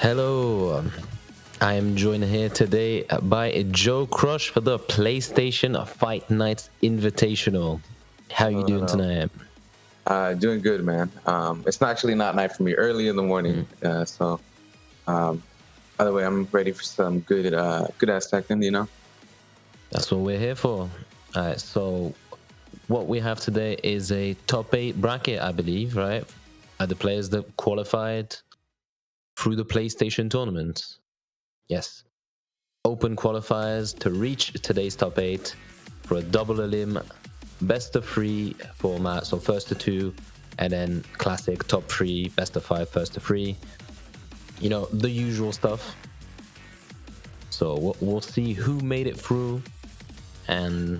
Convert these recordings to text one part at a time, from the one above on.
Hello, I am joined here today by Joe Crush for the PlayStation Fight Nights Invitational. How are you doing tonight? Doing good, man. It's actually not night for me. Early in the morning. By the way, I'm ready for some good ass Tekken. That's what we're here for. All right. So, what we have today is a top 8 bracket, I believe, right? The players that qualified through the PlayStation tournament. Yes. Open qualifiers to reach today's top 8 for a double elim, best of 3 format, so first to 2, and then classic top 3, best of 5, first to 3. You know, the usual stuff. So we'll see who made it through, and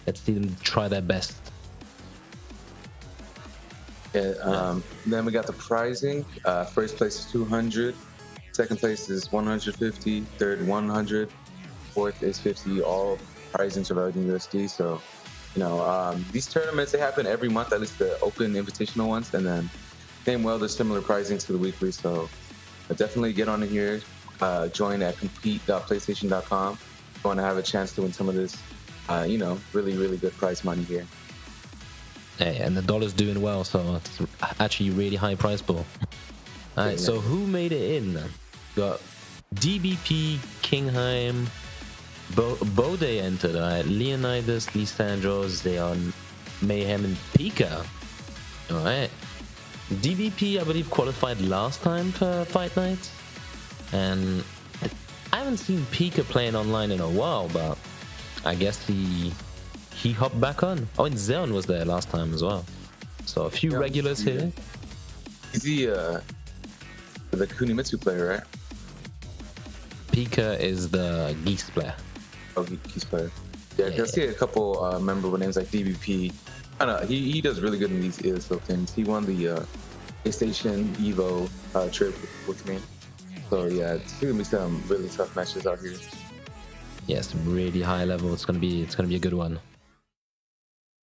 let's see them try their best. Yeah. Then we got the prizing. First place is 200. Second place is 150. Third 100. Fourth is 50. All prizings are valued in USD. So, these tournaments, they happen every month, at least the open invitational ones, and then same well, there's similar prizings to the weekly. So definitely get on in here. Join at compete.playstation.com. If you want to have a chance to win some of this, really, really good prize money here. Hey, and the dollar's doing well, so it's actually really high prize pool. All right, so who made it in? Got DBP, King Heim, Bode entered, Leonidas, Lisandro, Zeon, Mayhem, and Pika. All right. DBP, I believe, qualified last time for Fight Night. And I haven't seen Pika playing online in a while, but I guess he hopped back on. Oh, and Zeon was there last time as well. So a few regulars here. He's the Kunimitsu player, right? Pika is the Geese player. Oh, Geese player. Yeah, I see a couple memorable names like DBP. I don't know, he does really good in these ESL things. He won the PlayStation Evo trip with me. So yeah, it's gonna be some really tough matches out here. Yes, really high level. It's gonna be a good one.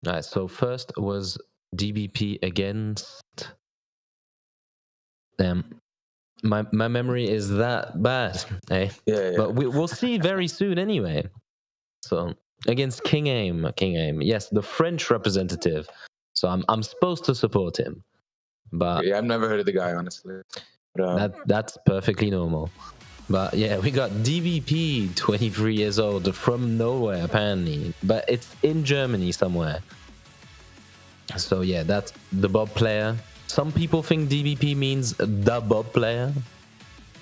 All right, so first was DBP against. Damn, my memory is that bad, eh? Yeah. But we'll see very soon anyway. So against King Heim, yes, the French representative. So I'm supposed to support him, but yeah, I've never heard of the guy, honestly. But, that's perfectly normal. But yeah, we got DVP, 23 years old, from nowhere apparently, but it's in Germany somewhere. So yeah, that's the Bob player. Some people think DVP means the Bob player.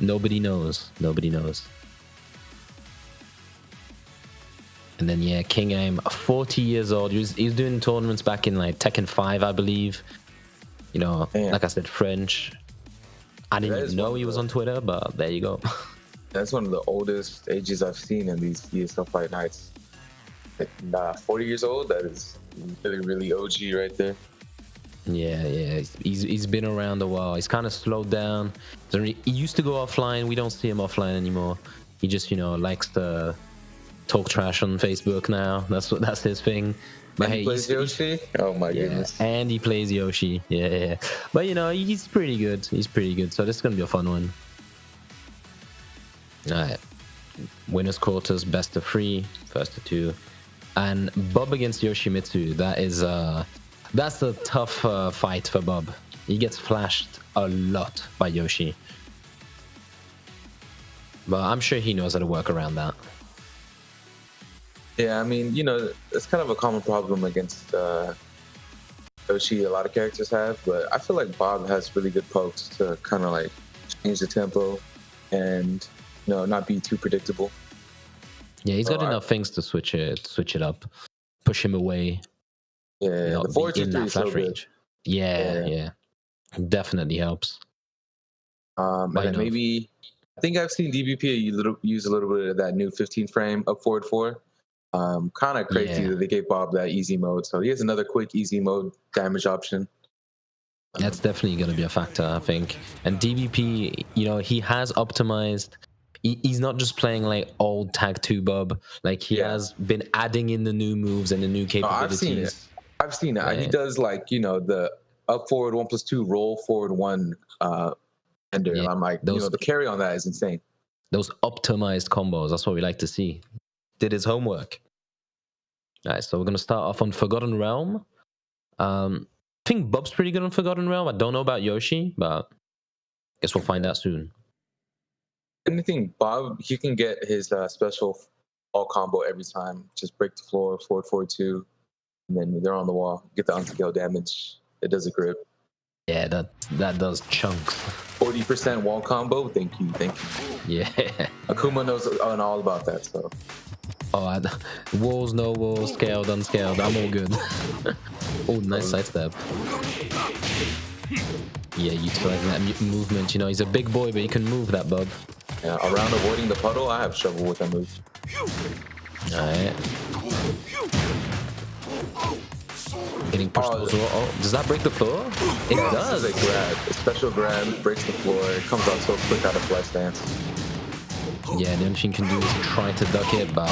Nobody knows. And then yeah, King Heim, 40 years old. He was doing tournaments back in like Tekken 5, I believe. You know, like I said, French. I didn't even know he was on Twitter, but there you go. That's one of the oldest ages I've seen in these ESL Fight Nights. Like, 40 years old. That is really, really OG right there. Yeah. He's been around a while. He's kind of slowed down. He used to go offline. We don't see him offline anymore. He just, likes to talk trash on Facebook now. That's his thing. But and he plays Yoshi. Oh my goodness! And he plays Yoshi. Yeah. But he's pretty good. So this is gonna be a fun one. All right. Winners quarters, best of 3, first to 2, and Bob against Yoshimitsu. That's a tough fight for Bob. He gets flashed a lot by Yoshi, but I'm sure he knows how to work around that. Yeah, I mean, it's kind of a common problem against Yoshi. A lot of characters have, but I feel like Bob has really good pokes to kind of like change the tempo and not be too predictable. Yeah, he's got enough things to switch it up, push him away. Yeah, the 4-2-3 is so good. Yeah, definitely helps. And then maybe I think I've seen DBP use a little bit of that new 15 frame up forward 4. Kind of crazy that they gave Bob that easy mode. So he has another quick easy mode damage option. That's definitely going to be a factor, I think. And DBP, he has optimized. He's not just playing like old Tag 2 Bob. Like he has been adding in the new moves and the new capabilities. I've seen it. He does like, the up forward 1+2 roll forward 1 And Yeah, I'm like, those the carry on that is insane. those optimized combos. That's what we like to see. Did his homework. All right, so we're gonna start off on Forgotten Realm. I think Bob's pretty good on Forgotten Realm. I don't know about Yoshi, but guess we'll find out soon. Anything, Bob, he can get his special all combo every time. Just break the floor, forward, forward two, and then they're on the wall. Get the unscale damage. It does a grip. Yeah, that does chunks. 40% wall combo. Thank you. Yeah. Akuma knows all about that. So. Oh, walls, no walls, scaled, unscaled. I'm all good. Oh, nice sidestep. Yeah, utilizing that movement. He's a big boy, but he can move that bub. Yeah, around avoiding the puddle, I have trouble with that move. Alright. Getting pushed. Does that break the floor? It does. It's a grab. A special grab, breaks the floor. It comes out so quick out of fly stance. Yeah, the only thing you can do is try to duck it, but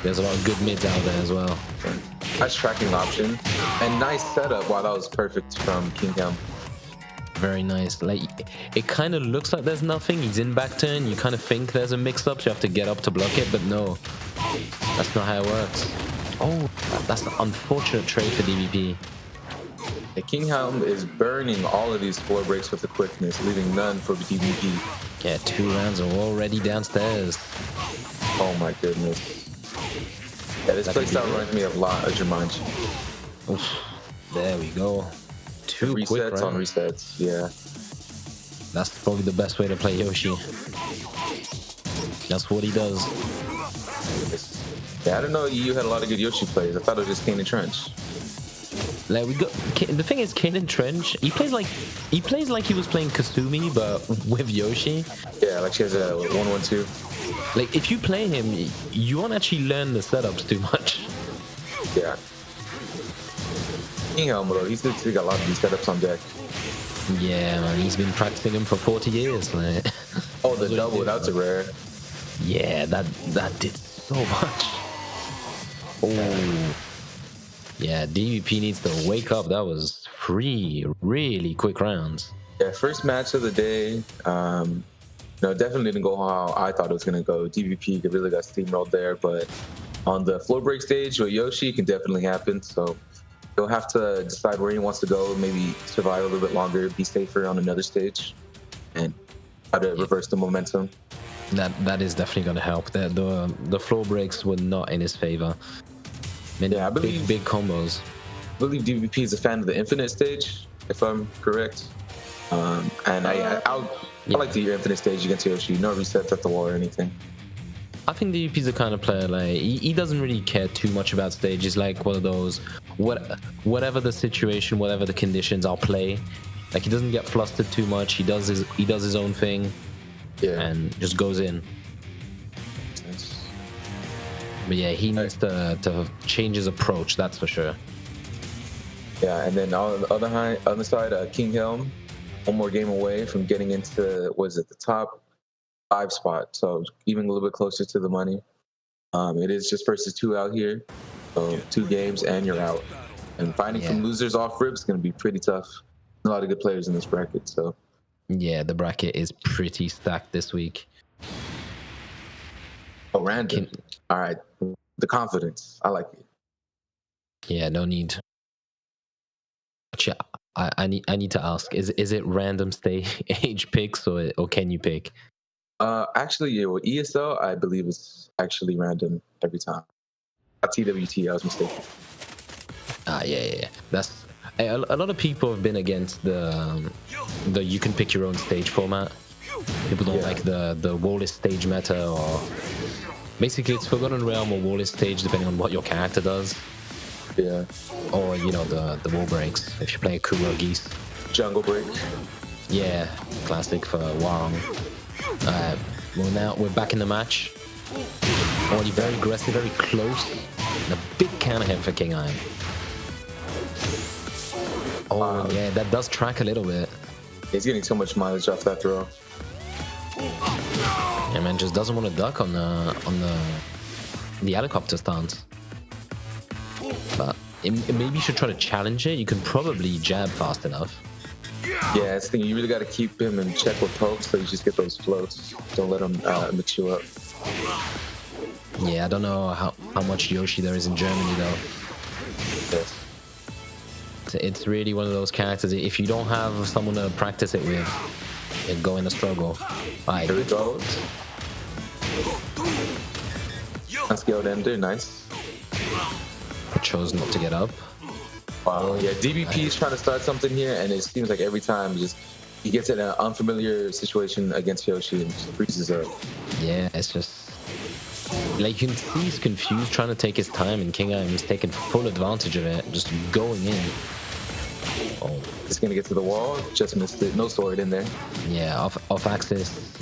there's a lot of good mids out there as well. Nice tracking option. And nice setup. Wow, that was perfect from King Heim. Very nice. Like, it kind of looks like there's nothing. He's in back turn. You kind of think there's a mix-up, so you have to get up to block it, but no. That's not how it works. Oh, that's an unfortunate trade for DVP. The King Heim is burning all of these floor breaks with the quickness, leaving none for DVP. Yeah, 2 rounds are already downstairs. Oh my goodness. Yeah, this playstyle reminds me of a lot of Jumanji. Oof, there we go. 2 resets quick rounds. on resets, yeah. That's probably the best way to play Yoshi. That's what he does. Yeah, I didn't know you had a lot of good Yoshi plays. I thought it was just Kane and Trench. Like the thing is, Kane and Trench, he plays like he was playing Kasumi, but with Yoshi. Yeah, like she has a 1-1-2. Like, if you play him, you won't actually learn the setups too much. Yeah. King Heim, though, he's got a lot of these setups on deck. Yeah, man, he's been practicing them for 40 years. Like. Oh, the double, that's a rare. Yeah, that did so much. Oh. Yeah, DVP needs to wake up. That was 3 really quick rounds. Yeah, first match of the day. Definitely didn't go how I thought it was going to go. DVP really got steamrolled there, but on the floor break stage with Yoshi, it can definitely happen. So he'll have to decide where he wants to go, maybe survive a little bit longer, be safer on another stage, and try to reverse the momentum. That is definitely going to help. The floor breaks were not in his favor. I believe big combos. I believe DVP is a fan of the Infinite stage, if I'm correct. I like the Infinite stage against Yoshi. No resets at the wall or anything. I think DVP's the kind of player, like, he doesn't really care too much about stage. He's like one of those, whatever the situation, whatever the conditions, I'll play. Like, he doesn't get flustered too much. He does his own thing, and just goes in. But yeah, he needs to change his approach, that's for sure. Yeah, and then on the other side, King Heim, one more game away from getting into the top 5 spot, so even a little bit closer to the money. It is just versus 2 out here, so 2 games and you're out. And finding some losers off rip is going to be pretty tough. A lot of good players in this bracket, so. Yeah, the bracket is pretty stacked this week. Oh, random. All right, the confidence. I like it. Yeah, no need. Actually, I need to ask: is it random stage picks or can you pick? Actually, yeah, with ESL, I believe it's actually random every time. At TWT, I was mistaken. Yeah. That's a lot of people have been against the you can pick your own stage format. People don't like the wall stage meta, or basically it's Forgotten Realm or wall stage depending on what your character does. Yeah. Or the wall breaks if you're playing Kuma or Geese. Jungle break. Yeah, classic for Warong. Well, now we're back in the match. Already very aggressive, very close. And a big counter hit for King Heim. Oh, yeah, that does track a little bit. He's getting so much mileage off that throw. Yeah, man, just doesn't want to duck on the helicopter stance. But maybe you should try to challenge it. You can probably jab fast enough. Yeah, it's the thing. You really got to keep him in check with pokes, so you just get those floats. Don't let him mix you up. Yeah, I don't know how much Yoshi there is in Germany though. Yes. It's really one of those characters. If you don't have someone to practice it with, it go in a struggle. Alright, here we go. Unscaled ender, nice. I chose not to get up. Wow, yeah, DBP is trying to start something here, and it seems like every time he gets in an unfamiliar situation against Yoshi and just freezes up. Yeah, it's just like you can see he's confused, trying to take his time, and King Heim is taking full advantage of it, just going in. Oh, he's gonna get to the wall, just missed it. No sword in there. Yeah, off axis,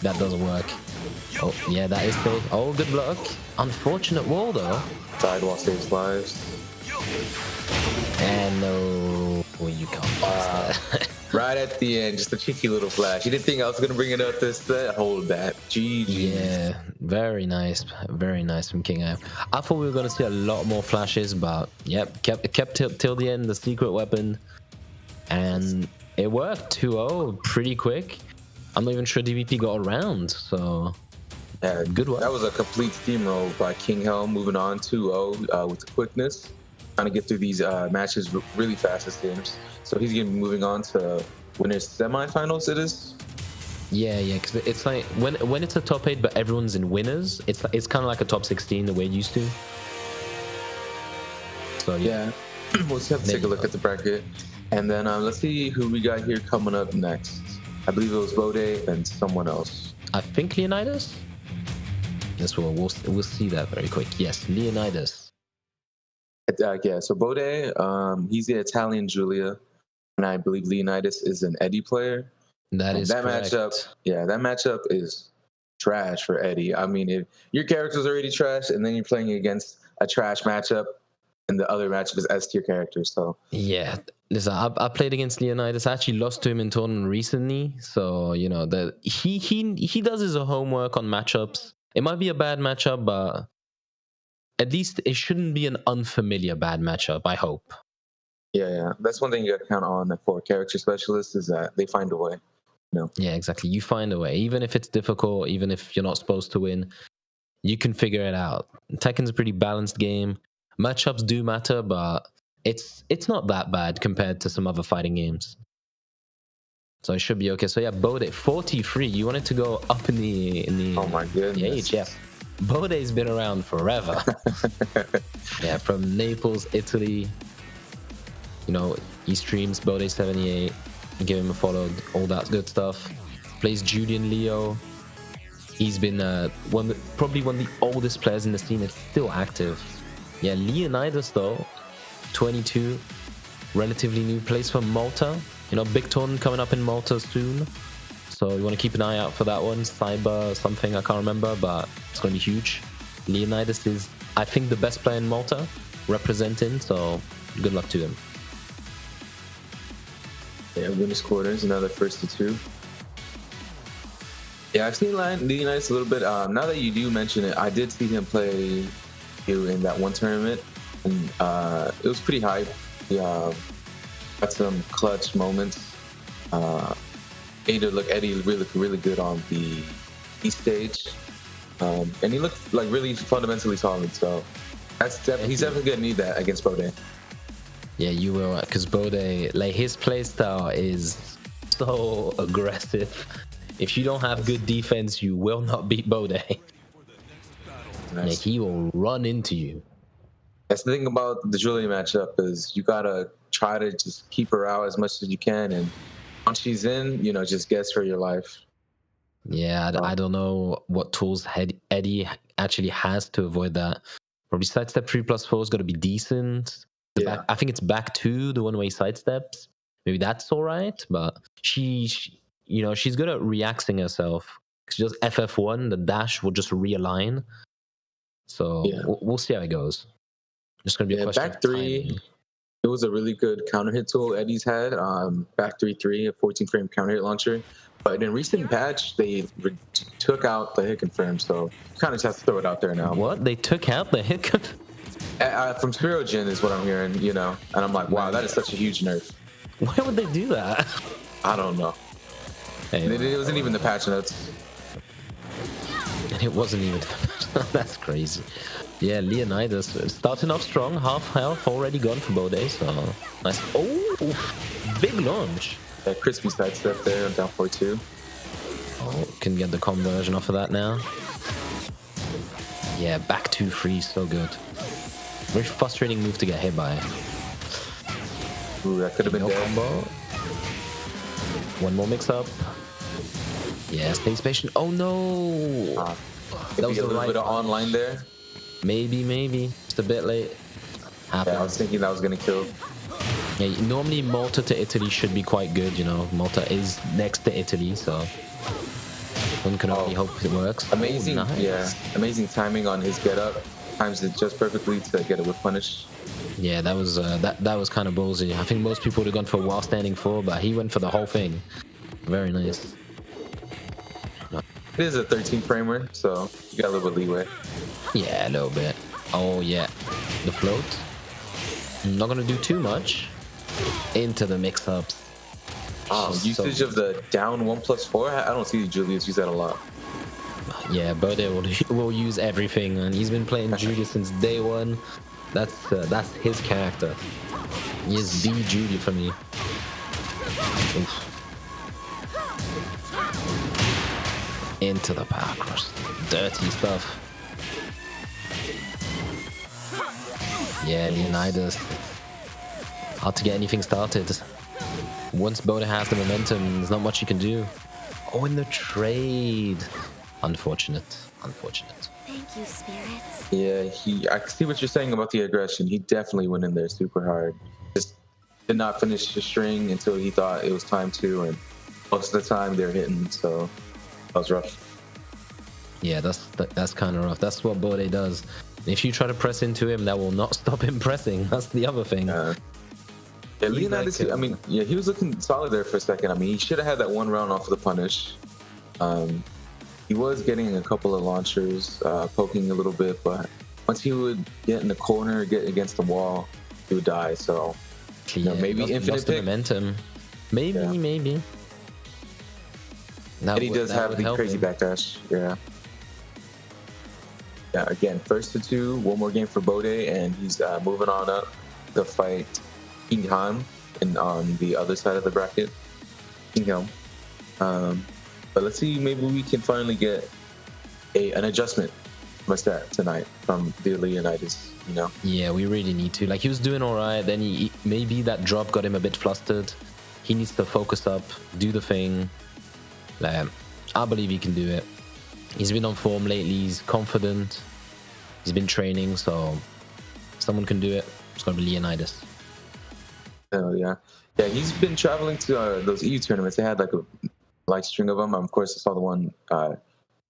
that doesn't work. Oh, yeah, that is big. Oh, good luck. Unfortunate wall though. Sidewall saves lives. And no, you can't pass that. Right at the end, just a cheeky little flash. You didn't think I was gonna bring it up this set? Hold that. GG. Yeah, very nice from King Heim. I thought we were gonna see a lot more flashes, but yep, kept till the end the secret weapon, and it worked. 2-0, pretty quick. I'm not even sure DVP got around, so yeah, good work. That was a complete steamroll by King Heim, moving on 2-0 with the quickness. Trying to get through these matches really fast as games. So he's gonna be moving on to winners semifinals. It is. Yeah, because it's like when it's a top 8, but everyone's in winners. It's kind of like a top 16 the way it used to. So yeah, we'll just have to take a look at the bracket, and then let's see who we got here coming up next. I believe it was Bode and someone else. I think Leonidas. Yes, we'll see that very quick. Yes, Leonidas. Yeah, so Bode, he's the Italian Julia, and I believe Leonidas is an Eddie player. That matchup. Yeah, that matchup is trash for Eddie. I mean, if your character's already trash, and then you're playing against a trash matchup, and the other matchup is S tier characters. So yeah, listen, I played against Leonidas. I actually lost to him in tournament recently, so you know that he does his homework on matchups. It might be a bad matchup, but at least it shouldn't be an unfamiliar bad matchup, I hope. Yeah. That's one thing you got to count on for character specialists is that they find a way. No. Yeah, exactly. You find a way. Even if it's difficult, even if you're not supposed to win, you can figure it out. Tekken's a pretty balanced game. Matchups do matter, but it's not that bad compared to some other fighting games. So it should be okay. So yeah, Bode, 43. You wanted to go up in the oh my goodness. age, yeah. Bode's been around forever. Yeah, from Naples, Italy. You know, he streams Bode 78. Give him a follow, all that good stuff. Plays Julian Leo. He's been probably one of the oldest players in the scene. It's still active. Yeah, Leonidas though, 22, relatively new. Plays for Malta. You know, big tournament coming up in Malta soon. So you want to keep an eye out for that one. Cyber something, I can't remember, but it's going to be huge. Leonidas is, I think, the best player in Malta, representing, so good luck to him. Yeah, winners quarters, another first to 2. Yeah, I've seen Leonidas a little bit. Now that you do mention it, I did see him play you in that one tournament, and it was pretty hype. He got some clutch moments. Eddie looked really good on the East stage, and he looked like really fundamentally solid. So he's definitely gonna need that against Bode. Yeah, you will, because Bode, like his playstyle is so aggressive. If you don't have good defense, you will not beat Bode. Nice. Like he will run into you. That's the thing about the Julia matchup is you gotta try to just keep her out as much as you can, and once she's in, you know, just guess for your life. Yeah, I don't know what tools Eddie actually has to avoid that. Probably sidestep 3+4 is gonna be decent. I think it's back 2, the one where he sidesteps. Maybe that's all right, but she you know, she's good at reacting herself. She does FF1, the dash will just realign. So we'll see how it goes. Just gonna be a question. Back 3. It was a really good counter hit tool Eddie's had. Back 3-3, a 14 frame counter hit launcher. But in recent patch, they took out the hit confirm, so you kind of just have to throw it out there now. What? They took out the hit confirm? From Spirogen is what I'm hearing, you know. And I'm like, wow, that is such a huge nerf. Why would they do that? I don't know. Hey, It wasn't even the patch notes. and it wasn't even. That's crazy. Yeah, Leonidas starting off strong, half health already gone for Bode, so nice. Oh, big launch. Yeah, crispy sidestep there on down 4-2. Oh, can get the conversion off of that now. Yeah, back 2-3, so good. Very frustrating move to get hit by. Ooh, that could have been dead. Combo. One more mix up. Yeah, space patient. Oh no! That was a little bit of online there. Maybe. Just a bit late. Happens. Yeah, I was thinking that was gonna kill. Yeah, normally Malta to Italy should be quite good, you know. Malta is next to Italy, so one can only hope it works. Amazing, nice. Yeah, amazing timing on his get up. Times it just perfectly to get it with punish. Yeah, that was that was kind of ballsy. I think most people would have gone for a while standing 4, but he went for the whole thing. Very nice. It is a 13 framer, so you got a little bit leeway. Yeah, a little bit. Oh yeah, the float. Not gonna do too much. Into the mix-ups. Usage of the down 1+4. I don't see Julius use that a lot. Yeah, Bode will use everything, and he's been playing Judy since day one. That's his character. He is the Judy for me. Oof. Into the power crush. Dirty stuff. Yeah, Leonidas. Hard to get anything started. Once Bode has the momentum, there's not much you can do. Oh, in the trade. Unfortunate. Thank you, spirits. Yeah, I can see what you're saying about the aggression. He definitely went in there super hard. Just did not finish the string until he thought it was time to, and most of the time they're hitting, so that was rough. Yeah, that's kind of rough. That's what Bode does. If you try to press into him, that will not stop him pressing. That's the other thing. Yeah, Leonidas, I mean, yeah, he was looking solid there for a second. I mean, he should have had that one round off of the punish. He was getting a couple of launchers, poking a little bit, but once he would get in the corner, get against the wall, he would die. So, maybe infinite pick. Momentum. Maybe. And he does have the crazy backdash. Yeah. Yeah. Again, first to 2, one more game for Bode, and he's moving on up to fight King Heim and on the other side of the bracket. King Heim. But let's see, maybe we can finally get an adjustment from a stat tonight from the Leonidas, you know? Yeah, we really need to. Like, he was doing all right, then maybe that drop got him a bit flustered. He needs to focus up, do the thing. Like, I believe he can do it. He's been on form lately, he's confident. He's been training, so someone can do it. It's going to be Leonidas. Oh, yeah. Yeah, he's been traveling to those EU tournaments. They had like a string of them. Of course, I saw the one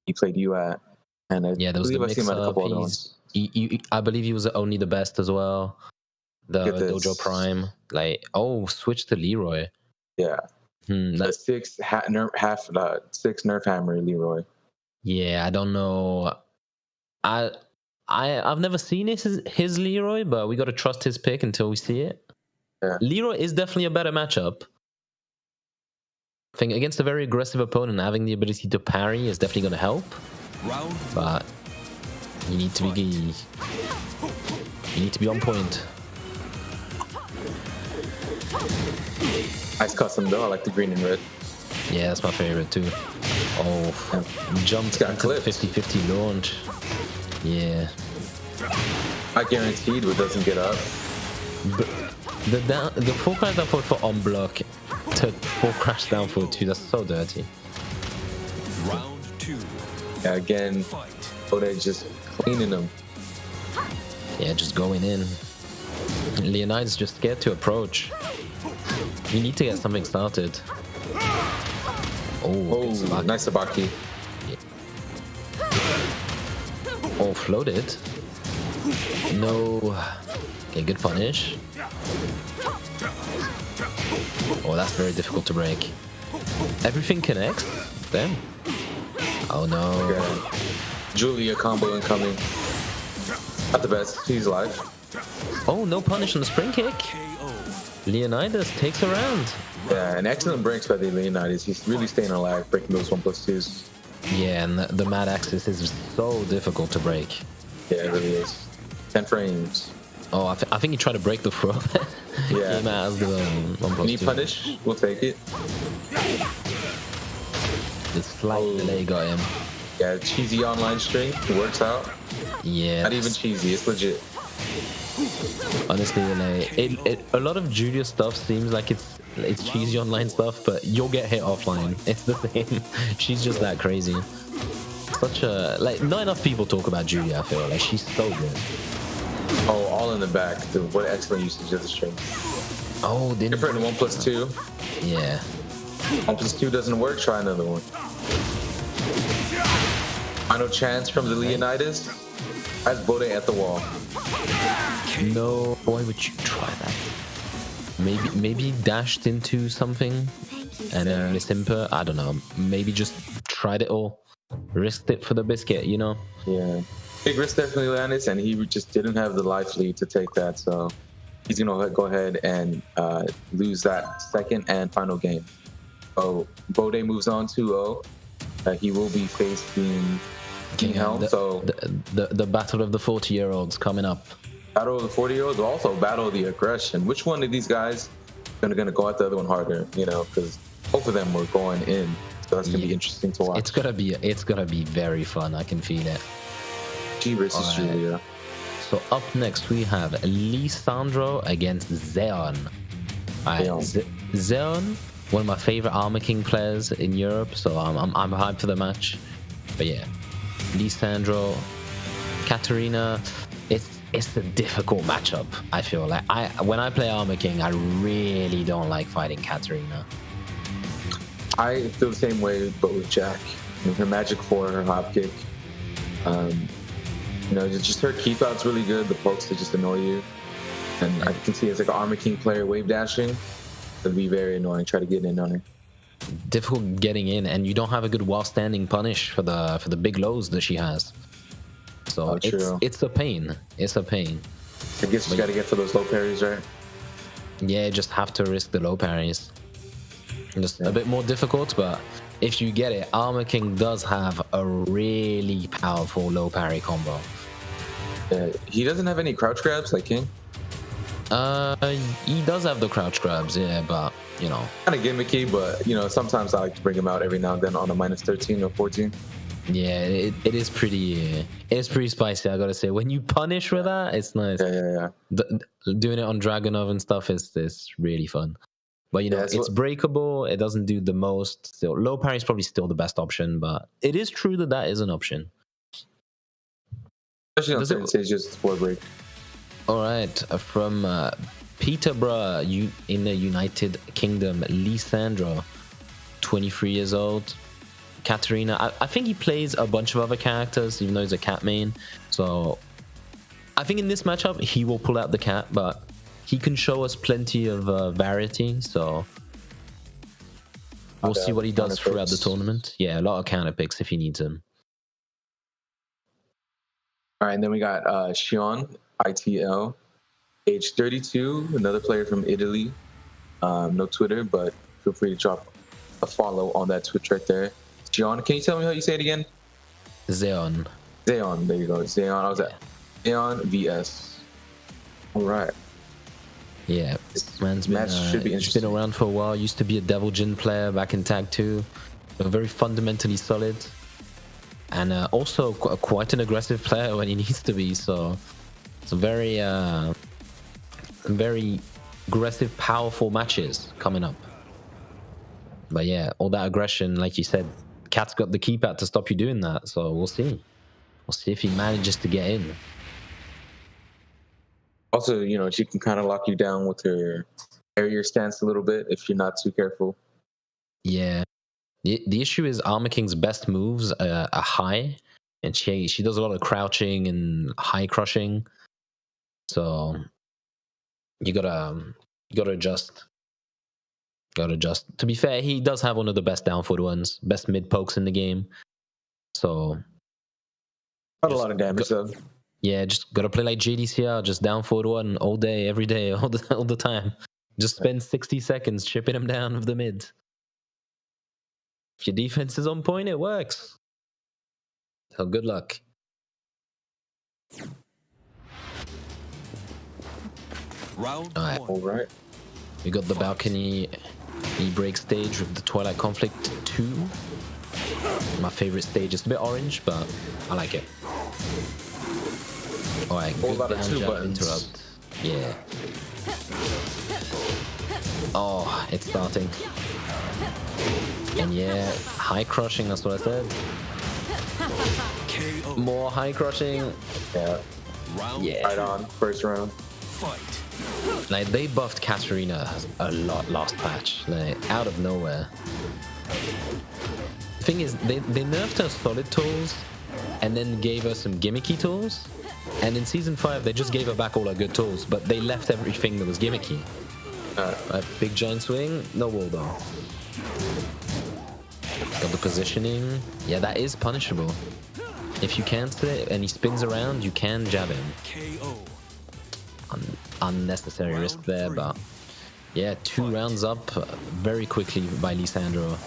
he played you at, and I there was believe the I see him at a couple other ones. I believe he was only the best as well. The Dojo Prime, switch to Leroy. Yeah, the 6 nerf hammer Leroy. Yeah, I don't know. I've never seen his Leroy, but we got to trust his pick until we see it. Yeah. Leroy is definitely a better matchup. I think against a very aggressive opponent, having the ability to parry is definitely going to help. But you need to be on point. Nice custom though. I like the green and red. Yeah, that's my favorite too. Oh, jumped into the 50-50 launch. Yeah. I guaranteed it doesn't get up. But the full crash down forward for on block to full crash down forward too. That's so dirty. Round 2. Yeah, again, Bode just cleaning them. Yeah, just going in. Leonidas just scared to approach. You need to get something started. Oh, nice Sabaki. Yeah. Oh, floated. No. Okay, good punish. Oh, that's very difficult to break. Everything connects. Damn. Oh no. Okay. Julia combo incoming. Not the best. He's alive. Oh, no punish on the spring kick. Leonidas takes a round. Yeah, an excellent breaks by the Leonidas. He's really staying alive, breaking those 1+2s. Yeah, and the mad axis is so difficult to break. Yeah, it really is. 10 frames. Oh, I think he tried to break the throw. Yeah. Came out as the 1+2. Knee punish, we'll take it. The slight delay got him. Yeah, cheesy online string. It works out. Yeah. Not even cheesy, it's legit. Honestly, a lot of Julia stuff seems like it's cheesy online stuff, but you'll get hit offline. It's the same. She's just that crazy. Such a not enough people talk about Julia. I feel like she's so good. Oh, all in the back. Dude, what excellent usage of the string. Oh, different than 1+2. Yeah. 1+2 doesn't work. Try another one. Final chance from the Leonidas. Has Bode at the wall. No, why would you try that? Maybe dashed into something and then Simper. I don't know. Maybe just tried it all, risked it for the biscuit. You know? Yeah. Big risk there for Leonidas, and he just didn't have the life lead to take that, so he's gonna go ahead and lose that second and final game. So Bode moves on 2-0. He will be facing King Heim. So the battle of the 40-year-olds coming up. Battle of the 40-year-olds, but also battle of the aggression. Which one of these guys are gonna go at the other one harder? You know, because both of them were going in, so that's gonna be interesting to watch. It's gonna be very fun. I can feel it. G versus Julia. So up next we have Lisandro against Zeon. Zeon, one of my favorite Armor King players in Europe, so I'm hyped for the match. But yeah, Lisandro, Katarina, it's a difficult matchup. I feel like when I play Armor King, I really don't like fighting Katarina. I feel the same way, but with Jack. Her magic 4, her hop kick. You know, just her keep out's really good. The pokes that just annoy you. And I can see as like an Armor King player wave dashing, it'd be very annoying. Try to get in on her. Difficult getting in, and you don't have a good while standing punish for the big lows that she has. So it's a pain. It's a pain. I guess you got to get for those low parries, right? Yeah, just have to risk the low parries. Just a bit more difficult, but if you get it, Armor King does have a really powerful low parry combo. He doesn't have any crouch grabs like King. He does have the crouch grabs, yeah, but you know, kind of gimmicky. But you know, sometimes I like to bring him out every now and then on a -13 or 14. Yeah, it is pretty. It's pretty spicy, I gotta say. When you punish with that, it's nice. Yeah. Doing it on Dragonov and stuff is really fun. But you know, it's breakable. It doesn't do the most. Still, low parry is probably still the best option, but it is true that is an option. Especially on certain stages, for break. All right, from Peterborough in the United Kingdom, Lisandro, 23 years old. Katarina, I think he plays a bunch of other characters, even though he's a cat main. So I think in this matchup, he will pull out the cat, but he can show us plenty of variety. So we'll see what he does throughout the tournament. Yeah, a lot of counter picks if he needs them. All right, and then we got Zeon, ITL, age 32, another player from Italy. No Twitter, but feel free to drop a follow on that Twitch right there. Zeon, can you tell me how you say it again? Zeon. Zeon, there you go. Zeon, I was at Zeon VS. All right. Yeah, this man's been, should be interesting. Been around for a while. Used to be a Devil Jin player back in Tag 2. Very fundamentally solid. And also quite an aggressive player when he needs to be. So it's very aggressive, powerful matches coming up. But yeah, all that aggression, like you said, Cat's got the keep out to stop you doing that. So we'll see. We'll see if he manages to get in. Also, you know, she can kind of lock you down with her area stance a little bit if you're not too careful. Yeah. The issue is Armor King's best moves are high, and she does a lot of crouching and high crushing. So you gotta adjust. Gotta adjust. To be fair, he does have one of the best down foot ones, best mid pokes in the game. So not a lot of damage though. Yeah, just gotta play like JDCR, just down forward one all day, every day, all the time. Just spend 60 seconds chipping him down with the mid. If your defense is on point, it works. So good luck. Round Alright. All right. We got the balcony e-break stage with the Twilight Conflict 2. My favorite stage. It's a bit orange, but I like it. Alright, Whole good lot of down two jab buttons. interrupt. Yeah. Oh, it's starting. And yeah, high crushing, that's what I said. KO. More high crushing. Yeah. Round Yeah. Right on. First round. fight. Like, they buffed Katarina a lot last patch. Like, out of nowhere. The thing is, they nerfed her solid tools and then gave her some gimmicky tools. And in Season 5, they just gave her back all her good tools, but they left everything that was gimmicky. Big giant swing, no wall though. Got the positioning. Yeah, that is punishable. If you cancel it and he spins around, you can jab him. KO. Unnecessary risk there, but yeah, 2 rounds up very quickly by Lisandro.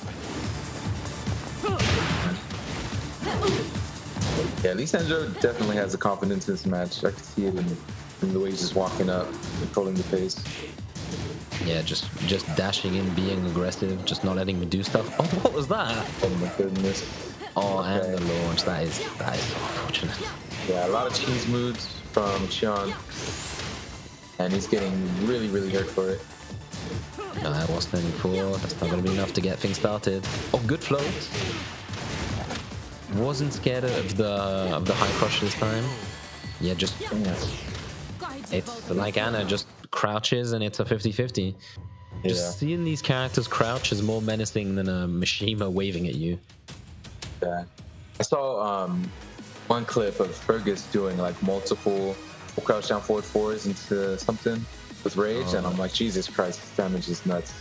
Yeah, Lisandro definitely has the confidence in this match. I can see it in the way he's just walking up, controlling the pace. Yeah, just dashing in, being aggressive, just not letting me do stuff. Oh, what was that? Oh my goodness. Oh, Okay. and the launch. That is unfortunate. Yeah, a lot of cheese moods from Xion. And he's getting really, really hurt for it. No, I was standing 4. That's not going to be enough to get things started. Oh, good float. Wasn't scared of the high crush this time. Yeah, just it's like Anna just crouches and it's a 50-50. Just seeing these characters crouch is more menacing than a Mishima waving at you. Yeah. I saw one clip of Fergus doing like multiple crouch down forward 4s into something with rage, and I'm like, Jesus Christ, this damage is nuts.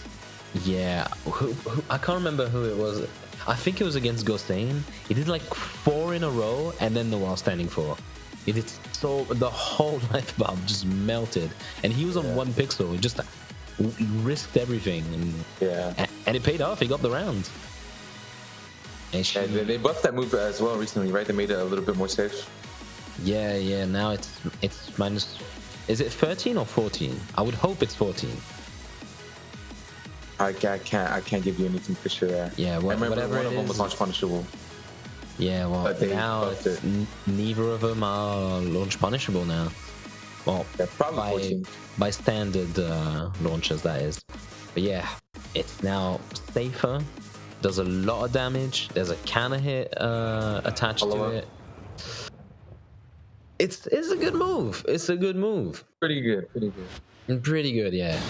Yeah, who, I can't remember who it was. I think it was against Gostain. He did like 4 in a row and then the while standing 4. He did so the whole life bar just melted, and he was on 1 pixel. He just risked everything, and it paid off. He got the round. And they buffed that move as well recently, right? They made it a little bit more safe. Yeah. Now it's minus. Is it 13 or 14? I would hope it's 14. I can't give you anything for sure there. Yeah, I remember whatever one it of them is. was launch punishable. Yeah, well, But they now buffed it's, neither of them are launch punishable now. Well, Yeah, probably 14. by standard launchers, that is. But yeah, it's now safer. Does a lot of damage. There's a counter hit attached to it. It's a good move. It's a good move. Pretty good. Pretty good, yeah.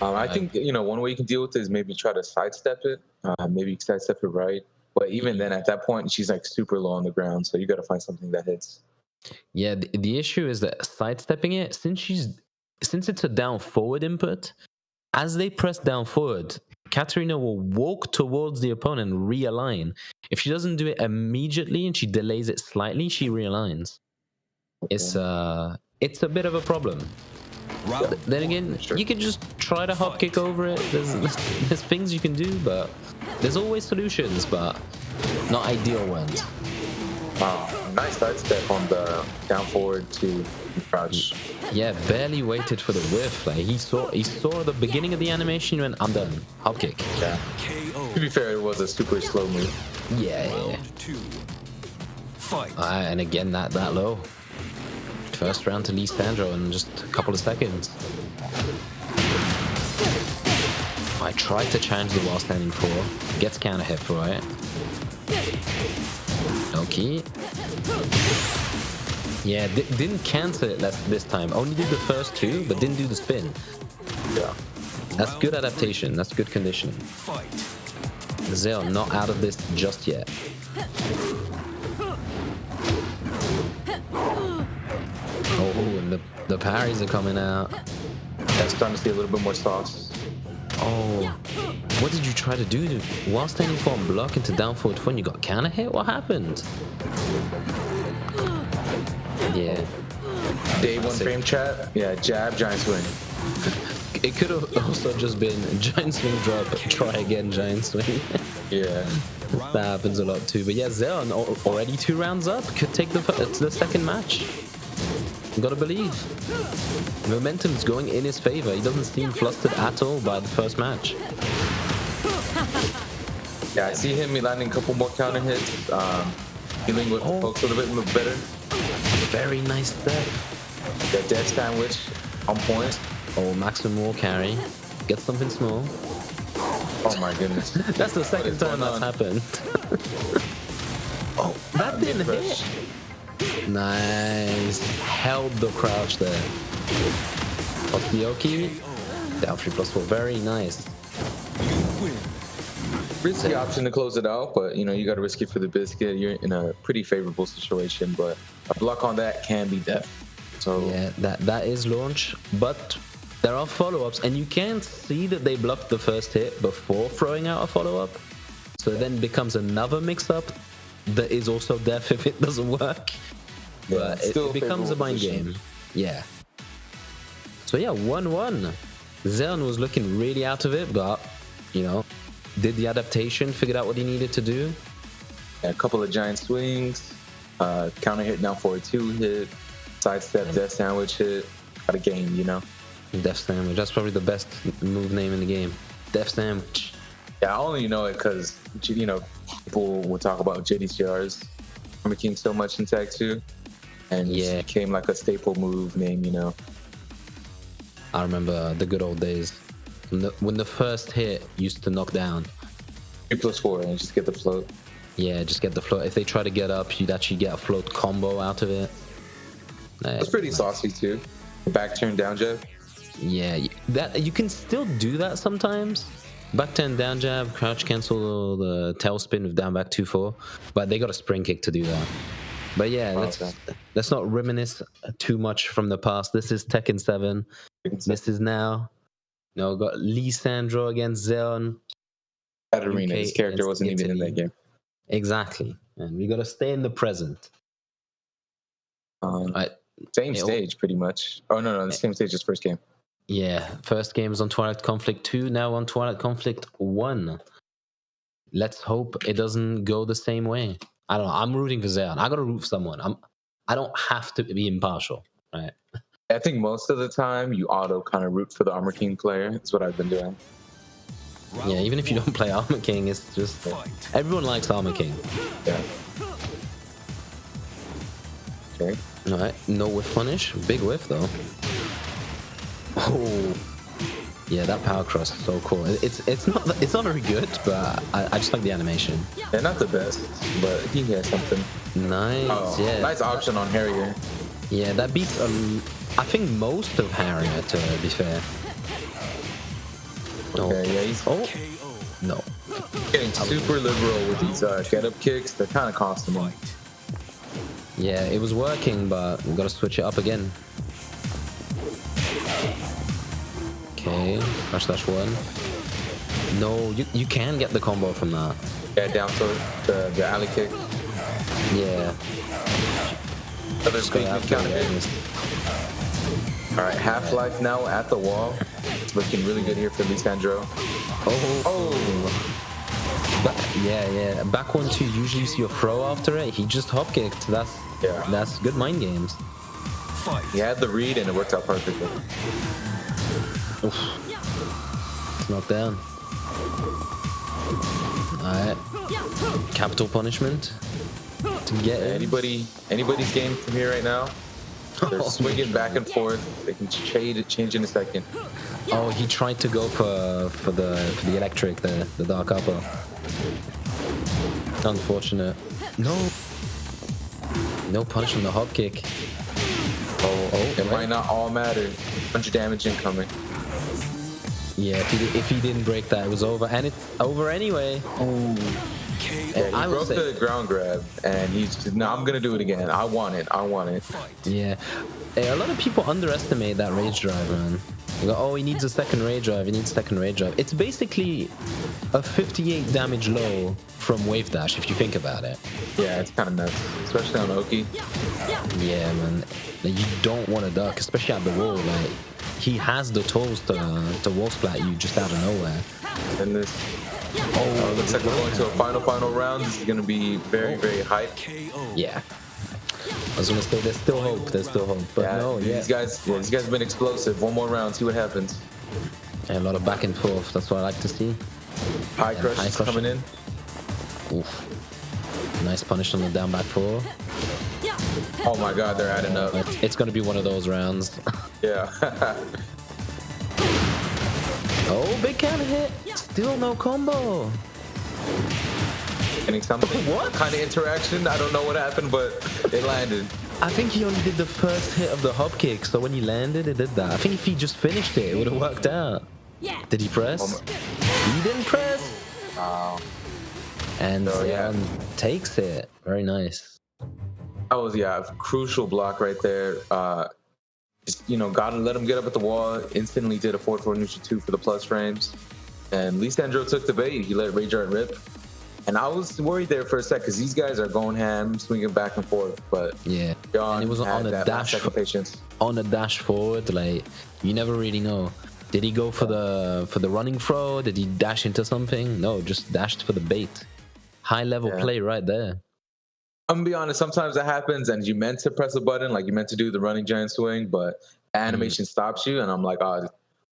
I think, one way you can deal with it is maybe try to sidestep it. Maybe sidestep it right. But even then, at that point, she's like super low on the ground. So you got to find something that hits. Yeah, the issue is that sidestepping it, since it's a down forward input, as they press down forward, Katarina will walk towards the opponent and realign. If she doesn't do it immediately and she delays it slightly, she realigns. Okay. It's a bit of a problem. But then again, you can just try to hop kick over it. There's things you can do, but there's always solutions, but not ideal ones. Wow, nice sidestep on the down forward to crouch. Yeah, barely waited for the whiff. Like he saw the beginning of the animation and went, I'm done. Hop kick. Yeah. KO. To be fair, it was a super slow move. Yeah. Round 2. Fight. And again, that low. First round to Lisandro in just a couple of seconds. I tried to challenge the while standing 4. Gets counter hit for it. Okay. Yeah, didn't cancel it this time. Only did the first 2, but didn't do the spin. Yeah. That's good adaptation. That's good conditioning. Fight. Zeon not out of this just yet. Oh, and the parries are coming out. That's starting to see a little bit more sauce. Oh, what did you try to do? While standing for a block into down forward when you got counter hit? What happened? Yeah. Day 1 frame chat. Yeah, jab, giant swing. It could have also just been giant swing drop, try again, giant swing. Yeah. That happens a lot too. But yeah, Zeon already 2 rounds up. Could take the second match. Gotta believe. Momentum's going in his favor. He doesn't seem flustered at all by the first match. Yeah, I see him landing a couple more counter hits. Dealing with the folks a little bit better. Very nice step. That death sandwich on point. Oh, maximum wall carry. Get something small. Oh my goodness. That's the second time that's happened. Oh, that didn't hit. Nice. Held the crouch there. Okioki. Down 3+4. Very nice. Risky option to close it out, but you know, you got to risk it for the biscuit. You're in a pretty favorable situation, but a block on that can be death. So yeah, that is launch, but there are follow-ups, and you can see that they blocked the first hit before throwing out a follow-up. So then it becomes another mix-up that is also death if it doesn't work. yeah, But it becomes a mind game. Yeah. So yeah, 1-1. Zeon was looking really out of it, but you know, did the adaptation, figured out what he needed to do. Yeah, a couple of giant swings, counter hit down for a 2-hit, sidestep, death sandwich hit, got a game, you know. Death Sandwich, that's probably the best move name in the game. Death Sandwich. Yeah, I only know it because, you know, people will talk about JDCRs. Armor King so much in Tag 2, and it became like a staple move name, you know. I remember the good old days when the first hit used to knock down. 3+4 and just get the float. Yeah, just get the float. If they try to get up, you'd actually get a float combo out of it. It's pretty saucy too. Back turn down jab. Yeah, that you can still do that sometimes. Back turn down jab, crouch cancel the tailspin with down back 2-4, but they got a spring kick to do that. But yeah, let's not reminisce too much from the past. This is Tekken 7. This is now. You know, got Lisandro against Zeon. That arena, his character wasn't even in that game. Exactly, and we got to stay in the present. Same stage, pretty much. Oh no, the same stage as first game. Yeah, first game was on Twilight Conflict 2, now on Twilight Conflict 1. Let's hope it doesn't go the same way. I don't know. I'm rooting for Zeon. I gotta root for someone. I don't have to be impartial, right? I think most of the time you auto kind of root for the Armor King player. That's what I've been doing. Yeah, even if you don't play Armor King, it's just everyone likes Armor King. Yeah. Okay. All right, no whiff punish. Big whiff though. Oh, yeah, that power cross is so cool. It's not very good, but I just like the animation. Yeah, not the best, but he has something. Nice, yeah. Nice option on Harrier. Yeah, that beats I think most of Harrier, to be fair. Okay, yeah, he's no. Getting super liberal with these get-up kicks. They're kind of costing him. Yeah, it was working, but we gotta switch it up again. Okay, slash one. No, you can get the combo from that. Yeah, down to the alley kick. Yeah. Other speed counter hit. All right, Half-Life now at the wall. It's looking really good here for Lisandro. Yeah. Back 1-2, usually you see a throw after it. He just hop kicked. That's good mind games. He had the read and it worked out perfectly. Oof. It's knocked down. Alright. Capital punishment. To get anybody's game from here right now. They're swinging back and forth. They can change in a second. Oh, he tried to go for the electric, the dark upper. Unfortunate. No punish on the hop kick. It might not all matter. 100 damage incoming. Yeah, if he didn't break that, it was over, and it's over anyway. Oh. Yeah, he broke the ground grab, and he's just, no, I'm gonna do it again. I want it. Yeah, a lot of people underestimate that rage drive, man. They go, oh, he needs a second rage drive. It's basically a 58 damage low from wave dash, if you think about it. Yeah, it's kind of nuts, especially on Oki. Yeah, man. You don't want to duck, especially at the wall. Like, he has the tools to wall splat you just out of nowhere. And this, looks like we're going to a final round. This is going to be very hype. Yeah. I was gonna say there's still hope. There's still hope, but no. These guys have been explosive. One more round, see what happens. And a lot of back and forth. That's what I like to see. High crush is coming in. Oof. Nice punish on the down back four. Oh my God, they're adding up. It's gonna be one of those rounds. Yeah. Oh, big counter hit. Still no combo. Getting something. What kind of interaction? I don't know what happened, but it landed. I think he only did the first hit of the hop kick, so when he landed, it did that. I think if he just finished it, it would have worked out. Did he press? He didn't press. Wow. And Zeon takes it. Very nice. That was a crucial block right there. Just, gotta let him get up at the wall. Instantly did a 4-4 neutral 2 for the plus frames. And Lisandro took the bait. He let Rage Art rip. And I was worried there for a sec because these guys are going ham, swinging back and forth. But yeah, John and it was on a dash. Patience. On a dash forward, like you never really know. Did he go for the running throw? Did he dash into something? No, just dashed for the bait. High level play right there. I'm gonna be honest. Sometimes that happens, and you meant to press a button, like you meant to do the running giant swing, but animation stops you, and I'm like,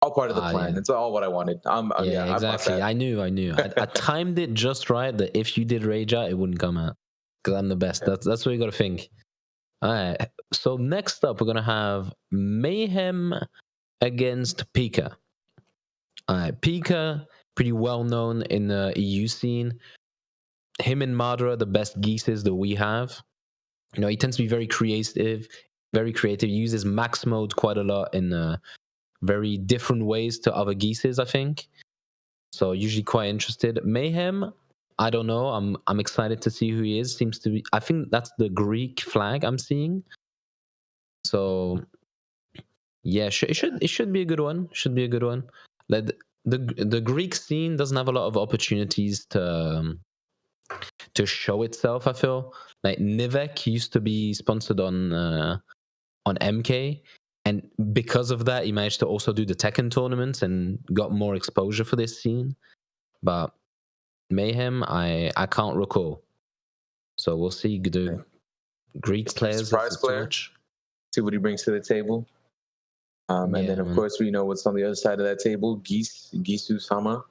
all part of the plan. Yeah. It's all what I wanted. Exactly. I knew. I timed it just right that if you did rage out, it wouldn't come out because I'm the best. That's what you got to think. All right. So next up, we're gonna have Mayhem against Pika. All right, Pika, pretty well known in the EU scene. Him and Madra are the best geeses that we have. He tends to be very creative. He uses max mode quite a lot in very different ways to other geeses, I think. So usually quite interested. Mayhem, I don't know. I'm excited to see who he is. Seems to be. I think that's the Greek flag I'm seeing. So yeah, it should be a good one. Should be a good one. Like the Greek scene doesn't have a lot of opportunities to show itself. I feel like Nivek used to be sponsored on MK. And because of that, he managed to also do the Tekken tournaments and got more exposure for this scene. But Mayhem, I can't recall. So we'll see the Greek players. Surprise player. See what he brings to the table. And then, of course, we know what's on the other side of that table. Gisu-sama.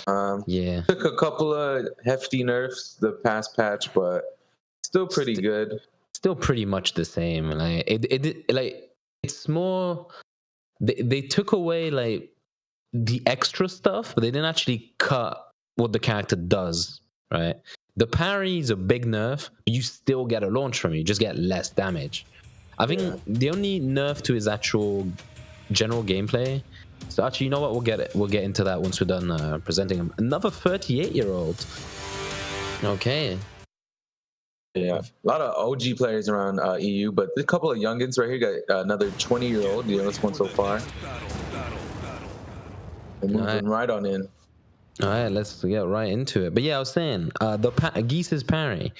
Took a couple of hefty nerfs the past patch, but still pretty good. Still pretty much the same. Like it's more they took away like the extra stuff, but they didn't actually cut what the character does, right? The parry is a big nerf, but you still get a launch from it. You just get less damage. I think the only nerf to his actual general gameplay. So actually, you know what? We'll get into that once we're done presenting him. Another 38-year-old. Okay. Yeah, a lot of OG players around EU, but a couple of youngins right here. Got another 20-year-old, the youngest one so far. And moving right on in. All right, let's get right into it. But yeah, I was saying, Geese's parry.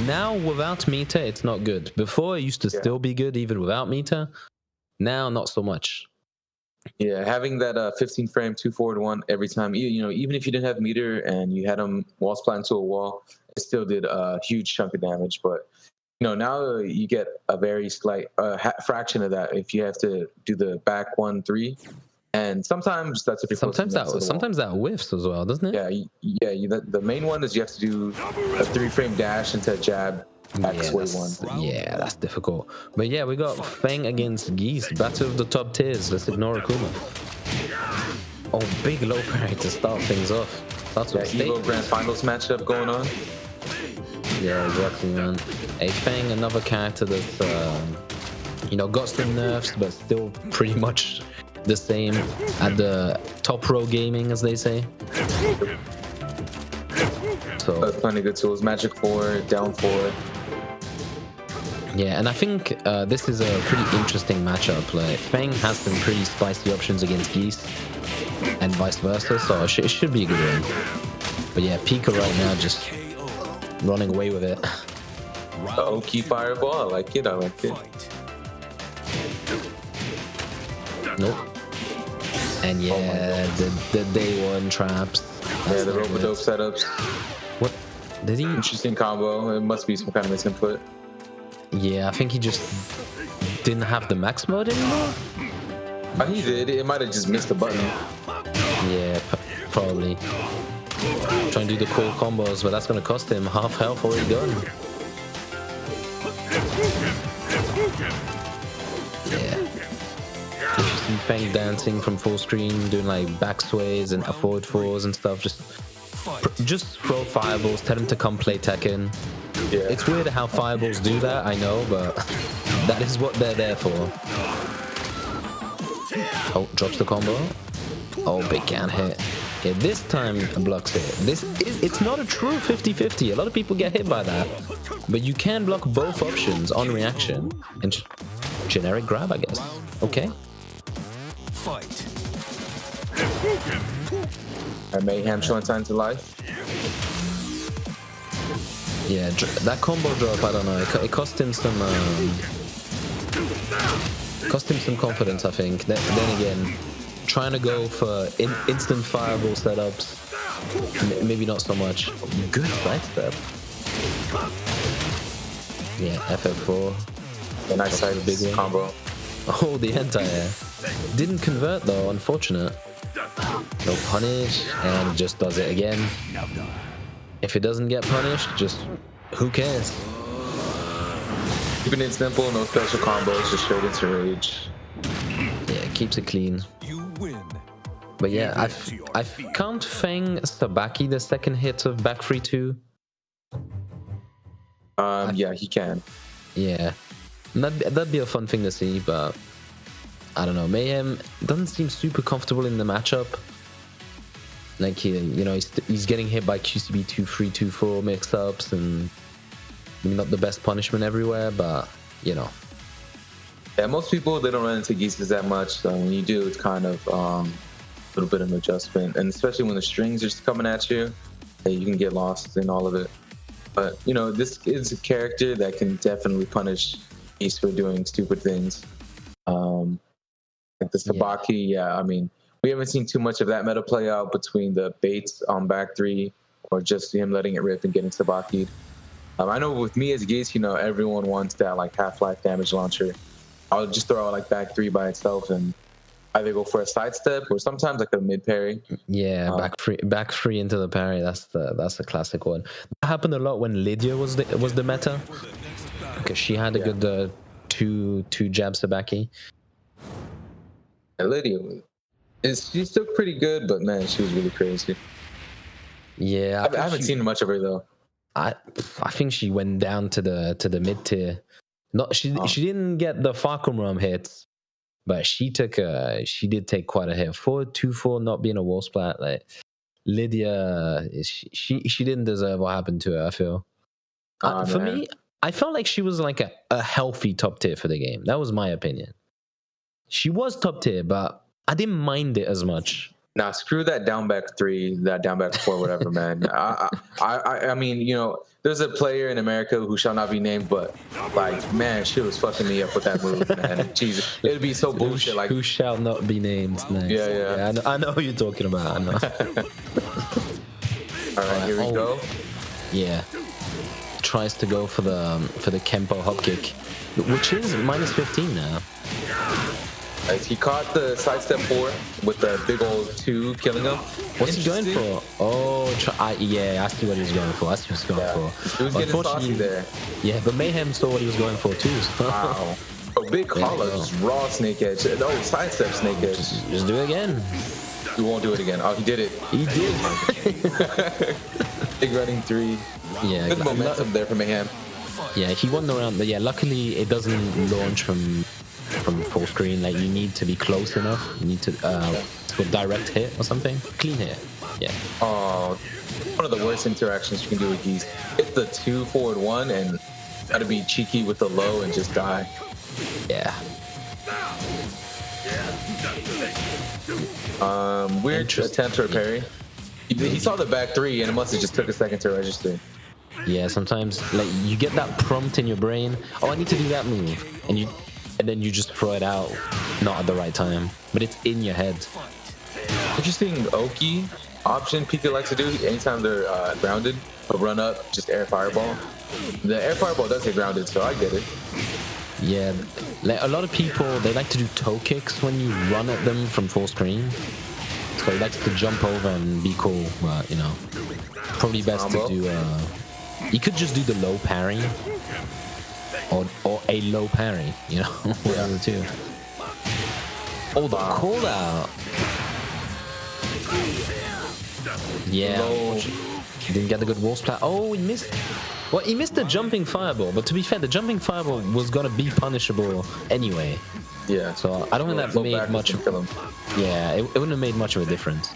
Now, without meter, it's not good. Before, it used to still be good, even without meter. Now, not so much. Yeah, having that 15-frame 2-forward-1 every time, even if you didn't have meter and you had them wall splat into a wall, it still did a huge chunk of damage. But now you get a very slight fraction of that if you have to do the back 1-3, and sometimes that's if you're sometimes that whiffs as well, doesn't it? Yeah. The main one is you have to do a 3-frame dash into jab. Yeah, that's difficult. But yeah, we got Feng against Geese. Battle of the top tiers. Let's ignore Akuma. Oh, big low parry to start things off. That's what Evo Grand Finals matchup going on. Yeah, exactly, man. Hey, Feng, another character that's got some nerfs, but still pretty much the same at the top row gaming, as they say. So that's plenty of good tools. Magic 4, down 4. Yeah, and I think this is a pretty interesting matchup. Like, Feng has some pretty spicy options against Geese, and vice versa, so it should be a good one. But yeah, Pika right now just running away with it. Key fireball, I like it. Nope. And yeah, the day one traps. Yeah, the rope-a-dope setups. What did he? Interesting combo. It must be some kind of misinput. Yeah, I think he just didn't have the max mode anymore. He did. It might have just missed the button. Yeah, probably. Trying to do the cool combos, but that's gonna cost him half health already done. Yeah. If you see Feng dancing from full screen, doing like back sways and forward fours and stuff, just throw fireballs, tell him to come play Tekken. Yeah. It's weird how fireballs do that, I know, but that is what they're there for. Oh, drops the combo. Oh, big can hit. Okay, this time blocks it. It's not a true 50-50. A lot of people get hit by that. But you can block both options on reaction. And generic grab, I guess. Okay. Fight. Mayhem showing signs of life. Yeah, that combo drop, I don't know. It cost him some... cost him some confidence, I think. Then again, trying to go for instant fireball setups, maybe not so much. Good sidestep. Yeah, FF4. A nice side big combo. Oh, the anti-air. Didn't convert though, unfortunate. No punish, and just does it again. If it doesn't get punished, just who cares? Keeping it simple, no special combos, just straight into rage. Yeah, keeps it clean. You win. But yeah, I can't Feng Sabaki the second hit of back 3-2. Yeah, he can. Yeah, that'd be a fun thing to see, but I don't know. Mayhem doesn't seem super comfortable in the matchup. Like he's getting hit by QCB 2-3, 2-4 mix-ups, and maybe not the best punishment everywhere, but you know. Yeah, most people, they don't run into geeses that much. So when you do, it's kind of a little bit of an adjustment, and especially when the strings are just coming at you, you can get lost in all of it. But you know, this is a character that can definitely punish Geese for doing stupid things. Like the Sabaki, yeah, I mean, we haven't seen too much of that meta play out between the baits on back 3 or just him letting it rip and getting Sabaki'd. I know with me as Geese, you know, everyone wants that like half-life damage launcher. I'll just throw out like back 3 by itself and either go for a sidestep or sometimes like a mid parry. Yeah, back three into the parry. That's the classic one. That happened a lot when Lydia was the meta, because she had a good two jab Sabaki. And Lydia, she's still pretty good, but man, she was really crazy. Yeah, I haven't seen much of her though. I think she went down to the mid tier. She didn't get the Farcum Rum hits, but she did take quite a hit. 4-2-4 not being a wall splat. Like Lydia, she didn't deserve what happened to her, I feel. For me, I felt like she was like a healthy top tier for the game. That was my opinion. She was top tier, but I didn't mind it as much. Nah, screw that down back 3, that down back 4, whatever, man. I mean, you know, there's a player in America who shall not be named, but like, man, she was fucking me up with that move, man. Jesus, it'd be so bullshit. Like, who shall not be named? Nice. Yeah. I know who you're talking about. I know. All right, here we go. Yeah, tries to go for the Kempo hop kick, which is minus 15 now. He caught the sidestep 4 with the big old 2 killing him. What's he going for? Oh, yeah, I see what he was going for. He was getting saucy there. Yeah, but Mayhem saw what he was going for too. So. Wow. Oh, big collar, just raw snake edge. No, sidestep snake edge. Just do it again. He won't do it again. Oh, he did it. He did. Big running 3. Yeah, good momentum there for Mayhem. Yeah, he won the round, but yeah, luckily it doesn't launch from full screen. Like, you need to be close enough. You need to go direct hit or something. Clean hit. Yeah. Oh, one of the worst interactions you can do with Geese. Hit the 2 forward 1 and gotta be cheeky with the low and just die. Yeah. Weird attempt to parry. He saw the back 3 and it must have just took a second to register. Yeah, sometimes like you get that prompt in your brain. Oh, I need to do that move, and then you just throw it out, not at the right time, but it's in your head. Interesting Oki option Pika likes to do anytime they're grounded. A run up, just air fireball. The air fireball does get grounded, so I get it. Yeah, a lot of people, they like to do toe kicks when you run at them from full screen. So he likes to jump over and be cool, but you know, probably best to do. You could just do the low parry, or a low parry. You know, one of the two. Oh, the call out. Yeah, didn't get the good wall splat. Oh, he missed. Well, he missed the jumping fireball, but to be fair, the jumping fireball was gonna be punishable anyway. Yeah. So I don't think that made much of him. Yeah, it wouldn't have made much of a difference.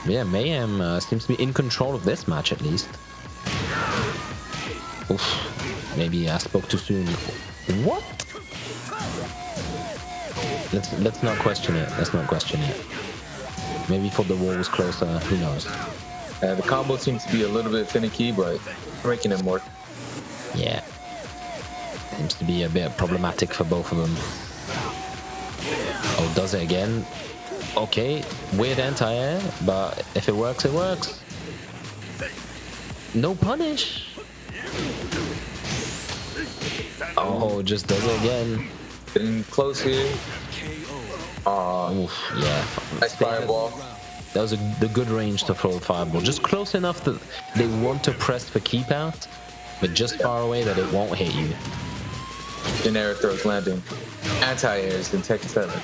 Yeah, Mayhem seems to be in control of this match at least. Oof. Maybe I spoke too soon. What? Let's not question it. Let's not question it. Maybe for the wall was closer. Who knows? The combo seems to be a little bit finicky, but making it work. Yeah. Seems to be a bit problematic for both of them. Oh, does it again? Okay, weird anti-air, but if it works, it works. No punish. Oh, just does it again. Getting close here. Oof, yeah. Nice fireball. That was the good range to throw a fireball. Just close enough that they want to press for keep out, but just far away that it won't hit you. Generic throws landing. Anti-airs in Tekken 7.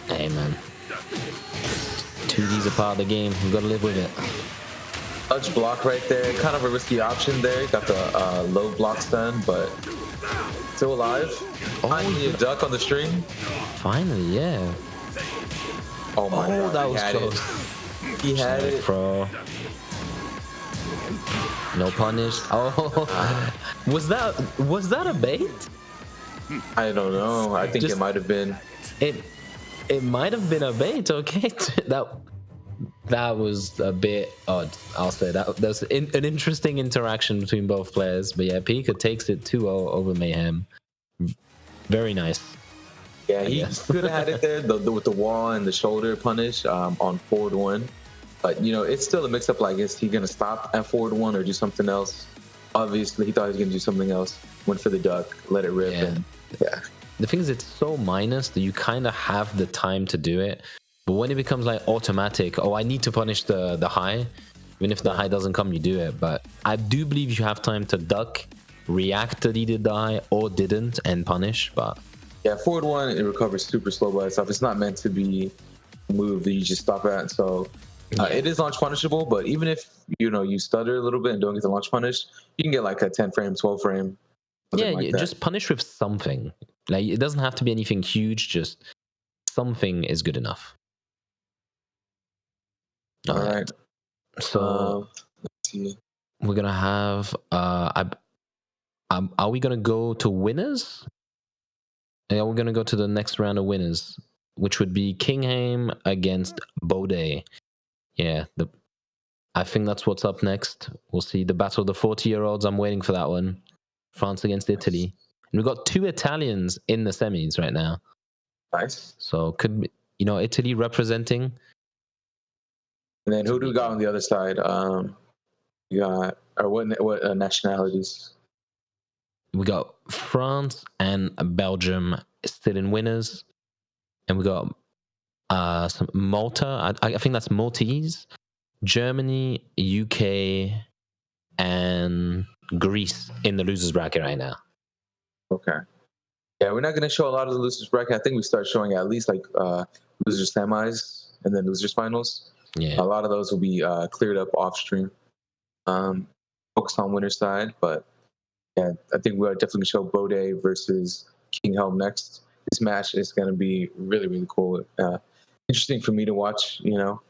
Hey, man. 2D's a part of the game. You gotta live with it. Touch block right there. Kind of a risky option there. Got the low block stun, but still alive. Finally a duck on the string. Finally, yeah. Oh my god. That was close. He had it. Pro. No punish. Oh, was that a bait? I don't know. I think it might have been. It might have been a bait. Okay, that was a bit odd. I'll say that was an interesting interaction between both players. But yeah, Pika takes it 2-0 over Mayhem. Very nice. Yeah, he could have had it there with the wall and the shoulder punish on forward one. But, you know, it's still a mix-up. Like, is he going to stop at forward one or do something else? Obviously, he thought he was going to do something else. Went for the duck, let it rip. And, yeah. The thing is, it's so minus that you kind of have the time to do it. But when it becomes like automatic, oh, I need to punish the high. Even if the high doesn't come, you do it. But I do believe you have time to duck, react that he did the high or didn't, and punish. But yeah, forward one, it recovers super slow by itself. It's not meant to be a move that you just stop at. So it is launch punishable. But even if, you know, you stutter a little bit and don't get the launch punish, you can get like a 10 frame, 12 frame. Yeah, like just punish with something. Like, it doesn't have to be anything huge. Just something is good enough. All right. So let's see. We're gonna have. Are we gonna go to winners? Yeah, we're gonna go to the next round of winners, which would be King Heim against Bode. Yeah, I think that's what's up next. We'll see the battle of the 40-year-olds. I'm waiting for that one. France against Italy. And we've got 2 Italians in the semis right now. Nice. So could be, you know, Italy representing. And then who do we got on the other side? You got, or what nationalities? We got France and Belgium still in winners. And we got some Malta. I think that's Maltese. Germany, UK, and Greece in the losers bracket right now. Okay. Yeah, we're not going to show a lot of the losers bracket. I think we start showing at least like losers semis and then losers finals. Yeah. A lot of those will be cleared up off stream. Focused on winner's side, but yeah, I think we're definitely going to show Bode versus King Heim next. This match is going to be really, really cool. Interesting for me to watch, you know,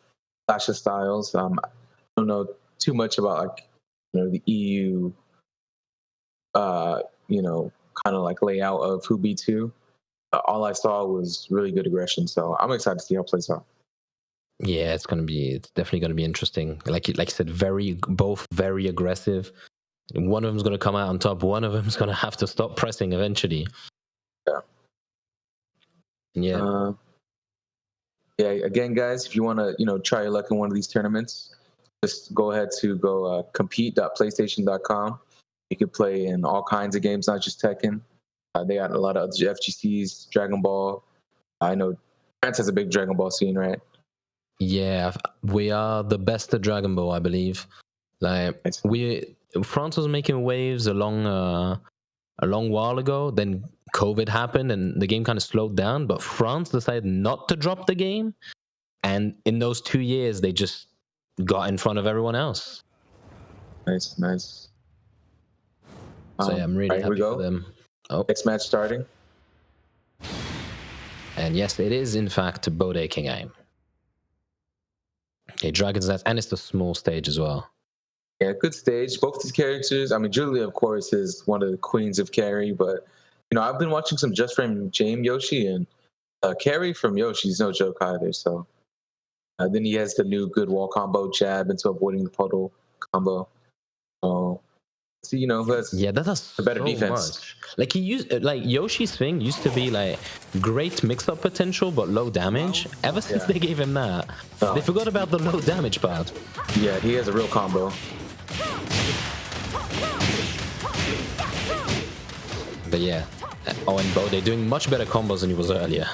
clash of styles. I don't know too much about like, you know, the EU, you know, kind of like layout of who beats who. All I saw was really good aggression, so I'm excited to see how it plays out. Yeah, it's definitely gonna be interesting. Like you said, both very aggressive. One of them's gonna come out on top. One of them's gonna have to stop pressing eventually. Yeah. Yeah. Yeah, again, guys, if you want to, try your luck in one of these tournaments, just go ahead to compete.playstation.com. You can play in all kinds of games, not just Tekken. They got a lot of other FGCs, Dragon Ball. I know France has a big Dragon Ball scene, right? Yeah, we are the best at Dragon Ball, I believe. Like France was making waves a long while ago. Then COVID happened and the game kind of slowed down. But France decided not to drop the game, and in those 2 years, they just got in front of everyone else. Nice. So yeah, I'm really happy for them. Oh, next match starting. And yes, it is in fact Bode King Heim. Okay, Dragon's Nest, and it's the small stage as well. Yeah, good stage. Both these characters. I mean, Julia, of course, is one of the queens of carry, but I've been watching some Just Frame Jame Yoshi, and carry from Yoshi's no joke either. So then he has the new good wall combo jab into avoiding the puddle combo. So who has that's a better so defense. Much. Like Yoshi's thing used to be like great mix-up potential but low damage. Ever since they gave him that, they forgot about the low damage part. Yeah, he has a real combo. But yeah, and Bode doing much better combos than he was earlier.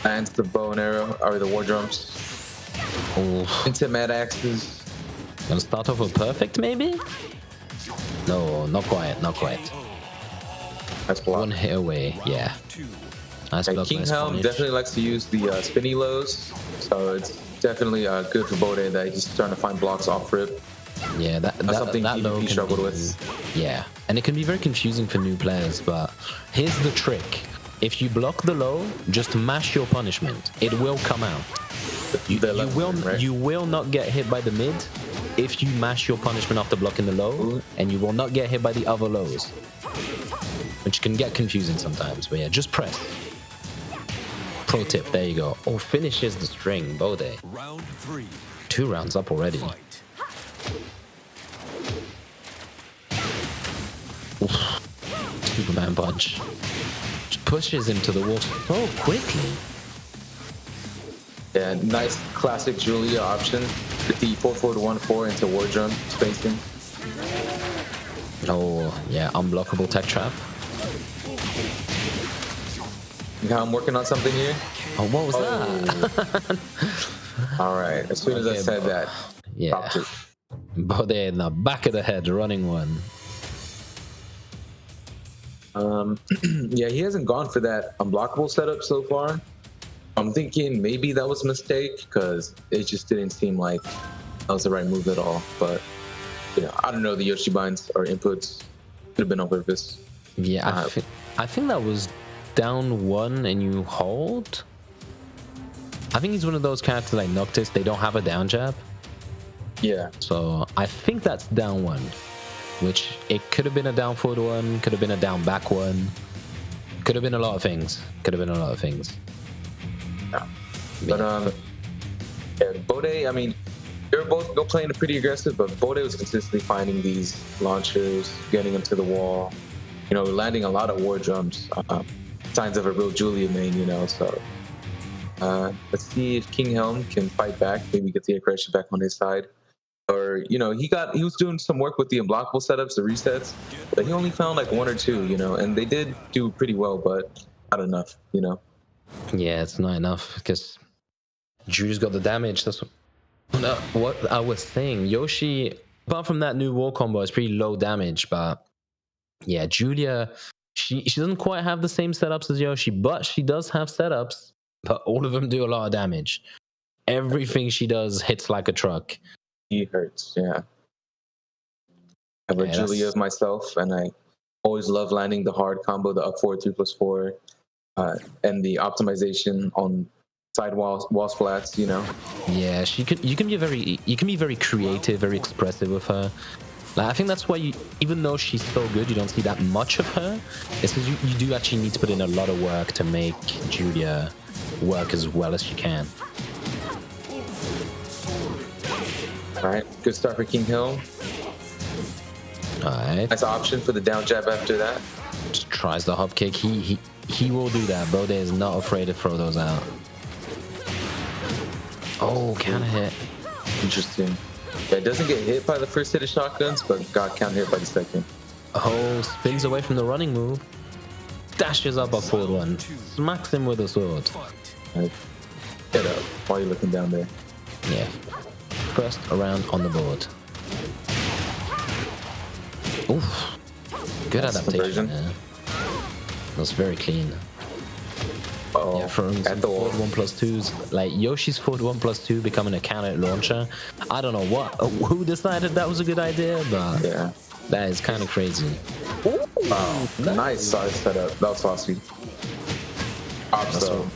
And the bow and arrow, or the war drums. Into mad axes. Gonna start off with perfect, maybe? No, not quite. That's block. One hit away, yeah. Nice block, King nice Heim punish. definitely likes to use the spinny lows, so it's definitely good for Bode that he's starting to find blocks off rip. Yeah, that's something he struggled with. Yeah, and it can be very confusing for new players, but here's the trick. If you block the low, just mash your punishment. It will come out. You will not get hit by the mid if you mash your punishment after blocking the low, and you will not get hit by the other lows, which can get confusing sometimes. But yeah, just press. Pro tip, there you go. Oh, finishes the string, Bode. Round 3. 2 rounds up already. Superman punch. Just pushes him to the wall so quickly. Yeah, nice classic Julia option with the 4-4-1-4 into war drum spacing. Oh, yeah, unblockable tech trap. I'm working on something here. Oh, what was that? All right, as soon as I said that, yeah. Bode in the back of the head, running one. Yeah, he hasn't gone for that unblockable setup so far. I'm thinking maybe that was a mistake because it just didn't seem like that was the right move at all. But I don't know, the Yoshi binds or inputs could have been on purpose. Yeah, I think that was down 1 and you hold. I think he's one of those characters like Noctis. They don't have a down jab. Yeah. So I think that's down 1, which it could have been a down forward 1, could have been a down back 1, could have been a lot of things. Yeah. But Bode, I mean, they were both playing pretty aggressive, but Bode was consistently finding these launchers, getting them to the wall, landing a lot of war drums. Signs of a real Julia main, so let's see if King Heim can fight back, maybe get the aggression back on his side. Or, he was doing some work with the unblockable setups, the resets, but he only found like 1 or 2, and they did do pretty well, but not enough, Yeah, it's not enough because Julia's got the damage. That's what I was saying. Yoshi, apart from that new wall combo, is pretty low damage, but yeah, Julia, she doesn't quite have the same setups as Yoshi, but she does have setups, but all of them do a lot of damage. Everything she does hits like a truck. He hurts, yeah. I have a Julia of myself, and I always love landing the hard combo, the up forward 3+4, and the optimization on side wall splats. Yeah, you can be very creative, very expressive with her. Like, I think that's why even though she's so good, you don't see that much of her. It's because you do actually need to put in a lot of work to make Julia work as well as she can. All right, good start for King Heim. All right. Nice option for the down jab after that. Just tries the hop kick. He will do that. Bode is not afraid to throw those out. Oh, counter hit. Interesting. Yeah, it doesn't get hit by the first hit of shotguns, but got counter hit by the second. Oh, spins away from the running move. Dashes up a forward one. Smacks him with a sword. Right. Get up while you're looking down there. Yeah. First around on the board. Oof. Good adaptation. Yeah. That's very clean. Oh, yeah, from at the wall. forward 1+2s, like Yoshi's forward 1+2 becoming a counter launcher. I don't know who decided that was a good idea, but yeah, that is kind of crazy. Wow, nice size setup. That was saucy.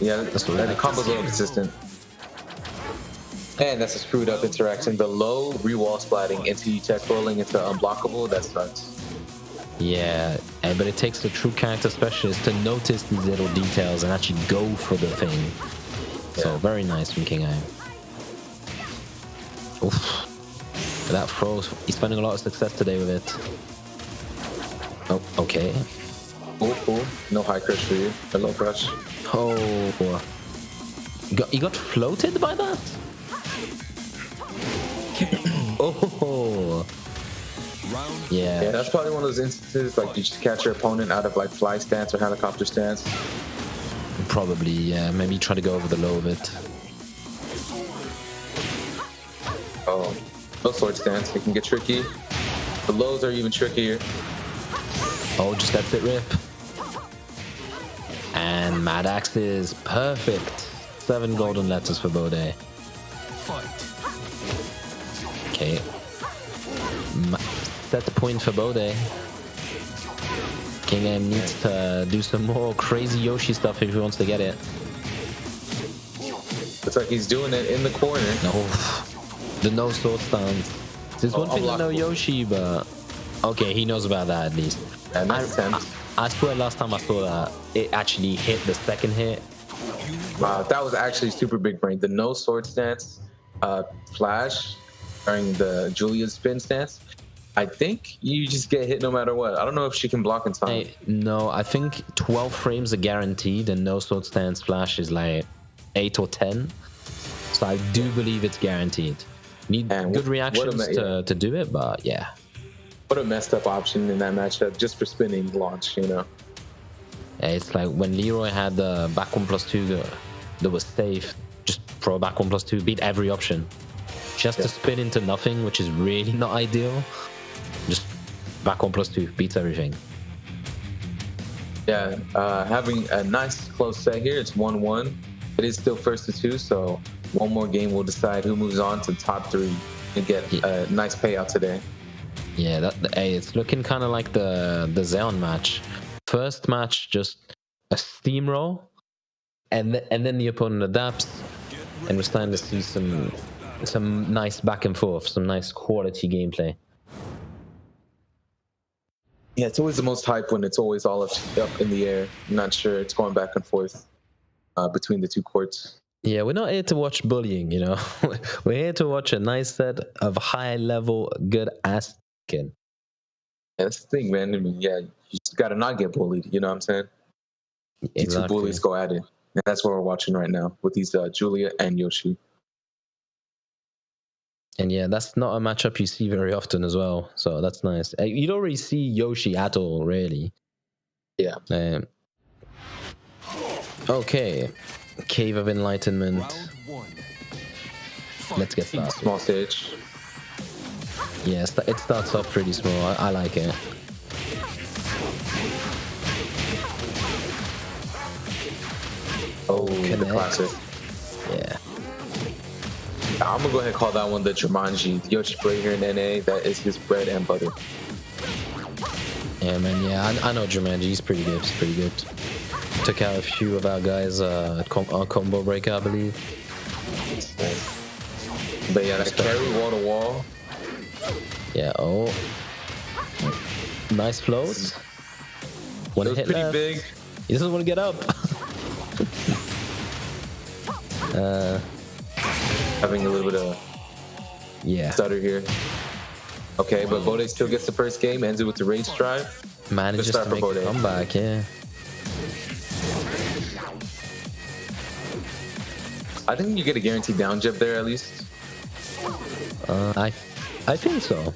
Yeah, and the combo's a little consistent. And that's a screwed up interaction. The low re-wall splatting into tech rolling into unblockable, that sucks. Yeah, but it takes a true character specialist to notice these little details and actually go for the thing. Yeah. So very nice from King Heim. Oof. That throws, he's finding a lot of success today with it. Oh, okay. Oh, no high crush for you. A low crush. Oh. You got floated by that? Oh. Yeah, that's probably one of those instances like you just catch your opponent out of like fly stance or helicopter stance. Probably, yeah. Maybe try to go over the low of it. Oh, no sword stance. It can get tricky. The lows are even trickier. Oh, just lets it rip. And Mad Axe is perfect. 7 golden letters for Bode. Okay. Set the point for Bode. King Heim needs to do some more crazy Yoshi stuff if he wants to get it. Looks like he's doing it in the corner. No, the no sword stance. There's one thing to know Yoshi, but okay, he knows about that at least. And I swear last time I saw that, it actually hit the second hit. That was actually super big brain. The no sword stance flash during the Julia's spin stance. I think you just get hit no matter what. I don't know if she can block in time. No, I think 12 frames are guaranteed and no sword stance flash is like 8 or 10. So I do believe it's guaranteed. Need good reactions to do it, but yeah. What a messed up option in that matchup just for spinning launch, you know? Yeah, it's like when Leroy had the back 1+2 that was safe, just throw back 1+2, beat every option. Just to spin into nothing, which is really not ideal. Just back 1+2 beats everything. Yeah, having a nice close set here. It's 1-1. It is still first to 2, so one more game will decide who moves on to top 3 and get a nice payout today. Yeah, it's looking kind of like the Zeon match. First match, just a steamroll, and then the opponent adapts, and we're starting to see some nice back and forth, some nice quality gameplay. Yeah, it's always the most hype when it's always all up in the air. I'm not sure. It's going back and forth between the two courts. Yeah, we're not here to watch bullying, you know. We're here to watch a nice set of high-level, good-ass Tekken. Yeah, that's the thing, man. I mean, yeah, you just gotta not get bullied. You know what I'm saying? Exactly. The two bullies go at it, and that's what we're watching right now with these Julia and Yoshi. And yeah, that's not a matchup you see very often as well. So that's nice. You don't really see Yoshi at all, really. Yeah. Okay. Cave of Enlightenment. Let's get started. Small stage. Yeah, it starts off pretty small. I like it. Oh, the classic. Yeah. I'm gonna go ahead and call that one the Jumanji. The Yoshi play here in NA, that is his bread and butter. Yeah, man. Yeah, I know Jumanji. He's pretty good. He's pretty good. Took out a few of our guys at Combo Breaker, I believe. But yeah, that carry wall to wall. Yeah. Oh. Nice float. One hit pretty left. big. He doesn't want to get up. Having a little bit of stutter here. Okay, but Bode still gets the first game, ends it with the rage drive. Manages to make a comeback, yeah. I think you get a guaranteed down jab there at least. I think so.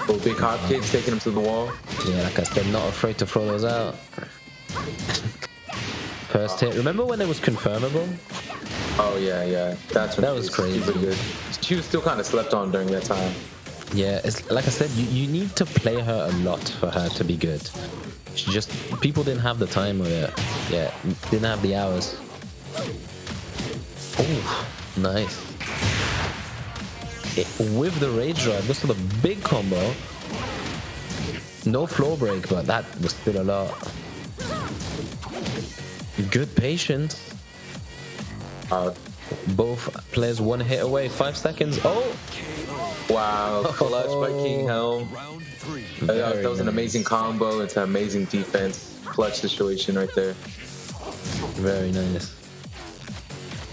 Oh, big hop kicks taking him to the wall. Yeah, like I said, not afraid to throw those out. First hit. Remember when it was confirmable? Oh yeah. That was crazy. Super good. She was still kind of slept on during that time. Yeah, it's like I said, you need to play her a lot for her to be good. She just people didn't have the time with it. Yeah, didn't have the hours. Oh, nice. With the rage drive, this was a big combo. No floor break, but that was still a lot. Good patience. Both players one hit away, 5 seconds. Oh! Wow, clutch by King Helm. That was an amazing combo. It's an amazing defense. Clutch situation right there. Very nice.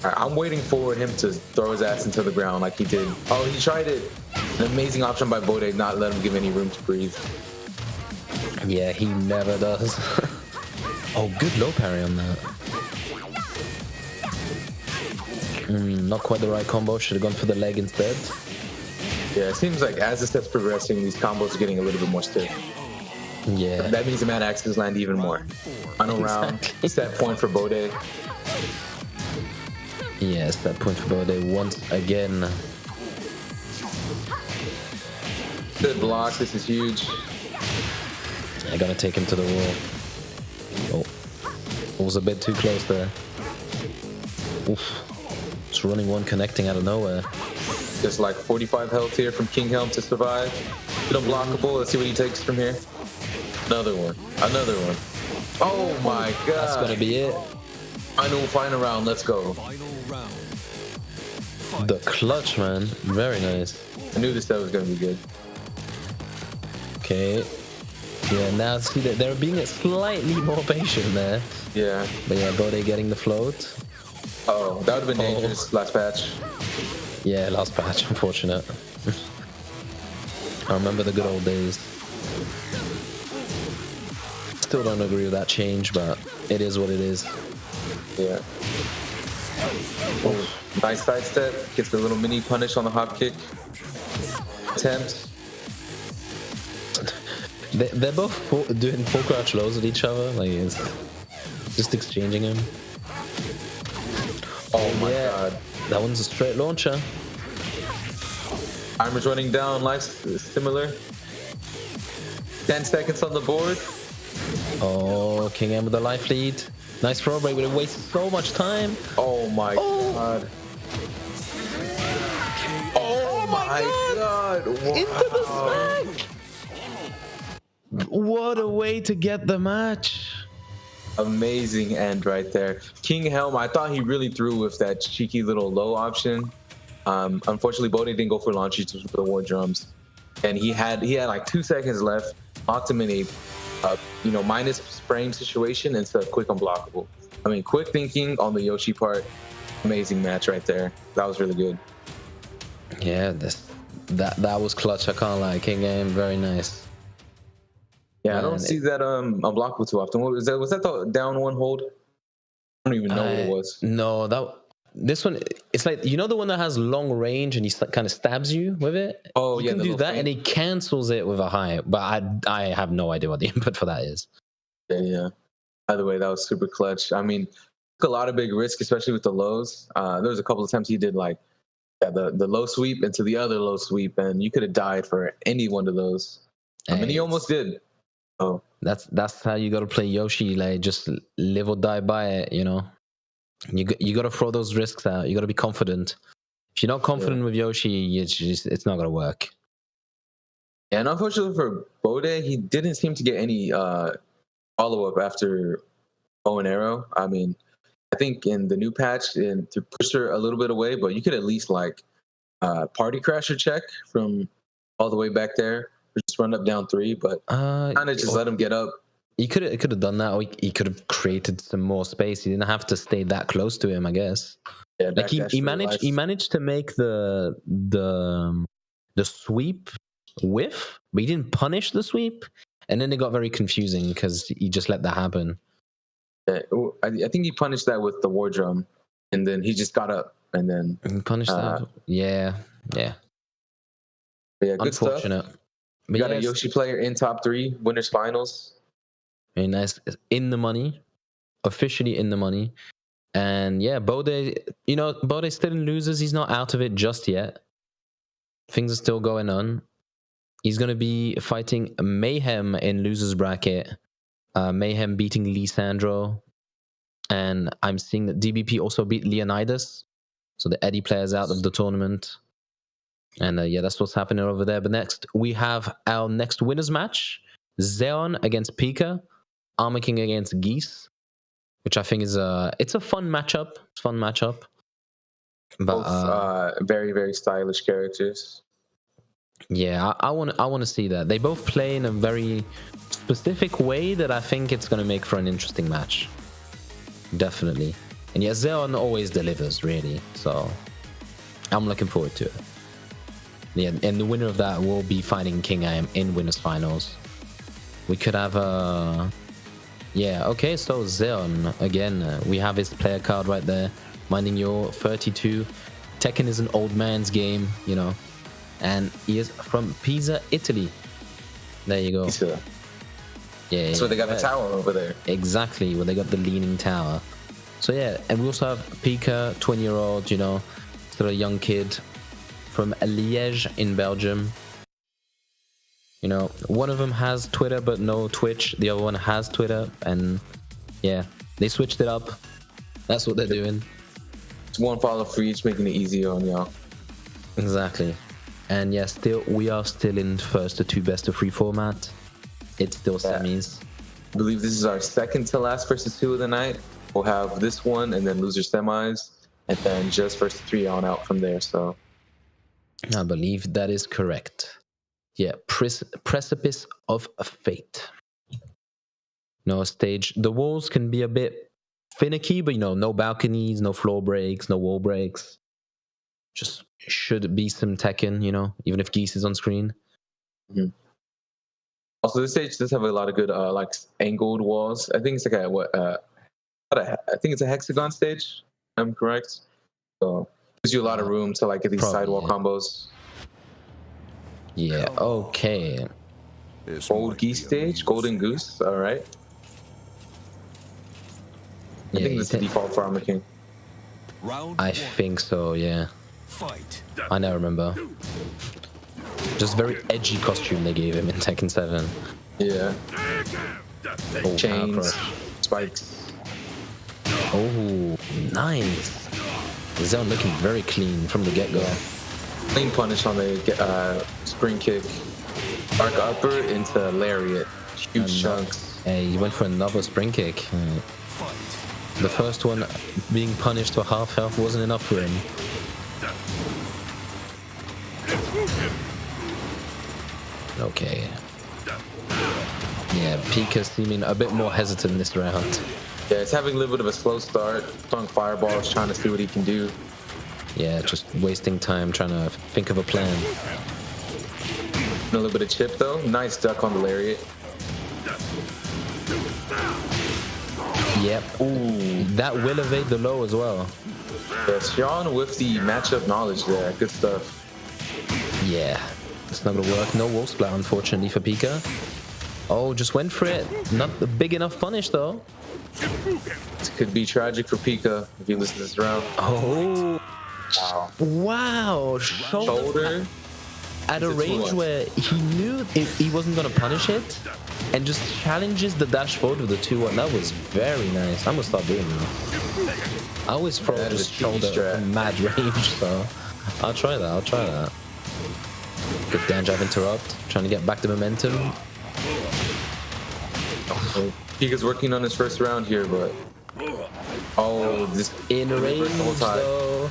Right, I'm waiting for him to throw his ass into the ground like he did. Oh, he tried it. An amazing option by Bode, not let him give any room to breathe. Yeah, he never does. Oh, good low parry on that. Not quite the right combo. Should have gone for the leg instead. Yeah, it seems like as the steps progressing, these combos are getting a little bit more stiff. Yeah. That means the man axes land even more. Final round, set point for Bode. Yes, that point for Bode once again. Good block, this is huge. I gotta take him to the wall. Oh, it was a bit too close there. Oof. Just running one, connecting out of nowhere. Just like 45 health here from King Helm to survive. Bit unblockable. Let's see what he takes from here. Another one. Another one. Oh my god. That's gonna be it. Final round. Let's go. The clutch, man. Very nice. I knew this stuff was gonna be good. Okay. Yeah, now see that they're being slightly more patient there. Yeah. But yeah, Bode getting the float. Oh, that would have been dangerous last patch. Yeah, last patch, unfortunate. I remember the good old days. Still don't agree with that change, but it is what it is. Yeah. Oh, nice sidestep. Gets the little mini punish on the hop kick. Attempt. They're both doing full crouch lows at each other, like it's just exchanging them. Oh my god. That one's a straight launcher. Armor's running down, life's similar. 10 seconds on the board. Oh, King Heim with a life lead. Nice throw break, but it wastes so much time. Oh my god. Oh my god. Wow. Into the smack! What a way to get the match. Amazing end right there. King Helm, I thought he really threw with that cheeky little low option. Unfortunately, Bode didn't go for launch, he just for the war drums. And he had like 2 seconds left, locked him in a minus frame situation instead of quick unblockable. I mean, quick thinking on the Yoshi part. Amazing match right there. That was really good. Yeah, that was clutch, I can't lie. King Heim, very nice. Yeah, I don't see that unblockable too often. Was that the down one hold? I don't even know what it was. No, this one, it's like, you know the one that has long range and he kind of stabs you with it? Oh, you yeah. can do that and he cancels it with a high, but I have no idea what the input for that is. Yeah. Either way, that was super clutch. I mean, took a lot of big risk, especially with the lows. There was a couple of times he did like the low sweep into the other low sweep, and you could have died for any one of those. I mean, he almost did. Oh, that's how you got to play Yoshi. Like, just live or die by it. You know, you got to throw those risks out. You got to be confident. If you're not confident with Yoshi, it's not gonna work. Yeah, and unfortunately for Bode, he didn't seem to get any follow up after bow and arrow. I mean, I think in the new patch, to push her a little bit away, but you could at least like party crasher check from all the way back there. Just run up down 3, but kind of just let him get up. He could have done that, or he could have created some more space. He didn't have to stay that close to him, I guess. Yeah, like he managed to make the the sweep whiff, but he didn't punish the sweep. And then it got very confusing because he just let that happen. Yeah, I think he punished that with the war drum, and then he just got up and then punished that. Yeah. But yeah, good Unfortunate. stuff. But You got a Yoshi player in top 3 winners finals. Very nice. In the money, officially in the money. And yeah, Bode, Bode's still in losers. He's not out of it just yet. Things are still going on. He's going to be fighting Mayhem in losers bracket. Mayhem beating Lisandro. And I'm seeing that DBP also beat Leonidas. So the Eddie player's out of the tournament. And yeah, that's what's happening over there. But next, we have our next winners match. Zeon against Pika. Armor King against Geese. Which I think is it's a fun matchup. But, both very, very stylish characters. Yeah, I want to see that. They both play in a very specific way that I think it's going to make for an interesting match. Definitely. And yeah, Zeon always delivers, really. So I'm looking forward to it. Yeah, and the winner of that will be fighting King Heim in winners finals. We could have a... Yeah, okay, so Zeon, again, we have his player card right there. Minding your 32. Tekken is an old man's game, And he is from Pisa, Italy. There you go. Pisa. Yeah. So they got the tower over there. Exactly, where they got the leaning tower. So yeah, and we also have Pika, 20-year-old, still a young kid from Liège in Belgium. One of them has Twitter but no Twitch. The other one has Twitter, and yeah, they switched it up. That's what they're doing. It's one follow for each, making it easier on y'all. Exactly. And yeah, we are still in first to 2 best of 3 format. It's still semis. I believe this is our second to last versus 2 of the night. We'll have this one and then loser semis, and then just versus 3 on out from there. So I believe that is correct. Yeah, precipice of fate. Stage. The walls can be a bit finicky, but no balconies, no floor breaks, no wall breaks. Just should be some Tekken, even if Geese is on screen. Mm-hmm. Also, this stage does have a lot of good angled walls. I think it's I think it's a hexagon stage. I'm correct. So gives you a lot of room to get these sidewall combos. Yeah. Okay. Old Geese stage, Golden Goose. All right. I think this is the default for Armor King. I think so. Yeah. Fight. I now remember. Just very edgy costume they gave him in Tekken 7. Yeah. Chains, spikes. Oh, nice. Zeon looking very clean from the get-go. Yeah. Clean punish on the spring kick. Arc upper into lariat. Huge chunks. Hey, he went for another spring kick. The first one being punished to half health wasn't enough for him. Okay. Yeah, Pika seeming a bit more hesitant this round. Yeah, it's having a little bit of a slow start. Throwing fireballs, trying to see what he can do. Yeah, just wasting time trying to think of a plan. A little bit of chip though. Nice duck on the lariat. Yep. Ooh, that will evade the low as well. Yeah, Sean with the matchup knowledge there. Good stuff. Yeah, it's not gonna work. No wall splat, unfortunately, for Pika. Oh, just went for it. Not a big enough punish though. This could be tragic for Pika if he loses this round. Oh. Wow. Shoulder. At a range where he knew he wasn't going to punish it, and just challenges the dash forward with the 2-1. That was very nice. I'm going to start doing that. I always throw just shoulder from mad range, so I'll try that. Good down jab interrupt. Trying to get back the momentum. Pika's working on his first round here, but... Oh, this... In range, though.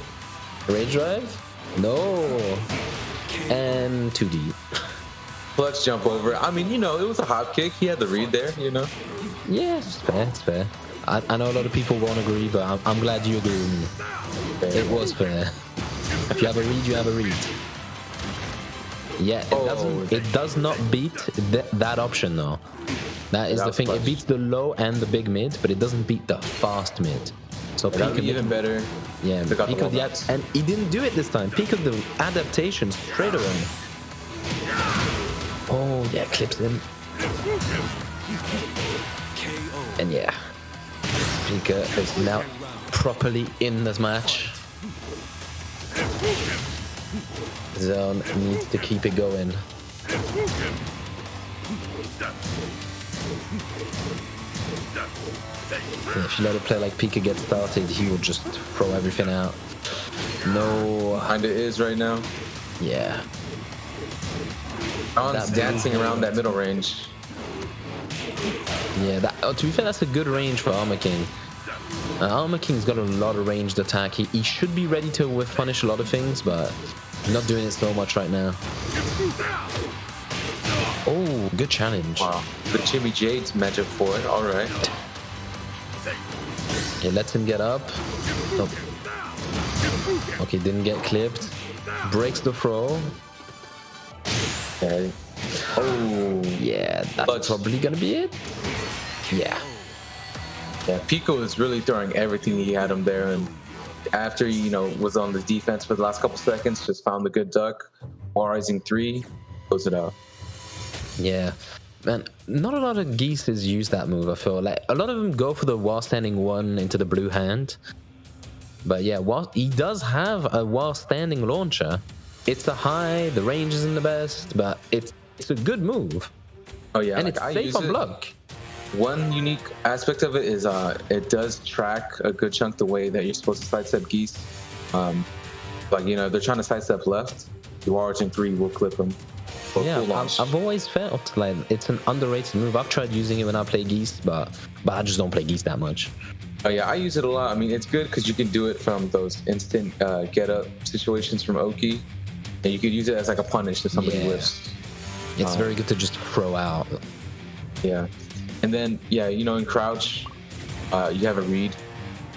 Range drive? No. And 2D. Clutch jump over. I mean, it was a hop kick. He had the read there, Yeah, it's fair. I know a lot of people won't agree, but I'm glad you agree with me. It was fair. If you have a read, you have a read. Yeah, it does not beat that option though. That is the thing. It beats the low and the big mid, but it doesn't beat the fast mid. So Pika even better. Yeah, Pika and he didn't do it this time. Pika the adaptation straight away. Oh yeah, clips him. And yeah, Pika is now properly in this match. Zeon needs to keep it going. Yeah, if you let it play like Pika gets started, he will just throw everything out. No. Kinda is right now. Yeah. Sean's dancing around that middle range. Yeah, to be fair, that's a good range for Armor King. Armor King's got a lot of ranged attack. He should be ready to whiff punish a lot of things, but he's not doing it so much right now. Oh, good challenge. Wow. The Jimmy Jade's matchup for it. All right. It lets him get up. Oh. Okay, didn't get clipped. Breaks the throw. Okay. Oh. Yeah, that's probably gonna be it. Yeah. Yeah, Pico is really throwing everything he had him there, and after he, was on the defense for the last couple seconds, just found the good duck, wall rising 3, close it out. Yeah, man, not a lot of geeses use that move. I feel like a lot of them go for the while standing 1 into the blue hand, but yeah, he does have a while standing launcher. It's a high, the range isn't the best, but it's a good move. Oh yeah, and it's safe on block. One unique aspect of it is it does track a good chunk the way that you're supposed to sidestep geese. They're trying to sidestep left. The Origin 3 will clip them. Yeah, I've always felt like it's an underrated move. I've tried using it when I play geese, but I just don't play geese that much. Oh yeah, I use it a lot. I mean, it's good because you can do it from those instant get-up situations from Oki, and you could use it as like a punish if somebody whiffs. It's very good to just throw out. Yeah. And then, in crouch, you have a read,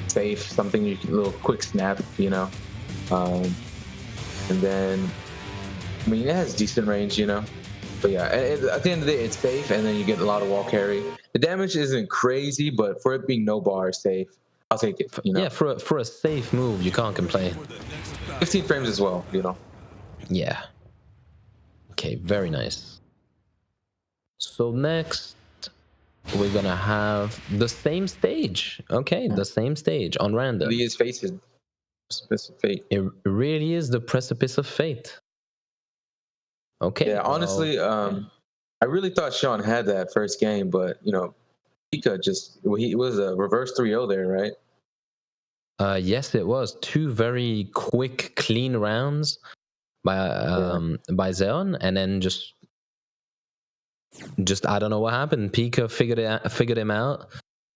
safe, something you can, a little quick snap, and then, it has decent range, But yeah, at the end of the day, it's safe, and then you get a lot of wall carry. The damage isn't crazy, but for it being no bar, safe, I'll take it, Yeah, for a safe move, you can't complain. 15 frames as well, Yeah. Okay, very nice. So next, we're gonna have the same stage. Okay, the same stage on random. It really is facing precipice of fate. It really is the precipice of fate. Okay. Yeah, honestly, I really thought Sean had that first game, but Pika he was a reverse 3-0 there, right? Yes, it was 2 very quick, clean rounds by Zeon, and then just I don't know what happened. Pika figured him out.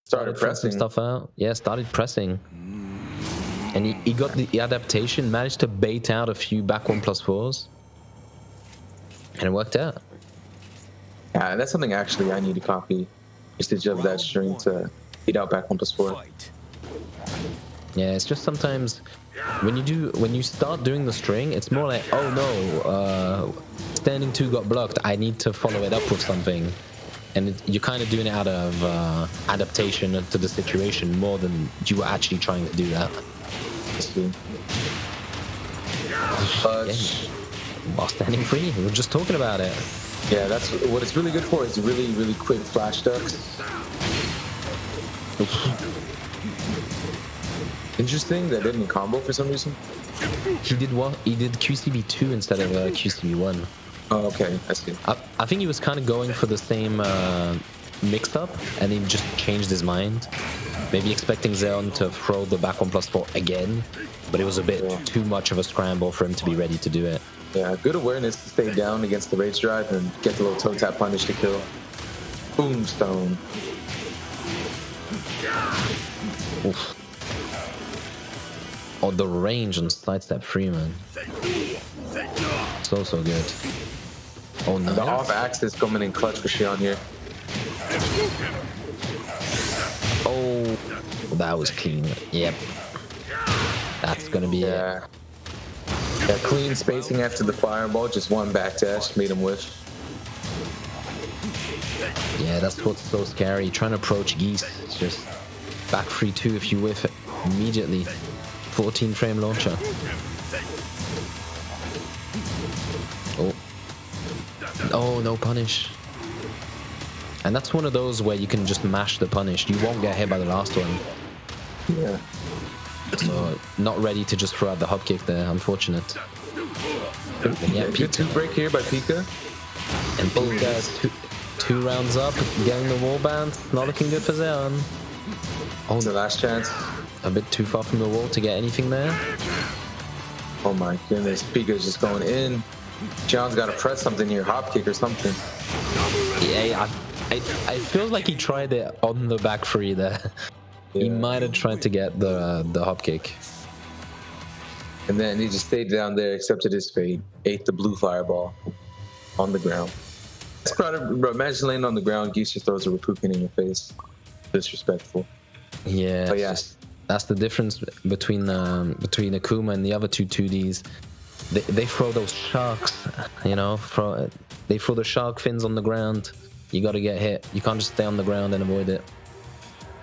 Started pressing stuff out. Yeah, started pressing. And he got the adaptation, managed to bait out a few back 1+4s. And it worked out. Yeah, that's something actually I need to copy. Usage of that string to beat out back 1+4. Yeah, it's just sometimes when you start doing the string, it's more like, oh no, standing 2 got blocked, I need to follow it up with something. And you're kind of doing it out of adaptation to the situation more than you were actually trying to do that. While standing 3, we were just talking about it. Yeah, that's what it's really good for, is really, really quick flash ducks. Interesting, that didn't combo for some reason. He did what? He did QCB2 instead of QCB1. Oh, okay, I see. I think he was kind of going for the same mix-up, and he just changed his mind. Maybe expecting Zeon to throw the back 1+4 again, but it was a bit too much of a scramble for him to be ready to do it. Yeah, good awareness to stay down against the rage drive and get the little toe tap punish to kill. Boomstone. Oof. Oh, the range on sidestep 3, man. So good. Oh no. The off axis coming in clutch for Shion here. Oh, that was clean. Yep. That's gonna be it. Yeah, clean spacing after the fireball, just one backdash, made him whiff. Yeah, that's what's so scary. Trying to approach Geese, it's just back 3-2 if you whiff it immediately. 14 frame launcher. Oh. Oh, no punish. And that's one of those where you can just mash the punish. You won't get hit by the last one. Yeah. So, not ready to just throw out the hop kick there, unfortunate. Yeah, good two break here by Pika. And Pika two rounds up, getting the wall bound. Not looking good for Zeon. Oh, the last chance. A bit too far from the wall to get anything there. Oh my goodness, Pika's just going in. John's got to press something here, hop kick or something. Yeah, I feel like he tried it on the back three there. Yeah. He might have tried to get the hop kick. And then he just stayed down there, accepted his fate, ate the blue fireball on the ground. It's bro, imagine laying on the ground, Geese just throws a Rapukin in your face. Disrespectful. Yeah, but yeah. That's the difference between Akuma and the other two 2Ds. They throw those sharks, you know, they throw the shark fins on the ground. You got to get hit. You can't just stay on the ground and avoid it.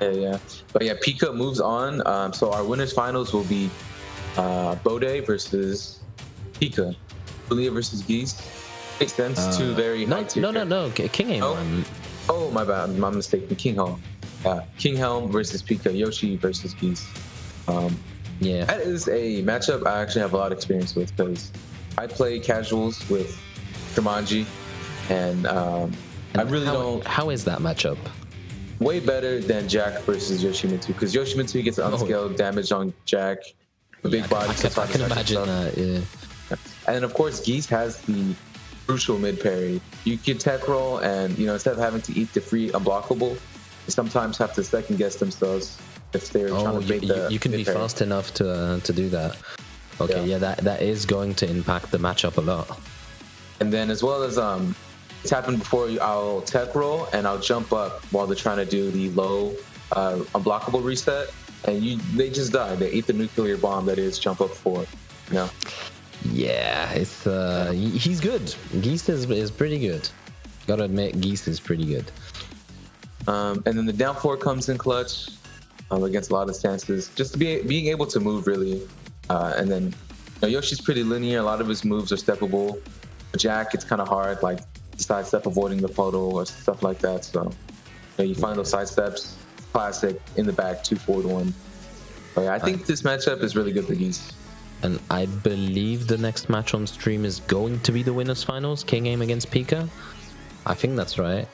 Yeah. But yeah, Pika moves on. So our winners finals will be Bode versus Pika. Julia versus Geese. Makes sense. Two very high tier. No. King Heim. Oh, my bad. My mistake. King Heim. King Heim versus Pika. Yoshi versus Geese. Yeah. That is a matchup I actually have a lot of experience with because I play casuals with Jumanji, and I really don't. How is that matchup? Way better than Jack versus Yoshimitsu because Yoshimitsu gets unscaled damage on Jack. The big body. I can imagine that. Yeah. And then of course Geese has the crucial mid parry. You can tech roll, and instead of having to eat the free unblockable, they sometimes have to second guess themselves if they're trying to bait the. You can be fast enough to do that. Okay, yeah, that is going to impact the matchup a lot. And then as well as it's happened before. I'll tech roll and I'll jump up while they're trying to do the low unblockable reset, and they just die. They eat the nuclear bomb that is jump up forward. Yeah, it's he's good. Geese is pretty good. Gotta admit, Geese is pretty good. And then the down four comes in clutch against a lot of stances. Just being able to move really, and then Yoshi's pretty linear. A lot of his moves are steppable. Jack, it's kind of hard, like sidestep avoiding the photo or stuff like that. So you find those side steps, classic in the back 2-4-1. But yeah, I think this matchup is really good for Geese. And I believe the next match on stream is going to be the winners finals, King Heim against Pika. I think that's right.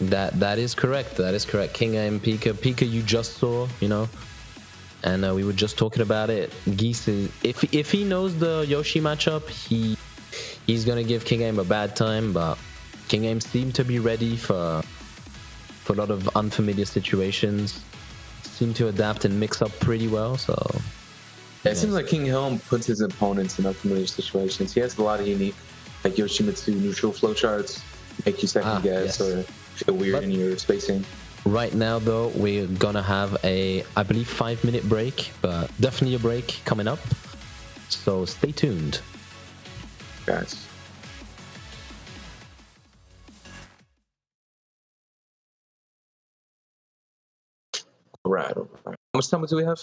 That is correct. That is correct. King Heim, Pika you just saw, and we were just talking about it. Geese is, if he knows the Yoshi matchup, he's gonna give King Heim a bad time, but King Heim seemed to be ready for a lot of unfamiliar situations. Seem to adapt and mix up pretty well. So it seems like King Heim puts his opponents in unfamiliar situations. He has a lot of unique, like Yoshimitsu neutral flowcharts, make you second guess or feel weird in your spacing. Right now, though, we're gonna have I believe 5-minute break, but definitely a break coming up. So stay tuned, guys. All right. How much time do we have?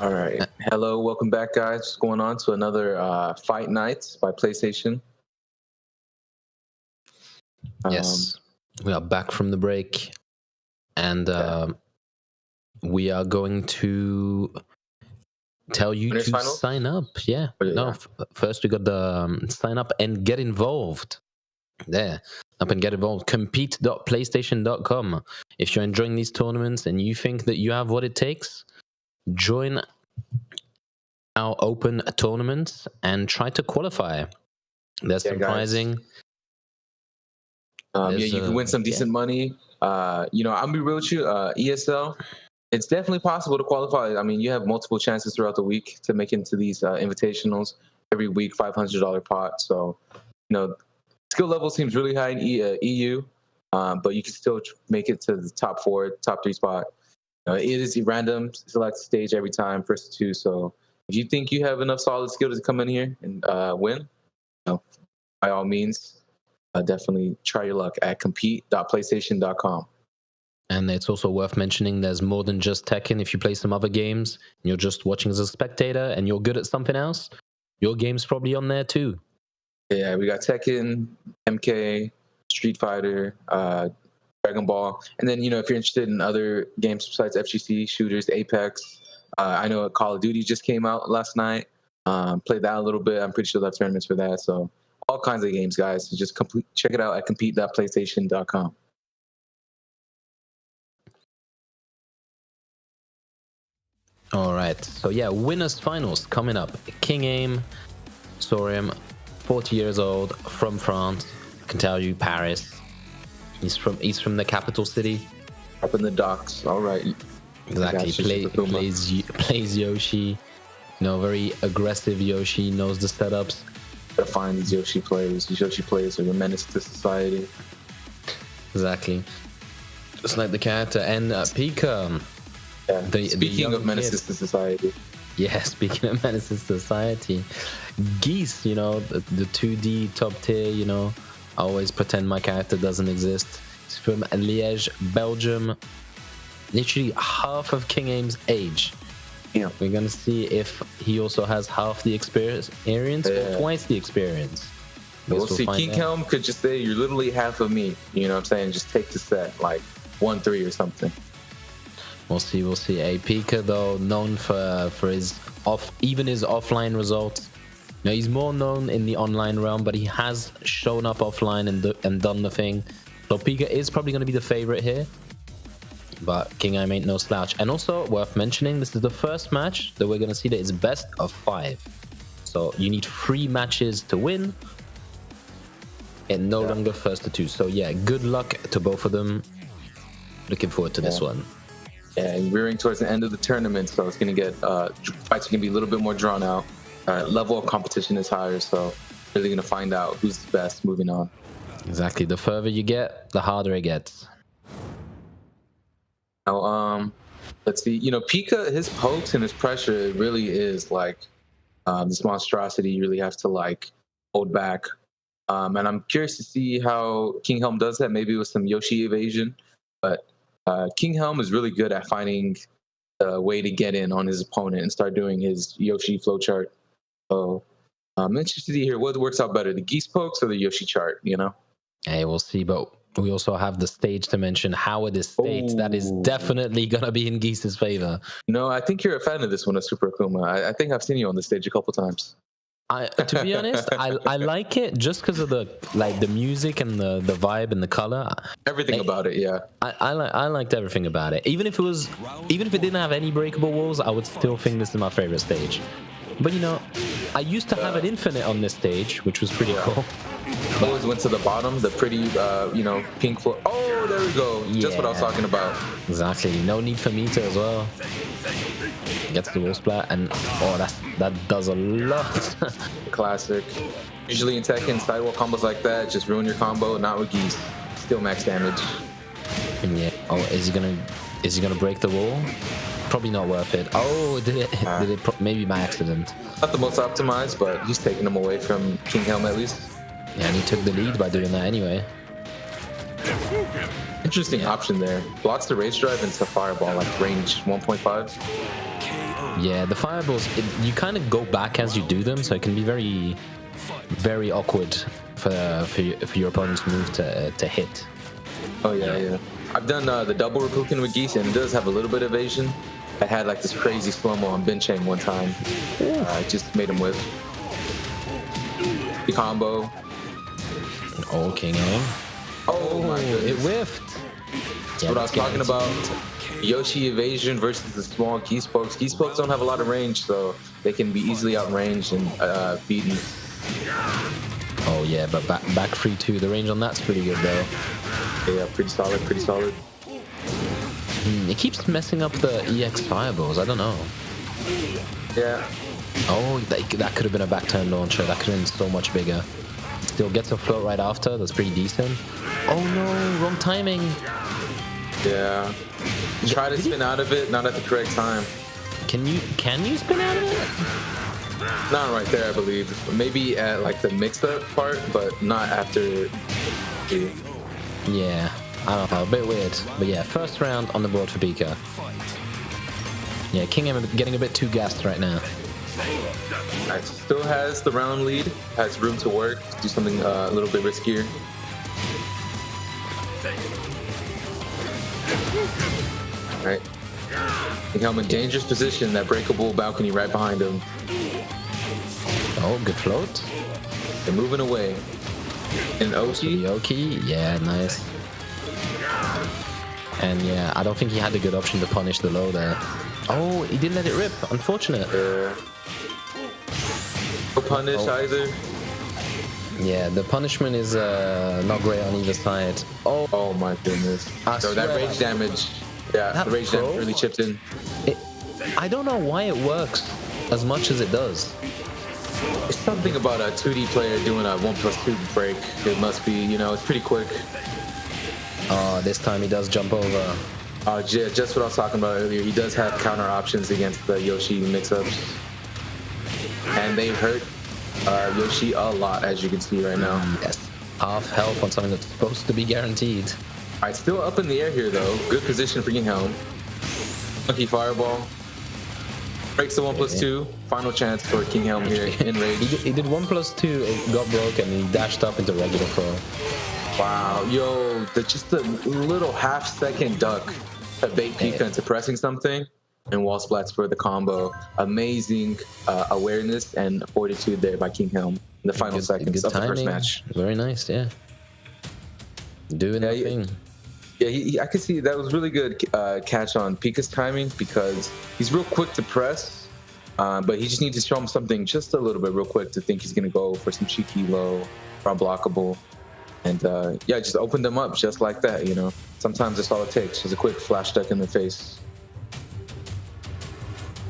All right. Hello, welcome back, guys. What's going on to another Fight Night by PlayStation? Yes, we are back from the break, and we are going to tell you Winners to finals? sign up. Yeah. No, first we got the sign up and get involved. There, up and get involved. Compete.playstation.com. If you're enjoying these tournaments and you think that you have what it takes, join our open tournaments and try to qualify. There's some prizing. You can win some decent money. I'm gonna be real with you. ESL, it's definitely possible to qualify. I mean, you have multiple chances throughout the week to make into these invitationals. Every week, $500 pot. So, skill level seems really high in EU, but you can still make it to the top 4, top 3 spot. It is a random select stage every time, first 2. So if you think you have enough solid skill to come in here and win, by all means, definitely try your luck at compete.playstation.com. And it's also worth mentioning there's more than just Tekken. If you play some other games and you're just watching as a spectator and you're good at something else, your game's probably on there too. Yeah, we got Tekken, MK, Street Fighter, Dragon Ball. And then, if you're interested in other games besides FGC, shooters, Apex, I know Call of Duty just came out last night. Played that a little bit. I'm pretty sure they'll have tournaments for that. So all kinds of games, guys. So just check it out at compete.playstation.com. All right. So yeah, winners finals coming up. King Heim, saw him, 40 years old, from France. Can tell you, Paris. He's from the capital city. Up in the docks. All right. Exactly. Plays Yoshi. Very aggressive Yoshi. Knows the setups. Gotta find these Yoshi players. These Yoshi players are a menace to society. Exactly. Just like the character. And Pika. Yeah. Speaking of menaces to society. Yeah, speaking of menaces to society. Geese, the 2D top tier, I always pretend my character doesn't exist. He's from Liège, Belgium. Literally half of King Heim's age. Yeah. We're going to see if he also has half the experience or twice the experience. We'll see. King Heim could just say, you're literally half of me. You know what I'm saying? Just take the set, like 1-3 or something. We'll see. Pika, though, known for his offline results. He's more known in the online realm, but he has shown up offline and done the thing. So Pika is probably going to be the favorite here. But King Heim ain't no slouch. And also, worth mentioning, this is the first match that we're going to see that is best of 5. So you need 3 matches to win. And no longer first to 2. So yeah, good luck to both of them. Looking forward to this one. Yeah, and veering towards the end of the tournament, so it's going to get fights are going to be a little bit more drawn out. Level of competition is higher, so really going to find out who's the best moving on. Exactly. The further you get, the harder it gets. Now, let's see. Pika, his pokes and his pressure really is like this monstrosity. You really have to hold back. And I'm curious to see how King Heim does that. Maybe with some Yoshi evasion, but. King Heim is really good at finding a way to get in on his opponent and start doing his Yoshi flowchart. So I'm interested to hear what works out better, the geese pokes or the Yoshi chart, Hey, we'll see, but we also have the stage to mention. How it is staged, that is definitely going to be in Geese's favor. I think you're a fan of this one, Super Akuma. I think I've seen you on the stage a couple times. To be honest, I like it just because of the music and the vibe and the color. Everything about it, yeah. I liked everything about it. Even if it didn't have any breakable walls, I would still think this is my favorite stage. But I used to have an infinite on this stage, which was pretty cool. I always went to the bottom, the pretty pink floor. Oh, there we go. Yeah. Just what I was talking about. Exactly. No need for meter as well. Gets the wall splat, and that does a lot. Classic. Usually in Tekken, sidewall combos like that just ruin your combo. Not with Geese. Still max damage. Yeah. Oh, is he gonna break the wall? Probably not worth it. Oh, did it? Maybe by accident. Not the most optimized, but he's taking him away from King Heim at least. Yeah, and he took the lead by doing that anyway. Interesting option there. Blocks the rage drive into fireball, like range 1.5. Yeah, the fireballs, you kind of go back as you do them, so it can be very, very awkward for your opponent's move to hit. Oh yeah. I've done the double Repulkin with Geese, and it does have a little bit of evasion. I had like this crazy slow-mo on Benchang one time. Just made him whiff. The combo. Oh, King Heim. Oh my goodness. It whiffed. That's what I was talking about. Yoshi evasion versus the small Geese pokes. Geese pokes don't have a lot of range, so they can be easily outranged and beaten. Oh yeah, but back free too. The range on that's pretty good though. Yeah, pretty solid. It keeps messing up the EX fireballs. I don't know. Yeah. Oh, that could have been a back turn launcher. That could have been so much bigger. Still gets a float right after. That's pretty decent. Oh no, wrong timing. Yeah. Try to spin out of it, not at the correct time. Can you spin out of it? Not right there, I believe. Maybe at like the mix-up part, but not after. Yeah, I don't know, a bit weird. But yeah, first round on the board for Pika. Yeah, King Heim getting a bit too gassed right now. Alright, still has the round lead, has room to work, do something a little bit riskier. Alright. King Heim in dangerous position, that breakable balcony right behind him. Oh, good float. They're moving away. An Oki. Yeah, nice. And yeah, I don't think he had a good option to punish the low there. Oh, he didn't let it rip. Unfortunate. No punish either. Yeah, the punishment is not great on either side. Oh my goodness. So that rage damage. Yeah, the rage damage really chipped in. I don't know why it works as much as it does. It's something about a 2D player doing a 1+2 break. It must be, it's pretty quick. Oh, this time he does jump over. Yeah, just what I was talking about earlier. He does have counter options against the Yoshi mix-ups. And they hurt Yoshi a lot, as you can see right now. Yes, half health on something that's supposed to be guaranteed. Alright, still up in the air here, though. Good position for King Heim. Monkey Fireball. Breaks the 1+2. Final chance for King Heim here in rage. He did 1+2, it got broken, and he dashed up into regular throw. Wow, yo, just a little half-second duck to bait Pika into pressing something, and wall splats for the combo. Amazing awareness and fortitude there by King Heim in the final seconds of the first match. Very nice, yeah. Doing that thing. Yeah, I could see that was really good catch on Pika's timing, because he's real quick to press, but he just needs to show him something just a little bit real quick to think he's going to go for some cheeky low or unblockable. And just open them up just like that, Sometimes that's all it takes, just a quick flash duck in the face.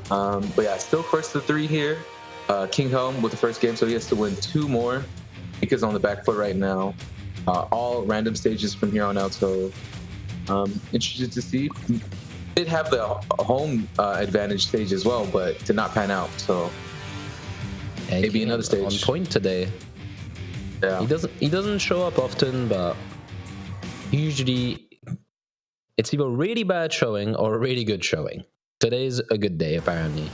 But yeah, still first to 3 here. King Heim with the first game, so he has to win 2 more. Pika's on the back foot right now. All random stages from here on out, so interested to see. Did have the home advantage stage as well, but did not pan out, so maybe another stage. On point today. Yeah. He doesn't show up often, but usually it's either a really bad showing or a really good showing. Today's a good day, apparently.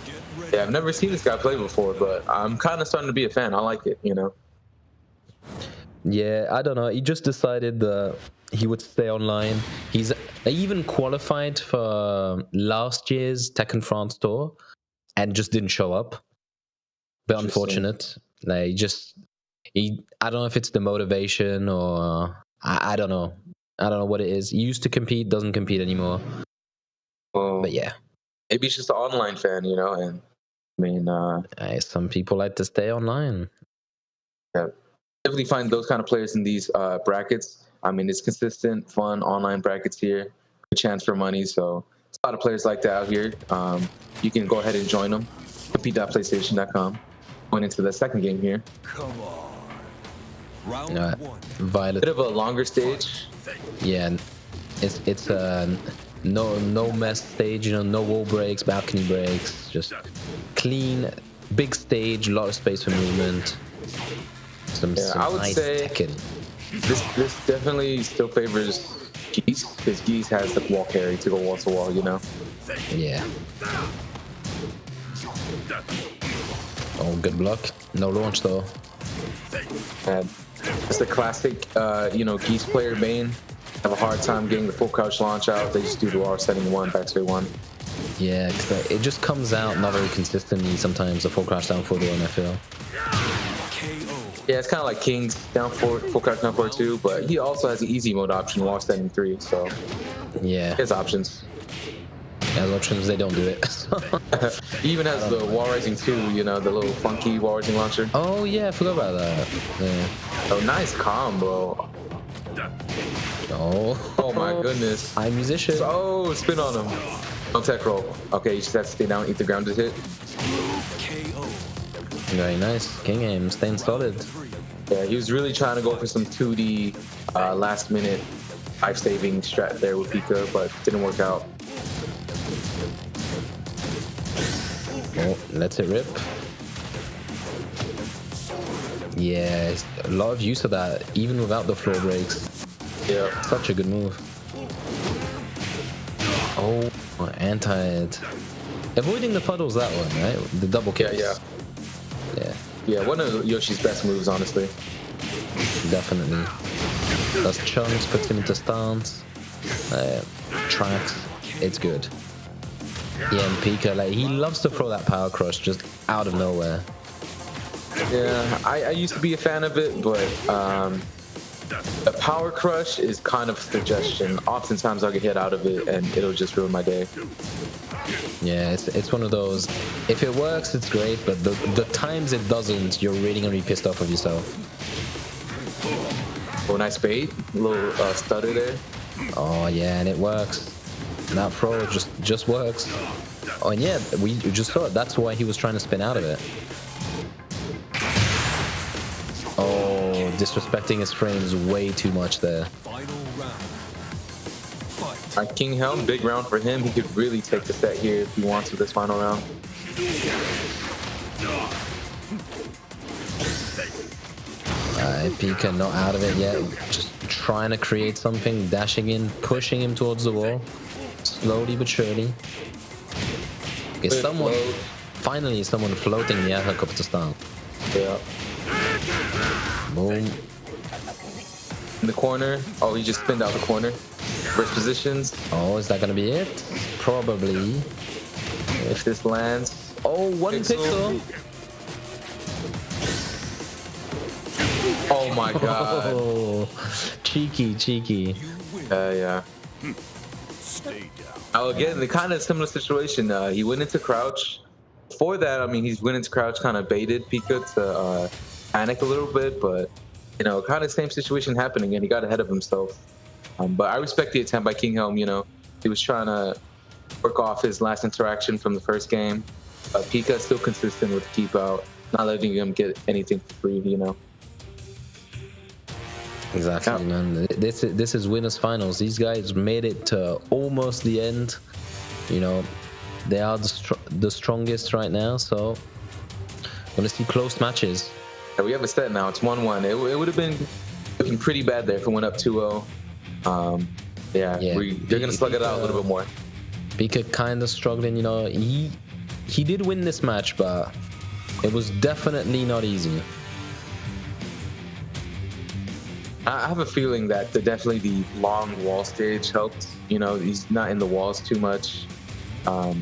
Yeah, I've never seen this guy play before, but I'm kind of starting to be a fan. I like it, Yeah, I don't know. He just decided that he would stay online. He even qualified for last year's Tekken France tour and just didn't show up. Bit unfortunate. I don't know if it's the motivation or I don't know. I don't know what it is. He used to compete, doesn't compete anymore. But yeah. Maybe he's just an online fan, and some people like to stay online. Yeah. Definitely find those kind of players in these brackets. It's consistent, fun online brackets here. Good chance for money. So it's a lot of players like that out here. You can go ahead and join them. Compete.playstation.com. Going into the second game here. Come on. Round 1. Violet. Bit of a longer stage. Yeah, it's no mess stage. No wall breaks, balcony breaks. Just clean, big stage, a lot of space for movement. Some I would nice say Tekken. This definitely still favors Geese, because Geese has the wall carry to go wall to wall, Yeah. Oh, good block. No launch though. And it's the classic, Geese player Bane. Have a hard time getting the full crouch launch out. They just do the R setting one, backspray one. Yeah, 'cause it just comes out not very consistently sometimes, the full crouch down forward one, I feel. Yeah, it's kind of like King's down forward, full crouch down forward too, but he also has an easy mode option, wall setting 3, so yeah, his options. As options, they don't do it. He even has the wall rising 2, the little funky wall rising launcher. Oh yeah, I forgot about that. Yeah. Oh, nice combo. Oh my goodness. High musician. Oh, spin on him. No tech roll. Okay, you just have to stay down, eat the grounded hit. Very nice. King Heim staying solid. Yeah, he was really trying to go for some 2D last minute life saving strat there with Pika, but didn't work out. Oh, lets it rip. Yeah, a lot of use of that, even without the floor breaks. Yeah. Such a good move. Oh, anti-ed. Avoiding the puddles, that one, right? The double kicks. Yeah, one of Yoshi's best moves, honestly. Definitely. Does chunks, puts him into stance, tracks. It's good. Yeah, and Pika, he loves to throw that power crush just out of nowhere. Yeah, I used to be a fan of it, but a power crush is kind of a suggestion. Oftentimes I'll get hit out of it and it'll just ruin my day. Yeah, it's one of those, if it works, it's great, but the times it doesn't, you're really gonna be pissed off with yourself. Oh, nice bait. A little stutter there. Oh yeah, and it works. That throw just works. Oh, and yeah, we just saw it. That's why he was trying to spin out of it. Oh, disrespecting his frames way too much there. Final round. Fight. All right, King Helm, big round for him. He could really take the set here if he wants to this final round. Pika not out of it yet. Just trying to create something, dashing in, pushing him towards the wall. Slowly but surely. Okay, finally someone floating the helicopter style. Yeah. Boom. In the corner. Oh, he just spinned out the corner. First positions. Oh, is that gonna be it? Probably. If this lands. Oh, one pixel. Oh my god. Oh, cheeky. Yeah. Oh, again, the kind of similar situation. He went into crouch. Before that, I mean, he's went into crouch, kind of baited Pika to panic a little bit, but kind of same situation happening, and he got ahead of himself. But I respect the attempt by King Helm. He was trying to work off his last interaction from the first game. Pika is still consistent with the keep out, not letting him get anything for free. Exactly, Yeah. man. This is winners finals. These guys made it to almost the end. They are the strongest right now, so gonna see close matches. Yeah, we have a set now. It's 1-1. It would have been looking pretty bad there if it went up 2-0. They're gonna slug it out a little bit more. Pika kind of struggling. He did win this match, but it was definitely not easy. I have a feeling that definitely the long wall stage helped. He's not in the walls too much. Not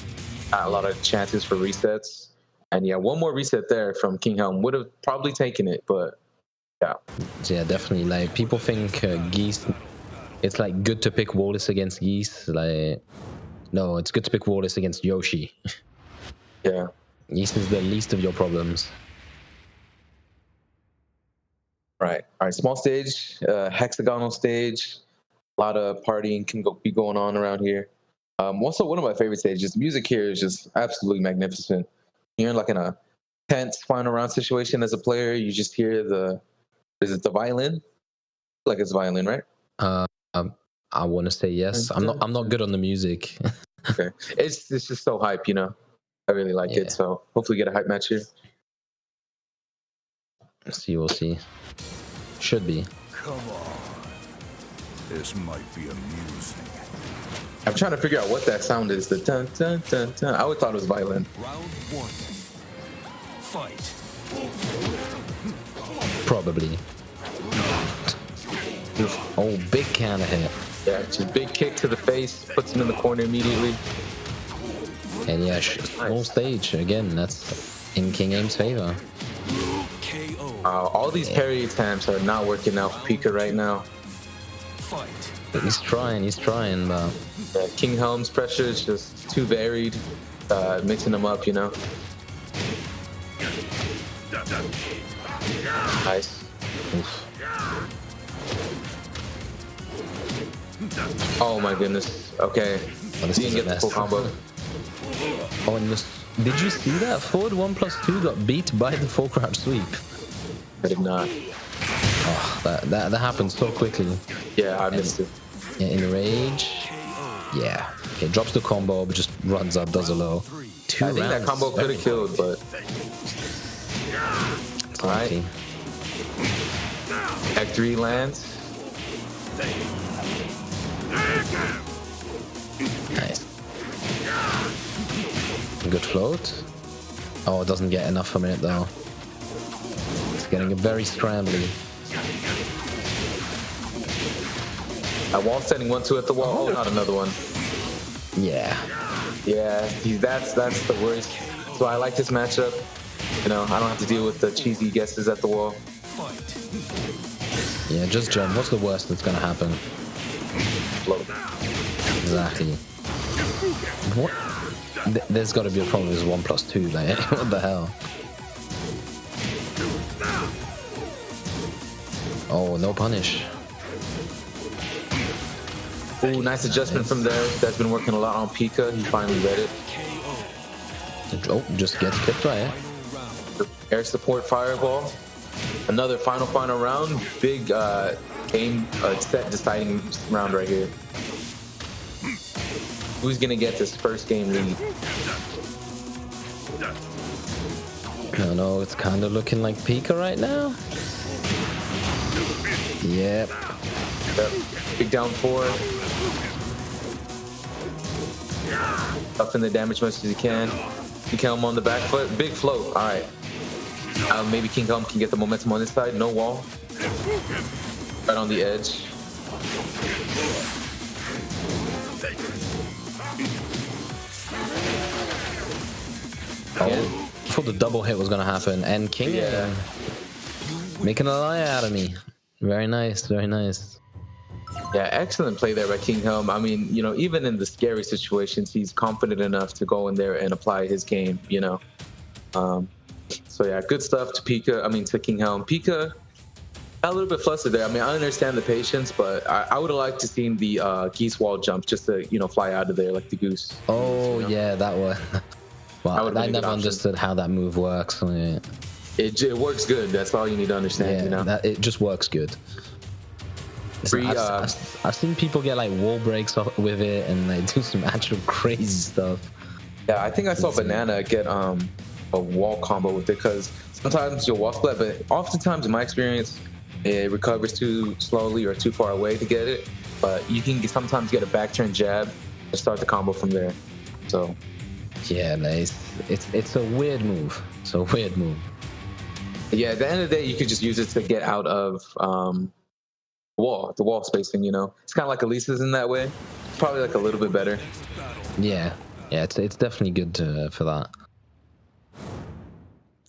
a lot of chances for resets. And yeah, one more reset there from King Helm would have probably taken it, but yeah. Yeah, definitely. People think Geese, it's good to pick Wallace against Geese. No, it's good to pick Wallace against Yoshi. Yeah. Geese is the least of your problems. All right, small stage, hexagonal stage. A lot of partying can be going on around here. Also, one of my favorite stages. The music here is just absolutely magnificent. You're in a tense final round situation as a player. You just hear the violin? It's violin, right? I want to say yes. I'm not good on the music. Okay, it's just so hype. I really like it. So hopefully get a hype match here. We'll see. Should be. Come on. This might be amusing. I'm trying to figure out what that sound is. The dun dun dun dun. I always thought it was violin. Round 1. Fight. Probably. Oh, big counter hit. Yeah, just big kick to the face, puts him in the corner immediately. And yeah, small stage again. That's in King Heim's favor. KO. All these parry attempts are not working out for Pika right now. Fight. He's trying, but Yeah, King Heim's pressure is just too varied, mixing them up, you know. Nice. oof. Oh my goodness. Okay. Oh, this He is didn't a get the full mess. combo. Oh, and did you see that? Forward 1+2 got beat by the full crouch sweep. I did not. Oh, that happened so quickly. Yeah, I missed it. Yeah, in rage. Yeah. Okay, drops the combo, but just runs up, does a low. Two I think that rounds. combo could have killed, but alright. Okay. Act 3 lands. Nice. Good float. Oh, it doesn't get enough from it though. It's getting a very scrambly. Wall setting 1-2 at the wall. Oh, not another one. Yeah. Yeah, that's the worst. So I like this matchup. You know, I don't have to deal with the cheesy guesses at the wall. Fight. Yeah, just jump. What's the worst that's gonna happen? Float. Exactly. What? There's got to be a problem with 1+2. Like, what the hell? Oh, no punish. Ooh, nice adjustment from there. That's been working a lot on Pika. He finally read it. Oh, just gets kicked by it. Air support fireball. Another final round. Big game set deciding round right here. Who's gonna get this first game lead? I don't know, it's kind of looking like Pika right now. Yep. Yep. Big down 4. Up in the damage much as you can. King Heim on the back foot. Big float. All right. Maybe King Heim can get the momentum on this side. No wall. Right on the edge. Oh, I thought the double hit was gonna happen, and King Yeah. making a lie out of me. Very nice, very nice. Yeah, excellent play there by King Heim. I mean, you know, even in the scary situations, he's confident enough to go in there and apply his game, you know. So yeah, good stuff to Pika. I mean, to King Heim. Pika got a little bit flustered there. I mean, I understand the patience, but I would have liked to seen the geese wall jump just to, you know, fly out of there like the goose. Oh, You know? yeah, that was. Well, I never understood how that move works. Yeah, It works good. That's all you need to understand, you know. it just works good. Free, I've seen people get like wall breaks off with it and like do some actual crazy stuff. Yeah, I think I saw Banana get a wall combo with it because sometimes you'll wall split, but oftentimes in my experience, it recovers too slowly or too far away to get it. But you can sometimes get a back turn jab and start the combo from there. So Yeah, like, it's a weird move. It's a weird move. yeah, at the end of the day, you could just use it to get out of the wall spacing. You know, it's kind of like Elisa's in that way. Probably like a little bit better. Yeah, it's definitely good for that.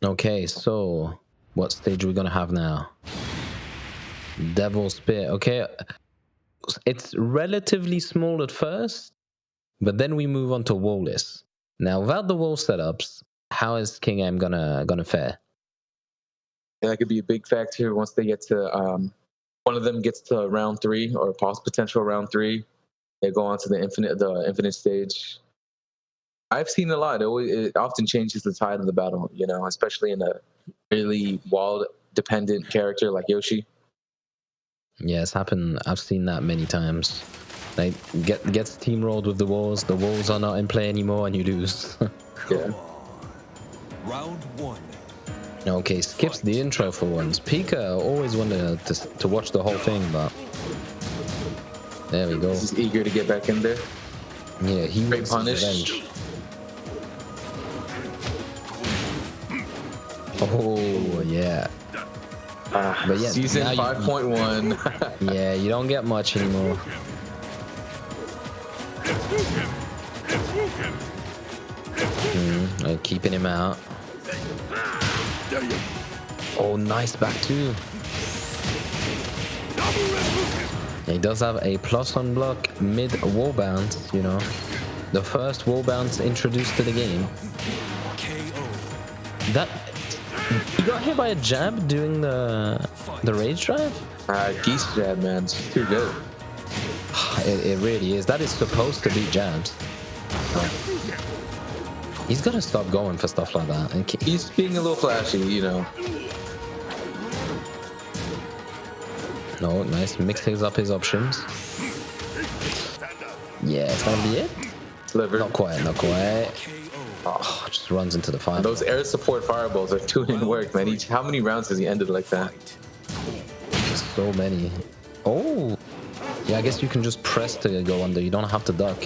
Okay, so what stage are we gonna have now? Devil Spit. Okay, it's relatively small at first, but then we move on to wallless. Now, without the wall setups, how is King Heim gonna fare? Yeah, that could be a big factor once they get to one of them gets to round 3 or potential round 3. They go on to the infinite stage. I've seen a lot. It often changes the tide of the battle, you know, especially in a really wall dependent character like Yoshi. Yeah, it's happened. I've seen that many times. Like, gets steamrolled with the walls. The walls are not in play anymore, and you lose. Yeah. Round 1. Okay, skips the intro for once. Pika always wanted to watch the whole thing, but there we go. He's eager to get back in there. Yeah, he Great wants punish. revenge. Oh, yeah. But yeah, Season now 5.1. yeah, you don't get much anymore. Keeping him out. Oh, nice back two. He does have a plus on block mid wall bounce, you know. The first wall bounce introduced to the game. That he got hit by a jab doing the rage drive? Geese jab, man. It's too good. It really is. That is supposed to beat jabs. He's gotta stop going for stuff like that. And He's being a little flashy, you know. No, nice. Mixes up his options. Yeah, it's gonna be it. Delivered. Not quite, not quite. Oh, just runs into the fire. Those air support fireballs are doing work, man. How many rounds has he ended like that? So many. Oh! Yeah, I guess you can just press to go under. You don't have to duck.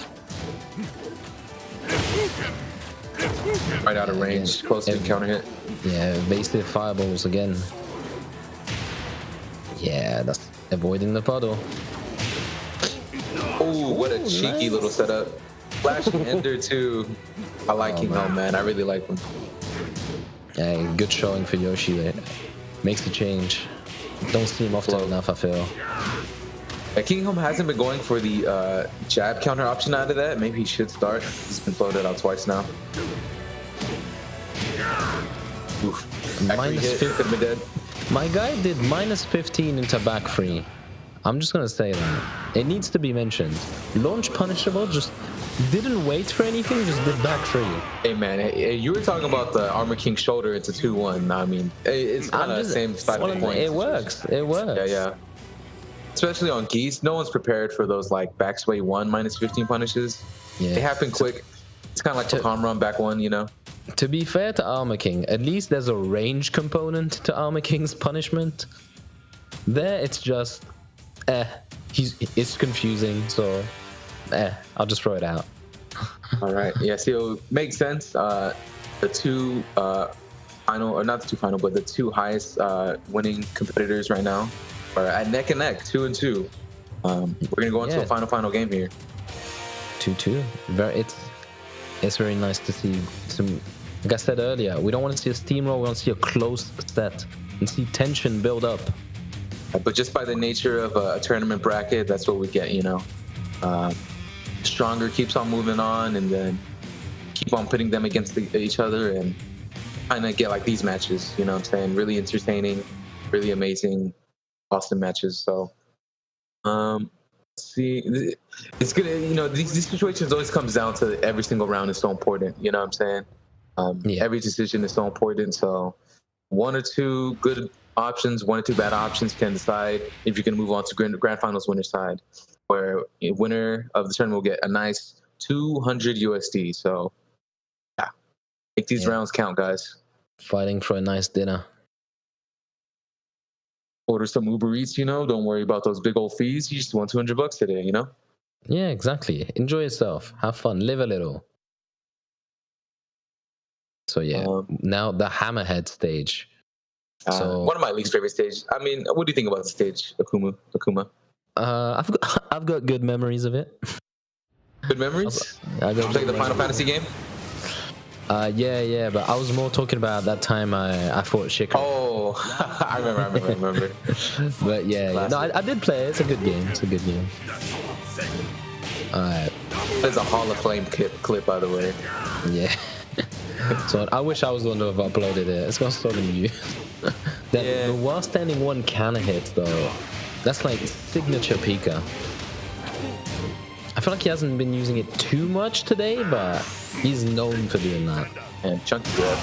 Right out of range. Close to counter hit. Yeah, evasive fireballs again. Yeah, that's avoiding the puddle. Oh, what a cheeky little setup. Flashing Ender too. I like King Heim, man. I really like him. Yeah, good showing for Yoshi there. Makes the change. Don't see him often enough, I feel. King Heim hasn't been going for the jab counter option out of that. Maybe he should start. He's been floated out twice now. Oof. Minus 50. Dead. My guy did minus 15 into back free. I'm just gonna say that. It needs to be mentioned. Launch punishable, just didn't wait for anything, just did back free. Hey man, you were talking about the Armor King shoulder into 2-1. I mean, it's kind of the same type of point. It works. It works. Yeah, yeah. Especially on Geese, no one's prepared for those like back sway 1 minus 15 punishes. Yeah. They happen quick. It's kind of like the calm run back 1, you know? To be fair to Armor King, at least there's a range component to Armor King's punishment. There, it's just, it's confusing, so, I'll just throw it out. All right, yeah, so it makes sense. The two final, or not the two final, but the two highest winning competitors right now are at neck and neck, 2-2. We're gonna go into a final game here. 2-2. It's very nice to see some. Like I said earlier, we don't want to see a steamroll. We want to see a close set and see tension build up. But just by the nature of a tournament bracket, that's what we get, you know. Stronger keeps on moving on, and then keep on putting them against each other, and kind of get like these matches. You know what I'm saying? Really entertaining, really amazing, awesome matches. So, see, it's gonna, you know, these situations always comes down to every single round is so important. You know what I'm saying? Every decision is so important. So, one or two good options, one or two bad options can decide if you can move on to grand finals winner side, where a winner of the tournament will get a nice 200 USD. So, yeah, make these rounds count, guys. Fighting for a nice dinner. Order some Uber Eats, you know. Don't worry about those big old fees. You just want $200 today, you know. Yeah, exactly. Enjoy yourself. Have fun. Live a little. So yeah, now the Hammerhead stage. So one of my least favorite stages. I mean, what do you think about the stage, Akuma? I've got good memories of it. Good memories? I got play the Final Fantasy game? Yeah, but I was more talking about that time I fought Shikra. Oh, I remember. But yeah. No, I did play it. It's a good game. Alright. There's a Hall of Flame clip, by the way. Yeah. So I wish I was the one to have uploaded it. It's got so many views. The while standing one counter hit though, that's like signature Pika. I feel like he hasn't been using it too much today, but he's known for doing that. And chunky grab.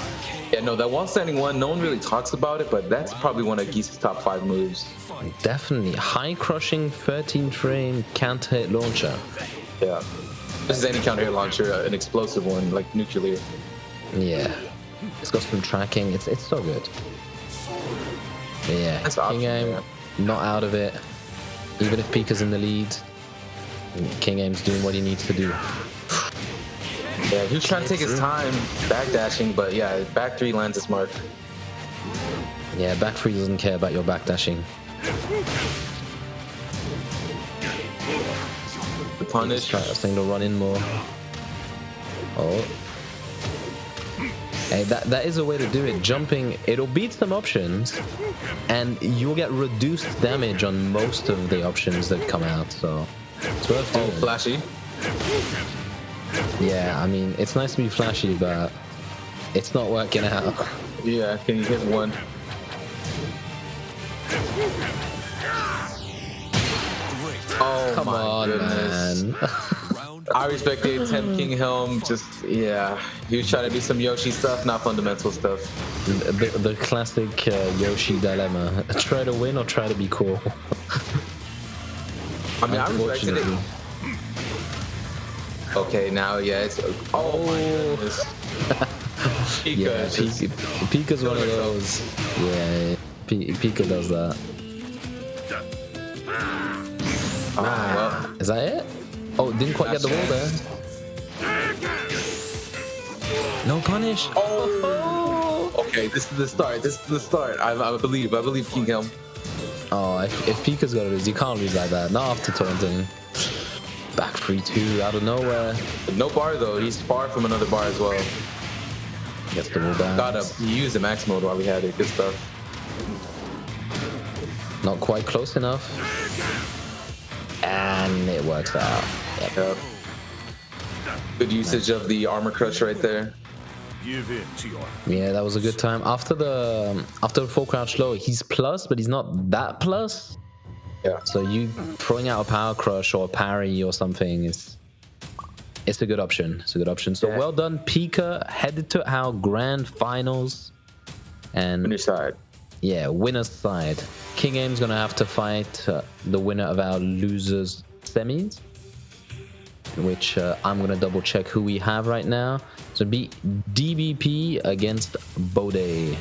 Yeah, no, that while standing one, no one really talks about it, but that's probably one of Geese's top 5 moves. Definitely. High crushing 13 frame counter hit launcher. Yeah. This is any counter hit launcher, an explosive one, like nuclear. Yeah. It's got some tracking. It's so good. But yeah. King Heim, not out of it. Even if Pika's in the lead, King Heim's doing what he needs to do. Yeah, he was trying to take his time backdashing, but yeah, back 3 lands his mark. Yeah, back 3 doesn't care about your backdashing. The punish. Try this thing to run in more. Oh. Hey, that is a way to do it. Jumping, it'll beat some options, and you'll get reduced damage on most of the options that come out, so it's worth doing. Oh, flashy. Yeah, I mean, it's nice to be flashy, but it's not working out. Yeah, can you hit one? Oh, Come my on, goodness. man. I respect the attempt, King Heim. Just, yeah, he was trying to do some Yoshi stuff, not fundamental stuff. The classic Yoshi dilemma. Try to win or try to be cool. I mean, I respected it. Okay, now, yeah, it's... Oh, my goodness. Pika, Pika's one of those. Yeah, Pika does that. Oh, well. Is that it? Oh, didn't quite get the wall there. No punish. Oh. Okay, this is the start. This is the start. I believe King Heim. Oh, if Pika's gonna lose, you can't lose like that. Not after taunting. Back 3-2 out of nowhere. No bar though. He's far from another bar as well. Gets the wall down. He used the max mode while we had it. Good stuff. Not quite close enough. And it works out. Yep. Good usage of the armor crush right there. Yeah, that was a good time. After the full crouch low, he's plus, but he's not that plus. Yeah. So you throwing out a power crush or a parry or something it's a good option. It's a good option. So well done, Pika. Headed to our grand finals. And winner's side. Yeah, winner's side. King Heim's gonna have to fight the winner of our losers semis, which I'm gonna double check who we have right now. So be DBP against Bode.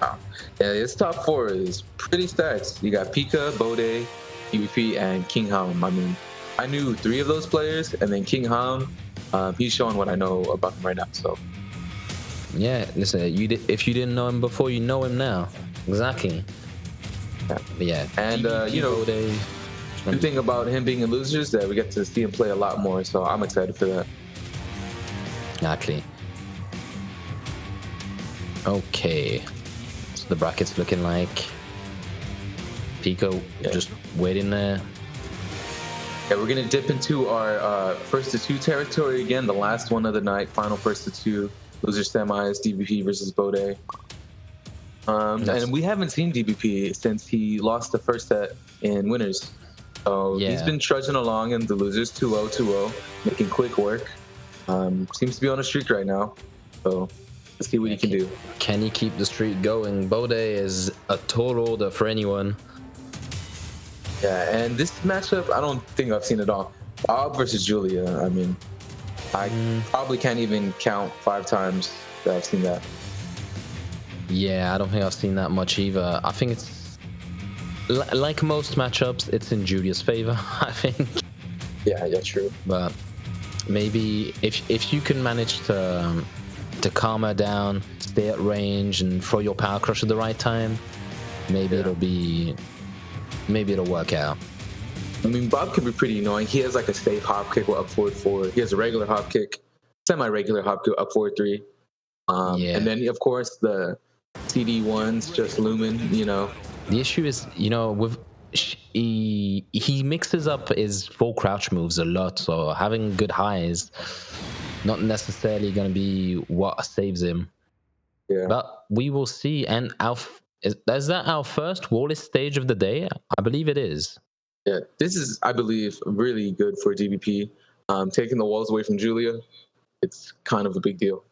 Wow. Yeah, his top 4 is pretty stacked. You got Pika, Bode, DBP, and King Heim. I mean, I knew 3 of those players, and then King Heim, he's showing what I know about him right now. So yeah, listen, if you didn't know him before, you know him now. Exactly. Yeah. But yeah, and you know, Bode, good thing about him being in losers that we get to see him play a lot more. So I'm excited for that. Exactly. Okay, so the bracket's looking like Pika just waiting there. Yeah, we're gonna dip into our first to 2 territory again, the last one of the night, final first to 2, loser semis, DBP versus Bode. And we haven't seen DBP since he lost the first set in winners. So he's been trudging along in the losers, 2-0, 2-0, making quick work. Seems to be on a streak right now. So let's see what he can do. Can he keep the streak going? Bode is a tall order for anyone. Yeah, and this matchup, I don't think I've seen it all. Bob versus Julia, I mean, I probably can't even count 5 times that I've seen that. Yeah, I don't think I've seen that much either. I think it's like most matchups, it's in Julia's favor, I think. Yeah, true. But maybe if you can manage to calm her down, stay at range, and throw your power crush at the right time, maybe it'll work out. I mean, Bob can be pretty annoying. He has like a safe hop kick with up forward 4. He has a regular hop kick, semi-regular hop kick up forward 3. And then of course the CD ones just looming. You know, the issue is, you know, with he mixes up his full crouch moves a lot, so having good highs not necessarily going to be what saves him. Yeah, but we will see. And is that our first wallless stage of the day? I believe it is. Yeah, this is, I believe, really good for DBP. Taking the walls away from Julia, it's kind of a big deal.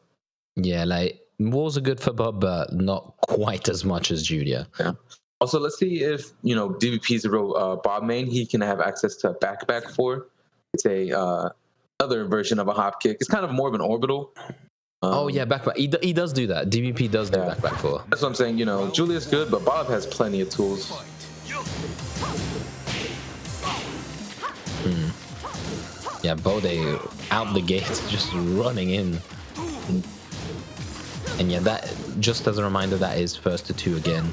Yeah, like walls are good for Bob, but not quite as much as Julia. Yeah. Also, let's see if, you know, DBP is a real Bob main. He can have access to back 4. It's a other version of a hop kick. It's kind of more of an orbital. Oh yeah, back. He does do that. DBP does do back 4. That's what I'm saying. You know, Julia's good, but Bob has plenty of tools. Yeah, Bode out the gates, just running in. And yeah, that, just as a reminder, that is first to 2 again.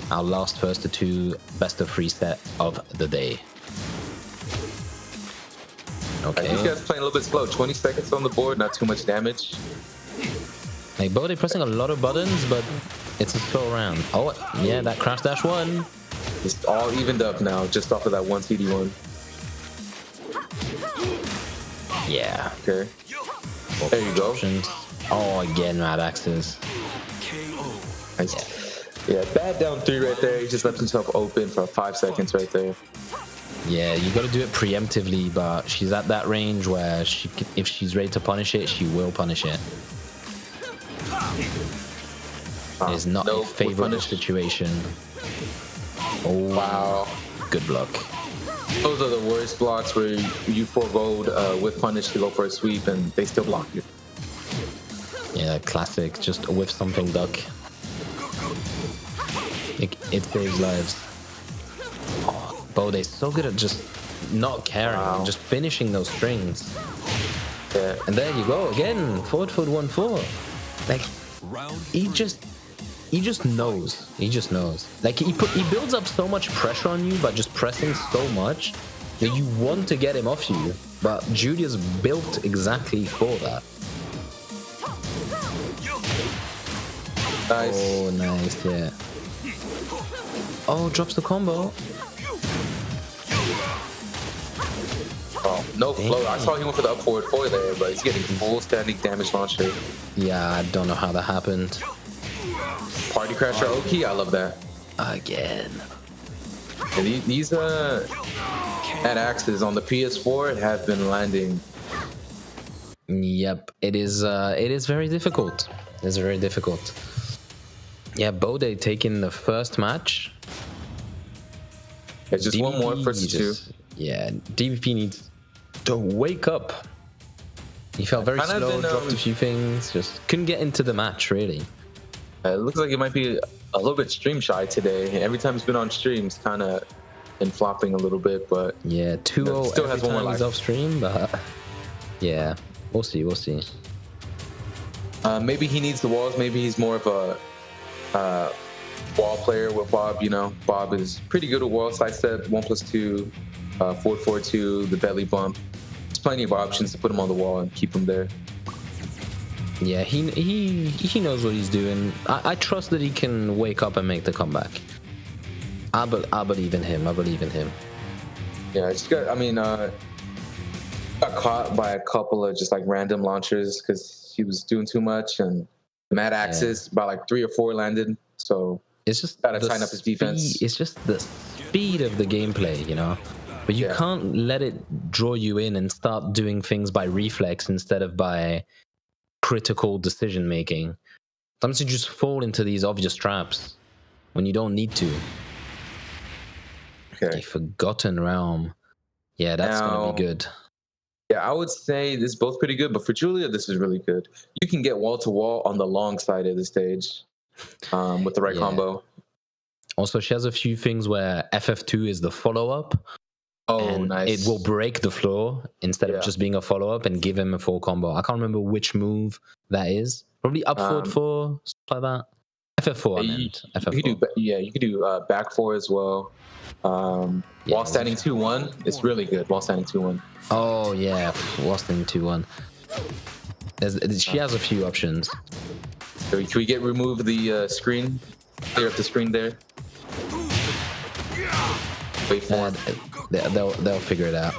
Our last first to 2 best of 3 set of the day. Okay. These guys playing a little bit slow. 20 seconds on the board, not too much damage. Like Bode pressing a lot of buttons, but it's a slow round. Oh, yeah, that crash dash 1. It's all evened up now, just off of that 1 CD1. Yeah. Okay. There you go. Options. Oh, again, Mad Axes. Nice. Yeah, bad down 3 right there. He just left himself open for 5 seconds right there. Yeah, you got to do it preemptively, but she's at that range where if she's ready to punish it, she will punish it. It's not a favorable situation. Oh, wow. Good block. Those are the worst blocks where you forego with punish to go for a sweep and they still block you. Yeah, classic. Just a whiff something duck. It saves lives. Oh, Bode's so good at just not caring, just finishing those strings. Yeah. And there you go again. Forward 1-4. Like he just knows. He just knows. Like he builds up so much pressure on you by just pressing so much that you want to get him off you. But Julia's built exactly for that. Nice. Oh, nice, yeah. Oh, drops the combo. Oh, no float. I saw he went for the up forward 4 there, but he's getting full static damage launcher. Yeah, I don't know how that happened. Party Crasher Oki, I love that. Again. And these at axes on the PS4 have been landing. Yep, it is very difficult. It's very difficult. Yeah, Bode taking the first match. It's just DVP one more versus 2. Yeah, DVP needs to wake up. He felt very slow, dropped a few things, just couldn't get into the match really. It looks like it might be a little bit stream shy today. Every time he's been on streams, kind of been flopping a little bit, but yeah, 2-0 still has one more life. He's off stream, but yeah, we'll see. Maybe he needs the walls. Maybe he's more of a wall player with Bob. You know, Bob is pretty good at wall sidestep, 1+2, forward 4-2, the belly bump. There's plenty of options to put him on the wall and keep him there. Yeah, he knows what he's doing. I trust that he can wake up and make the comeback. I believe in him. Yeah, I just got. I mean, got caught by a couple of just like random launchers because he was doing too much, and Mad Axis by like 3 or 4 landed. So it's just gotta tighten up his defense. It's just the speed of the gameplay, you know. But you can't let it draw you in and start doing things by reflex instead of by critical decision making. Sometimes you just fall into these obvious traps when you don't need to. Okay. A Forgotten Realm. Yeah, that's gonna be good. Yeah, I would say this is both pretty good, but for Julia, this is really good. You can get wall to wall on the long side of the stage with the right combo. Also, she has a few things where FF2 is the follow-up. Oh, and nice. It will break the floor instead of just being a follow-up and give him a full combo. I can't remember which move that is. Probably up forward 4, stuff like that. FF4, I meant. FF4. You could do back 4 as well. Wall standing 2-1 is really good. Wall standing 2-1. Oh, yeah. Wall standing 2-1. She has a few options. Can we remove the screen? Clear up the screen there. Wait for it. They'll figure it out.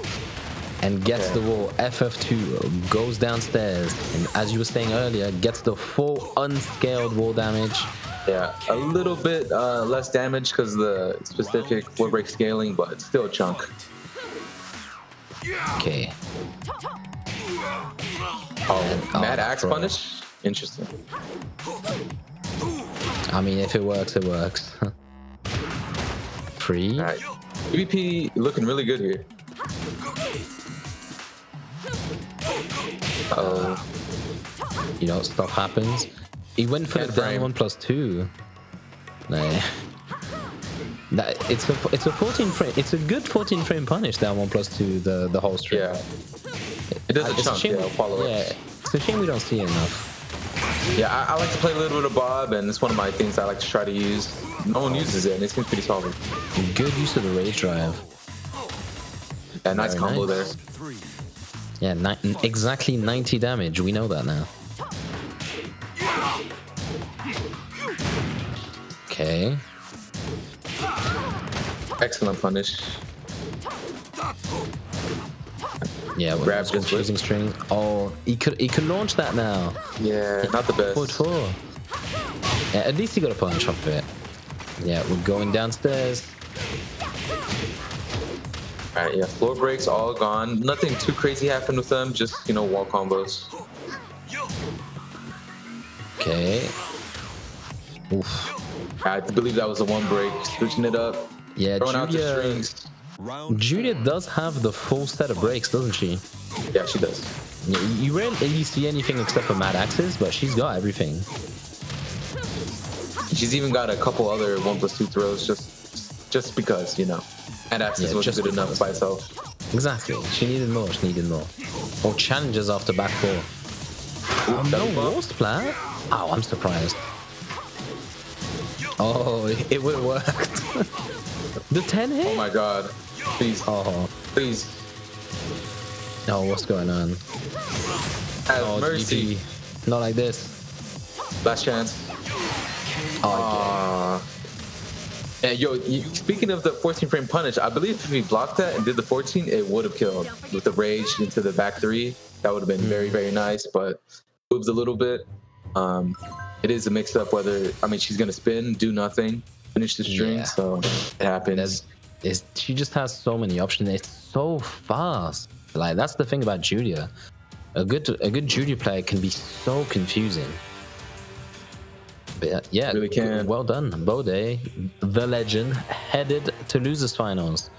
And gets the wall. FF2 goes downstairs, and as you were saying earlier, gets the full unscaled wall damage. Yeah, a little bit less damage because the specific floor break scaling, but it's still a chunk. Okay. Mad Axe punish? Interesting. I mean, if it works, it works. Free. All right. PvP looking really good here. You know, stuff happens. He went for the down 1+2. Nah. It's a 14 frame. It's a good 14 frame punish. That 1+2 the whole string. Yeah. It does a chunk. Yeah, follow yeah, it's a shame we don't see it enough. Yeah, I like to play a little bit of Bob, and it's one of my things I like to try to use. No one uses it, and it seems pretty solid. Good use of the rage drive. Yeah, nice combo there. Yeah, exactly 90 damage. We know that now. Okay. Excellent punish. Yeah, grab just using string. Oh, he could launch that now. Yeah, not the best. Forward 4. Yeah, at least he got a punch off it. Yeah, we're going downstairs. Alright, yeah, floor breaks all gone. Nothing too crazy happened with them, just, you know, wall combos. Okay. Oof. I believe that was the one break. Switching it up. Yeah, throwing out the strings. Julia does have the full set of breaks, doesn't she? Yeah, she does. Yeah, you rarely see anything except for Mad Axes, but she's got everything. She's even got a couple other 1+2 throws just because, you know. Mad Axes wasn't good enough by itself. Exactly. She needed more. She needed more. Or challenges after back 4. Ooh, no wall splat? Oh, I'm surprised. Oh, it would have worked. The 10 hit? Oh my god. Please. Oh. Please. Oh, what's going on? Have mercy. GP. Not like this. Last chance. Oh, and yo, speaking of the 14 frame punish, I believe if he blocked that and did the 14, it would have killed. With the rage into the back 3, that would have been very, very nice, but moves a little bit. It is a mix up whether, I mean, she's going to spin, do nothing, finish the string, so it happens. She just has so many options. It's so fast. Like, that's the thing about Julia. A good Julia player can be so confusing. But yeah, really can. Well done, Bode, the legend, headed to losers finals.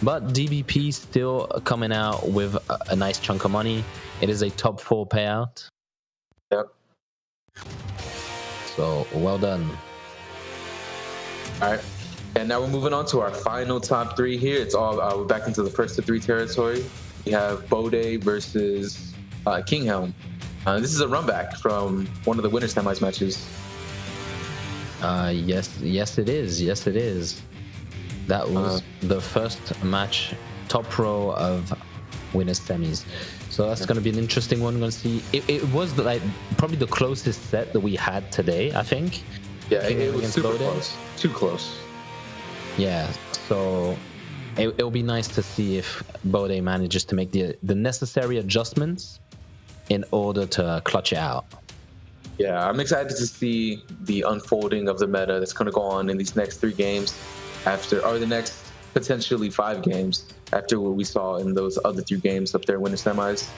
But DBP still coming out with a nice chunk of money. It is a top 4 payout. Yep. So well done. All right, and now we're moving on to our final top 3 here. It's all we're back into the first to 3 territory. We have Bode versus King Heim. This is a run back from one of the winner semis matches. Yes, it is. Yes, it is. That was the first match, top row of winners semis. So that's going to be an interesting one. We're going to see. It was probably the closest set that we had today, I think. Yeah, it was super close. Too close. Yeah. So it'll be nice to see if Bode manages to make the necessary adjustments in order to clutch it out. Yeah, I'm excited to see the unfolding of the meta that's going to go on in these next 3 games or the next potentially 5 games after what we saw in those other 3 games up there winning semis.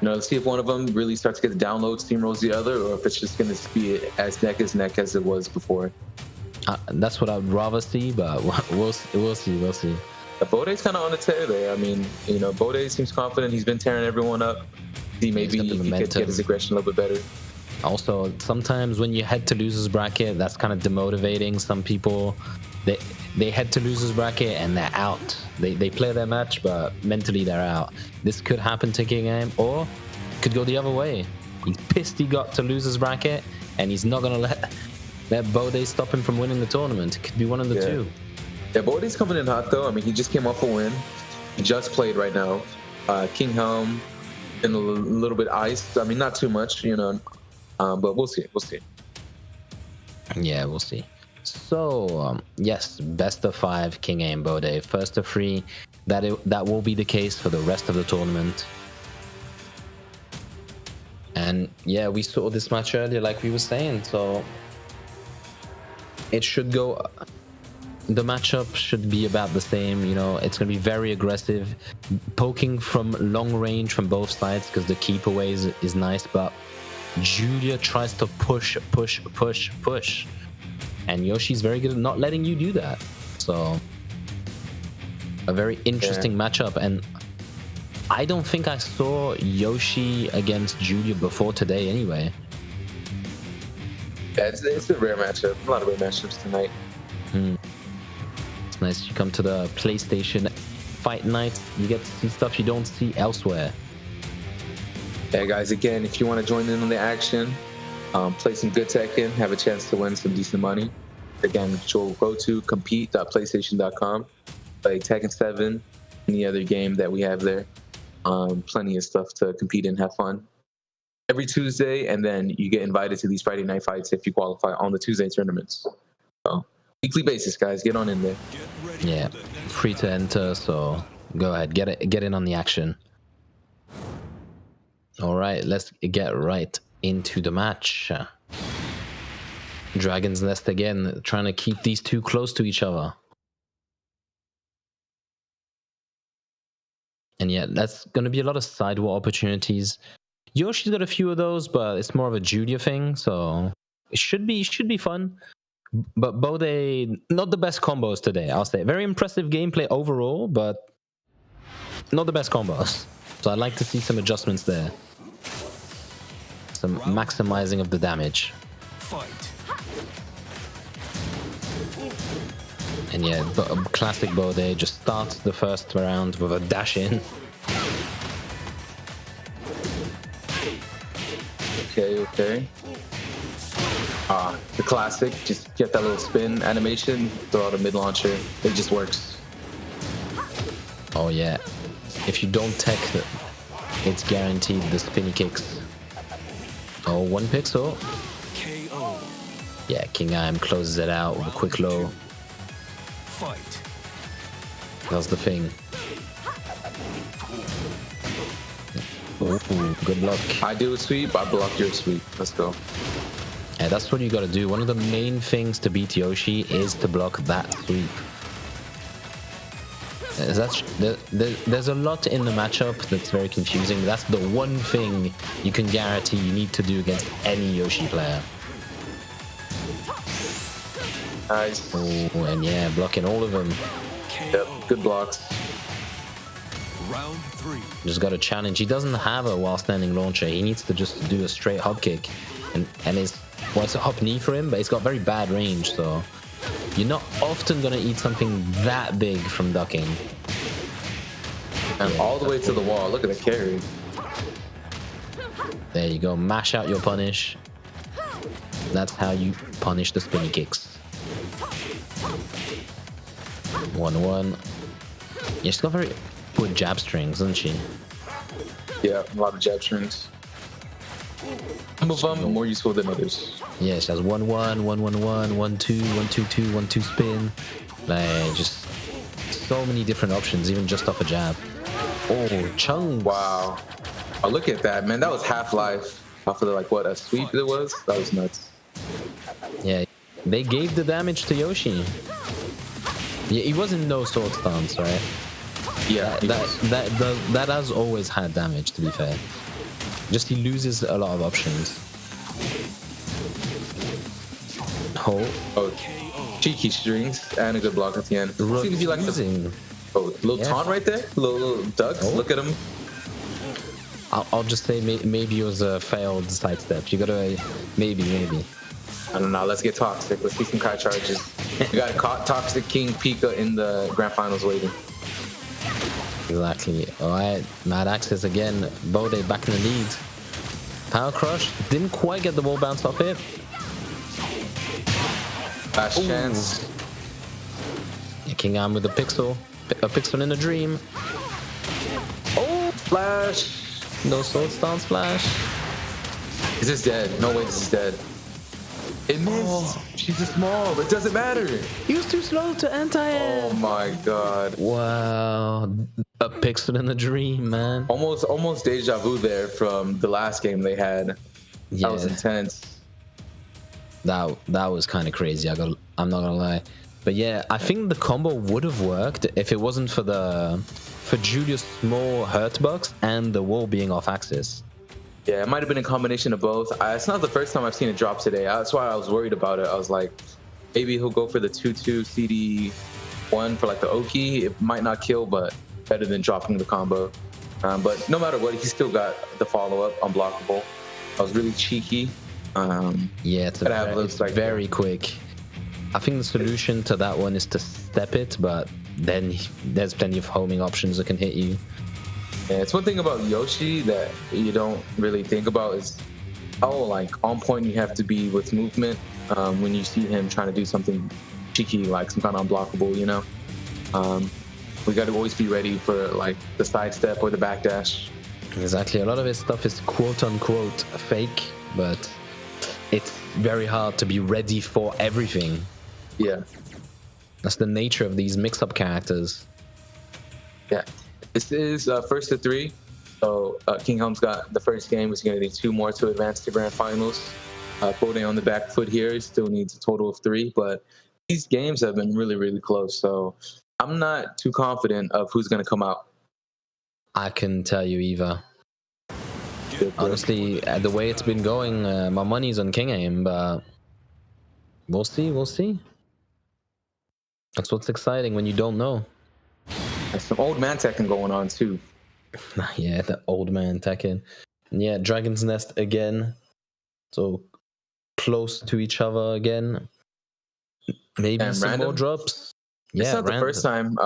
Let's see if one of them really starts to get the download, steamrolls the other, or if it's just going to be as neck as it was before. That's what I would rather see, but we'll see. Bode's kind of on the tear there. I mean, Bode seems confident. He's been tearing everyone up. See, maybe he could get his aggression a little bit better. Also, sometimes when you head to losers bracket, that's kind of demotivating. Some people, they head to losers bracket and they're out. They play their match, but mentally they're out. This could happen to King Heim, or it could go the other way. He's pissed he got to losers bracket, and he's not gonna let Bode stop him from winning the tournament. It could be one of the two. Yeah, Bode's coming in hot though. I mean, he just came off a win. He just played right now. King Heim been a little bit iced. I mean, not too much, but we'll see. Yeah, we'll see. So, yes, best of 5, King Heim, Bode. First of 3, that will be the case for the rest of the tournament. And yeah, we saw this match earlier, like we were saying, so it should go. The matchup should be about the same. It's going to be very aggressive, poking from long range from both sides because the keep away is nice, but Julia tries to push, and Yoshi's very good at not letting you do that. So a very interesting matchup, and I don't think I saw Yoshi against Julia before today anyway. Yeah, it's a rare matchup. A lot of rare matchups tonight. It's nice you come to the PlayStation Fight Night. You get to see stuff you don't see elsewhere. Yeah, guys, again, if you want to join in on the action, play some good Tekken, have a chance to win some decent money. Again, go to compete.playstation.com, play Tekken 7, any other game that we have there. Plenty of stuff to compete and have fun. Every Tuesday, and then you get invited to these Friday night fights if you qualify on the Tuesday tournaments. So, weekly basis, guys, get on in there. Yeah, free to enter, so go ahead, get in on the action. All right, let's get right into the match. Dragon's Nest again, trying to keep these two close to each other. And yeah, that's going to be a lot of sidewalk opportunities. Yoshi's got a few of those, but it's more of a Julia thing, so it should be fun. But Bode, not the best combos today, I'll say. Very impressive gameplay overall, but not the best combos. So I'd like to see some adjustments there. Some maximizing of the damage. Fight. And yeah, classic Bode just starts the first round with a dash in. Okay. The classic, just get that little spin animation, throw out a mid launcher. It just works. Oh yeah. If you don't tech, it's guaranteed the spinny kicks. Oh, 1 pixel. KO. Yeah, King Heim closes it out with a quick low. Fight. That's the thing. Ooh, good luck. I do a sweep, I block your sweep. Let's go. Yeah, that's what you gotta do. One of the main things to beat Yoshi is to block that sweep. There's a lot in the matchup that's very confusing. That's the one thing you can guarantee you need to do against any Yoshi player. Nice. Oh, and yeah, blocking all of them. Yep, good blocks. Round 3. Just got a challenge. He doesn't have a while standing launcher. He needs to just do a straight hop kick. And it's a hop knee for him, but it's got very bad range, so you're not often gonna eat something that big from ducking. And all the way to the wall. Look at the carry. There you go. Mash out your punish. That's how you punish the spinny kicks. 1-1. Yeah, she's got very good jab strings, doesn't she? Yeah, a lot of jab strings. Some of them more useful than others. Yeah, she has 1-1, 1-1-1, 1-2, 1-2-2, 1-2 spin. Like, just so many different options, even just off a jab. Oh, Chung. Wow. Oh, look at that, man. That was Half-Life. Off of like, what, a sweep it was? That was nuts. Yeah, they gave the damage to Yoshi. Yeah, he was in no sword stance, right? Yeah. That has always had damage, to be fair. Just he loses a lot of options. Oh, cheeky strings and a good block at the end. Seems to be like the little taunt right there. Little ducks. Oh. Look at him. I'll just say maybe it was a failed sidestep. You gotta maybe. I don't know. Let's get toxic. Let's see some Kai charges. We got toxic King Pika in the grand finals waiting. Exactly. All right, Mad Axis again. Bode back in the lead. Power Crush didn't quite get the wall bounce off it. Last chance. Yeah, King Heim with a pixel in a dream. Oh, flash! No sword stance flash. Is this dead? No way, this is dead. It missed. Oh. She's a small, but it doesn't matter. He was too slow to anti-air. Oh my god. Wow. A pixel in a dream, man. Almost deja vu there from the last game they had. Yeah. That was intense. That was kind of crazy. I'm not gonna lie. But yeah, I think the combo would have worked if it wasn't for Julia's small hurt box and the wall being off axis. Yeah, it might have been a combination of both. It's not the first time I've seen it drop today. That's why I was worried about it. I was like, maybe he'll go for the 2-2 CD1 for like the Oki. It might not kill, but better than dropping the combo. But no matter what, he still got the follow-up unblockable. I was really cheeky. Yeah, it's very quick. I think the solution to that one is to step it, but then there's plenty of homing options that can hit you. Yeah, it's one thing about Yoshi that you don't really think about is how like on point you have to be with movement when you see him trying to do something cheeky, like some kind of unblockable, you know. We got to always be ready for like the sidestep or the backdash. Exactly. A lot of his stuff is quote unquote fake, but it's very hard to be ready for everything. Yeah. That's the nature of these mix-up characters. Yeah. This is first to 3. So King Heim's got the first game. He's going to need 2 more to advance to grand finals. Bode on the back foot here. He still needs a total of 3, but these games have been really, really close. So I'm not too confident of who's going to come out. I can tell you either. Honestly, the way it's been going, my money's on King Heim, but we'll see, we'll see. That's what's exciting when you don't know. There's some old man Tekken going on too. Yeah, the old man Tekken. Yeah, Dragon's Nest again. So close to each other again. Maybe and some random more drops. It's Yeah, not the first time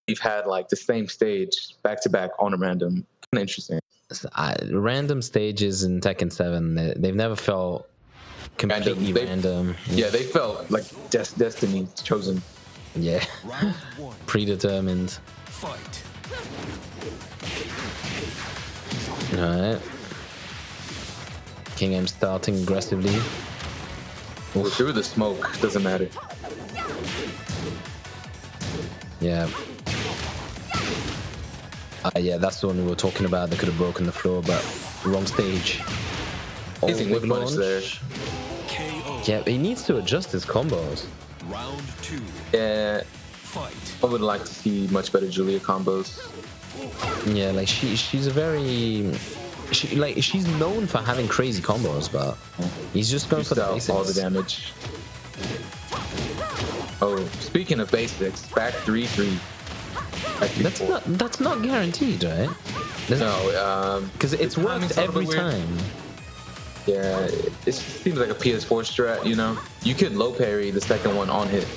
we've had like the same stage back to back on a random. Kind of interesting. Random stages in Tekken 7, they've never felt completely random. Yeah, they felt like destiny chosen. Yeah, predetermined. Fight. Alright. King Heim starting aggressively. Through the smoke, doesn't matter. Yeah. Yeah, that's the one we were talking about that could have broken the floor, but wrong stage. Amazing whip punch there. KO. Yeah, he needs to adjust his combos. Round 2. Yeah, Fight. I would like to see much better Julia combos. Yeah, like she's a very... she's known for having crazy combos, but he's just going for the basics. All the damage. Oh, speaking of basics, back 3-3. That's not guaranteed, right? No, because it's worked every time. Yeah, it seems like a PS4 strat, you know? You could low parry the second one on hit.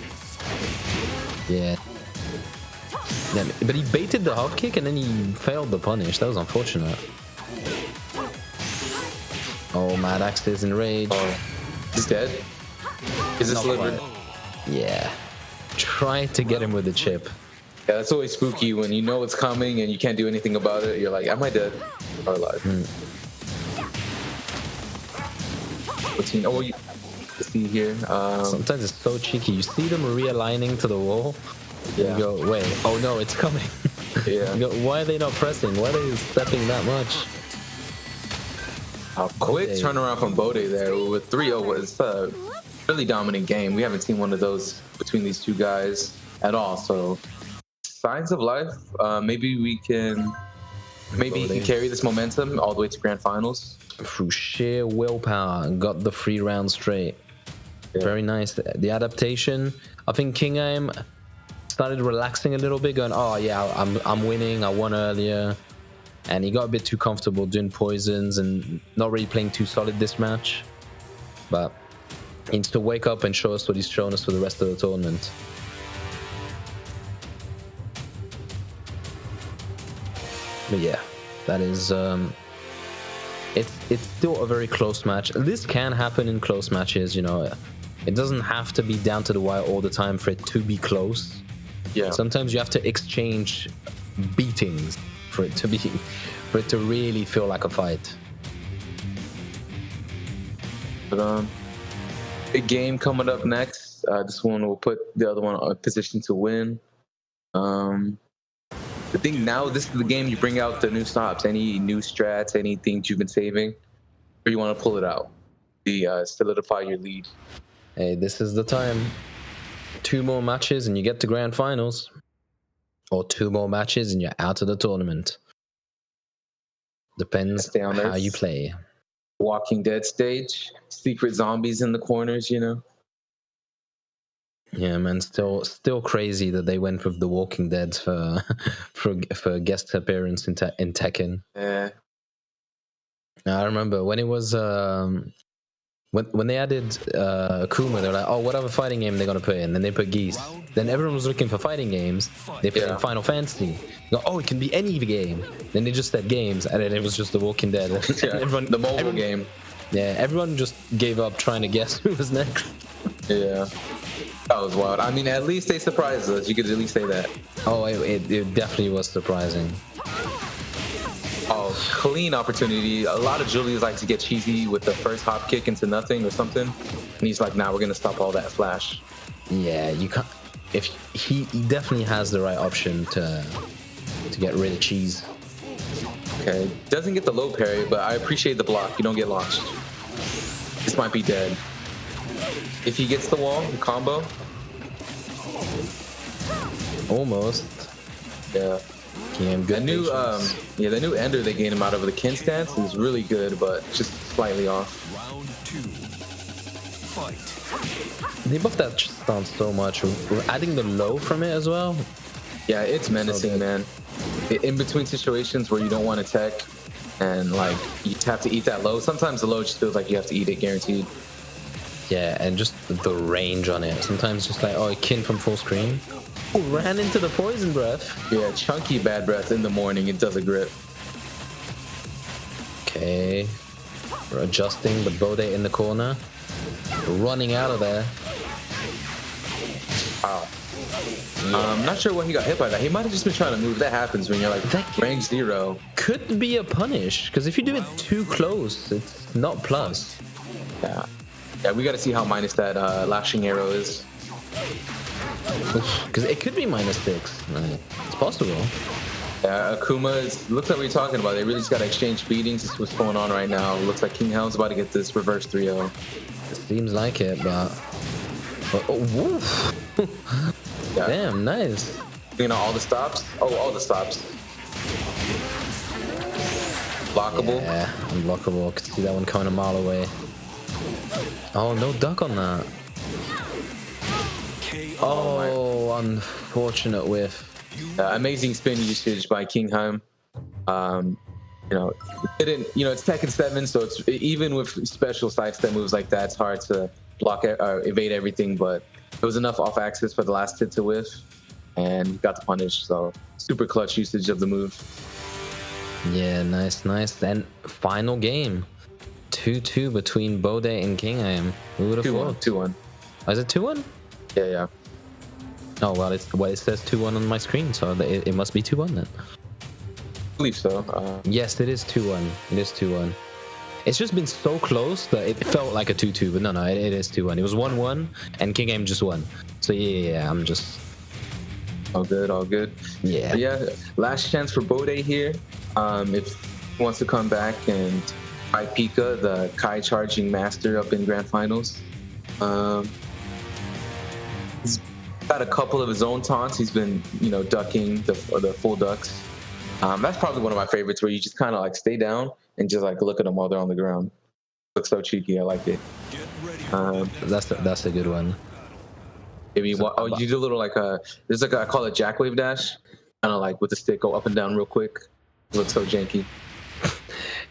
Yeah. Yeah, but he baited the hop kick and then he failed the punish. That was unfortunate. Oh, Mad Axe is enraged. Oh, he's dead? Is this liver? Yeah. Try to get him with the chip. Yeah, that's always spooky when you know it's coming and you can't do anything about it. You're like, am I dead or alive? Oh, you see here. Sometimes it's so cheeky. You see them realigning to the wall. Yeah. You go, wait, oh no, it's coming. Yeah. You go, why are they not pressing? Why are they stepping that much? A quick turnaround from Bode there with 3-0. It's a really dominant game. We haven't seen one of those between these two guys at all. So signs of life. Maybe he can carry this momentum all the way to grand finals. Through sheer willpower and got the 3 rounds straight. Yeah. Very nice. The adaptation. I think King Heim started relaxing a little bit, going, oh yeah, I'm winning. I won earlier. And he got a bit too comfortable doing poisons and not really playing too solid this match. But he needs to wake up and show us what he's shown us for the rest of the tournament. But yeah, that is... It's still a very close match. This can happen in close matches, you know. It doesn't have to be down to the wire all the time for it to be close. Yeah. Sometimes you have to exchange beatings for it to really feel like a fight. But big game coming up next. This one will put the other one in a position to win. I think now this is the game you bring out the new stops, any new strats, any things you've been saving, or you want to pull it out, solidify your lead. Hey, this is the time. 2 more matches and you get to grand finals. Or 2 more matches and you're out of the tournament. Depends how you play. Walking Dead stage, secret zombies in the corners, you know. Yeah, man, still crazy that they went with the Walking Dead for guest appearance in Tekken. Yeah. I remember when it was when they added Akuma, they're like, oh, what other fighting game they're gonna put in? Then they put Geese. Then everyone was looking for fighting games. They put in Final Fantasy. Go, oh, it can be any game. Then they just said games, and then it was just The Walking Dead. The mobile game. Yeah, everyone just gave up trying to guess who was next. Yeah, that was wild. I mean, at least they surprised us. You could at least say that. Oh, it definitely was surprising. Oh, clean opportunity. A lot of Julius like to get cheesy with the first hop kick into nothing or something, and he's like, "Nah, we're gonna stop all that flash." Yeah, you can't. If he definitely has the right option to get rid of cheese. Okay, doesn't get the low parry, but I appreciate the block. You don't get launched. This might be dead. If he gets the wall, the combo. Almost. Yeah. Good the new, patience. the new ender they gained him out of the Kin stance is really good, but just slightly off. Round 2. Fight. They buffed that stance so much. We're adding the low from it as well. Yeah, it's menacing, man. In between situations where you don't want to tech and like you have to eat that low, sometimes the low just feels like you have to eat it guaranteed. Yeah, and just the range on it. Sometimes just like, oh, Kin from full screen. Oh, ran into the poison breath. Yeah, chunky bad breath in the morning. It does a grip. Okay. We're adjusting the Bode in the corner. Running out of there. Wow. I'm not sure when he got hit by that. He might have just been trying to move. That happens when you're like range 0. Could be a punish, because if you do it too close, it's not plus. Yeah. Yeah, we got to see how minus that lashing arrow is. Because it could be -6. It's possible. Yeah, Akuma looks like what you're talking about. They really just got to exchange beatings. This is what's going on right now. Looks like King Heim's about to get this reverse 3-0. It seems like it, but oh, woof. Yeah. Damn, nice. You know, all the stops. Oh, all the stops. Blockable. Yeah, unblockable. Could see that one coming a mile away. Oh, no duck on that. Oh, unfortunate whiff. Amazing spin usage by King Heim. You know, it's Tekken 7, so it's even with special sidestep moves like that, it's hard to block or evade everything. But it was enough off axis for the last hit to whiff, and got the punish. So super clutch usage of the move. Yeah, nice. And final game, 2-2 between Bode and King Heim. Who would have thought? 2-1. Oh, is it 2-1? Yeah. Oh well, it says 2-1 on my screen, so it must be 2-1 then. I believe so. Yes, it is 2-1. It is 2-1. It's just been so close that it felt like a 2-2, but no, it is 2-1. It was 1-1, and King Heim just won. So yeah, I'm just all good. Yeah. But yeah, last chance for Bode here. If he wants to come back and fight Pika, the Kai charging master up in Grand Finals. He's got a couple of his own taunts. He's been, ducking the full ducks. That's probably one of my favorites, where you just kind of like stay down and just like look at them while they're on the ground. Looks so cheeky. I like it. That's a good one. Maybe you do a little like there's like I call it jackwave dash, kind of like with the stick go up and down real quick. It looks so janky.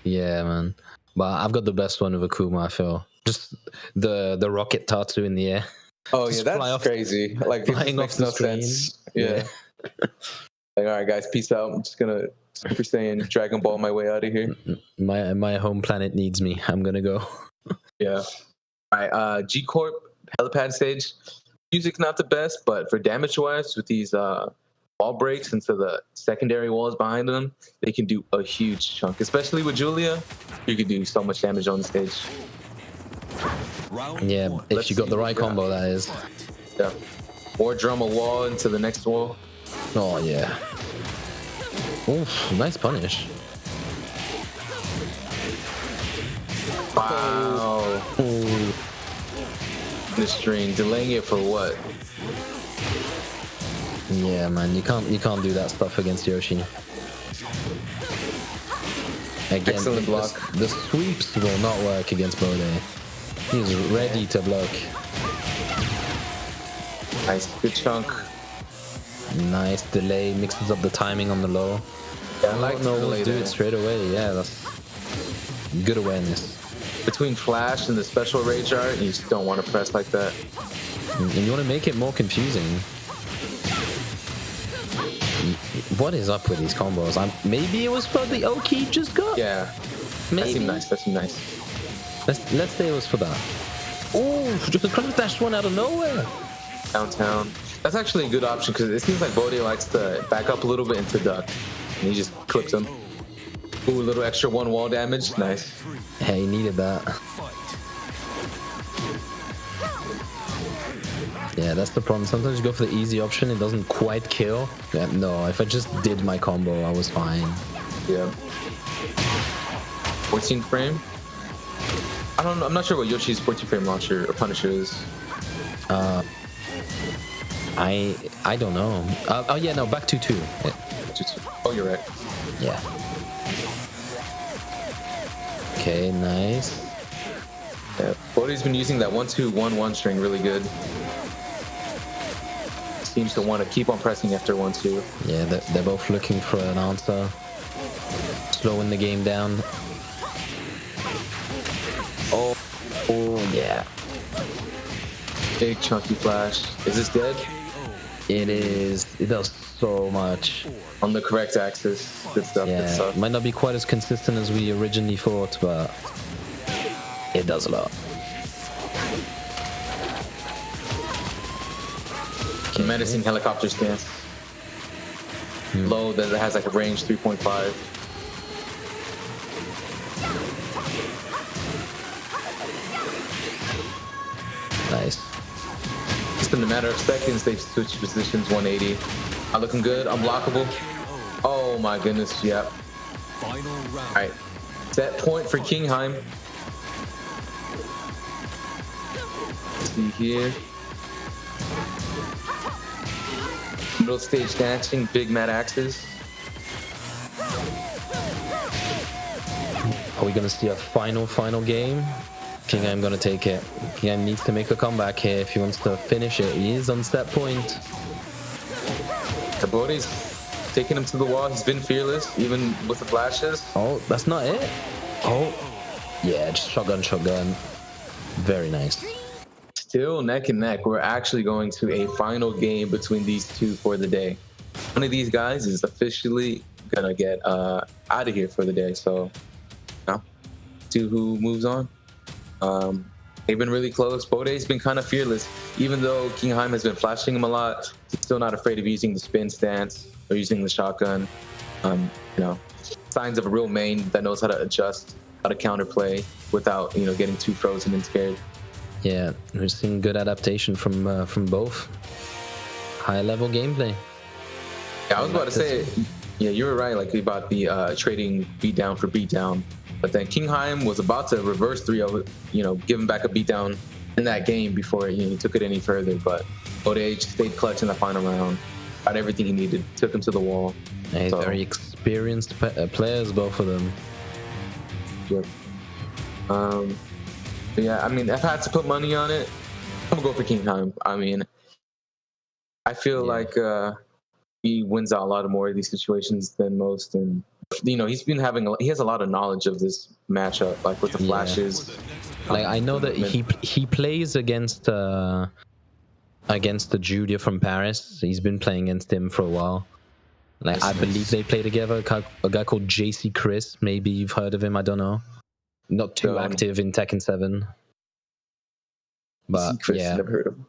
Yeah, man. But I've got the best one with Akuma, I feel. Just the rocket Tatsu in the air. Oh Just yeah, that's crazy. Like it flying makes off the no screen. sense. Yeah. Like, all right, guys, peace out. I'm just gonna Super Saiyan Dragon Ball my way out of here. My home planet needs me. I'm gonna go. Yeah. All right. G Corp helipad stage. Music's not the best, but for damage wise, with these wall breaks into the secondary walls behind them, they can do a huge chunk. Especially with Julia, you can do so much damage on the stage. Yeah, if you got the right combo, that is. Yeah. Or drum a wall into the next wall. Oh yeah. Oof, nice punish. Wow. Ooh. The string, delaying it for what? Yeah, man, you can't do that stuff against Yoshi. Again, excellent block. The sweeps will not work against Bode. He's ready to block. Nice, good chunk. Nice delay, mixes up the timing on the low. Yeah, I like no, delay do there. it straight away. Yeah, that's good awareness. between flash and the special rage art, you just don't want to press like that. And you want to make it more confusing. What is up with these combos? Maybe it was for the O key just got? Yeah. Maybe. That seemed nice. That seemed nice. Let's say it was for that. Oh, just a crunch dash one out of nowhere. Downtown. That's actually a good option because it seems like Bode likes to back up a little bit into duck. And he just clips him. Ooh, a little extra one wall damage. Nice. Hey, he needed that. Yeah, that's the problem. Sometimes you go for the easy option, it doesn't quite kill. Yeah, no, if I just did my combo, I was fine. Yeah. 14 frame? I don't know. I'm not sure what Yoshi's 14 frame launcher or Punisher is. I don't know. Oh yeah, no, back to 2. Yeah. Oh, you're right. Yeah. Okay, nice. Yeah, Bode's been using that 1-2-1-1 string really good. Seems to want to keep on pressing after 1-2. Yeah, they're both looking for an answer. Slowing the game down. Oh, yeah. Big chunky flash. Is this dead? It is. It does so much. On the correct axis. Good stuff. Yeah, Good stuff. might not be quite as consistent as we originally thought, but it does a lot. Okay. Menacing helicopter stance. Low that has like a range 3.5. Nice. Just in a matter of seconds, they've switched positions 180. Not looking good. Unblockable. Oh my goodness. Yep. Final round. All right. Set point for King Heim. Let's see here. Middle stage dancing, big mad axes. Are we gonna see a final game? King Heim gonna take it. King Heim needs to make a comeback here if he wants to finish it. He is on set point. The Bode's taking him to the wall. He's been fearless, even with the flashes. Oh, that's not it. Oh, yeah, just shotgun. Very nice. Still neck and neck. We're actually going to a final game between these two for the day. One of these guys is officially gonna get out of here for the day. So, see who moves on. They've been really close. Bode's been kind of fearless, even though King Heim has been flashing him a lot. He's still not afraid of using the spin stance or using the shotgun. Signs of a real main that knows how to adjust, how to counterplay without getting too frozen and scared. Yeah, we're seeing good adaptation from both. High level gameplay. Yeah, I was about to say, yeah, you were right, like about the trading beatdown for beatdown. But then King Heim was about to reverse 3-0, give him back a beatdown in that game before he took it any further. But Bode stayed clutch in the final round, got everything he needed, took him to the wall. Yeah, very experienced players, both of them. Yep. But yeah, I mean, if I had to put money on it, I'm gonna go for King Heim. I mean, I feel like he wins out a lot more of these situations than most, and he has a lot of knowledge of this matchup, like with the flashes. Like I know that he plays against the Julia from Paris. He's been playing against him for a while. Like I believe they play together. A guy called JC Chris. Maybe you've heard of him. I don't know. Not too active in Tekken 7. But Chris, yeah, never heard of him.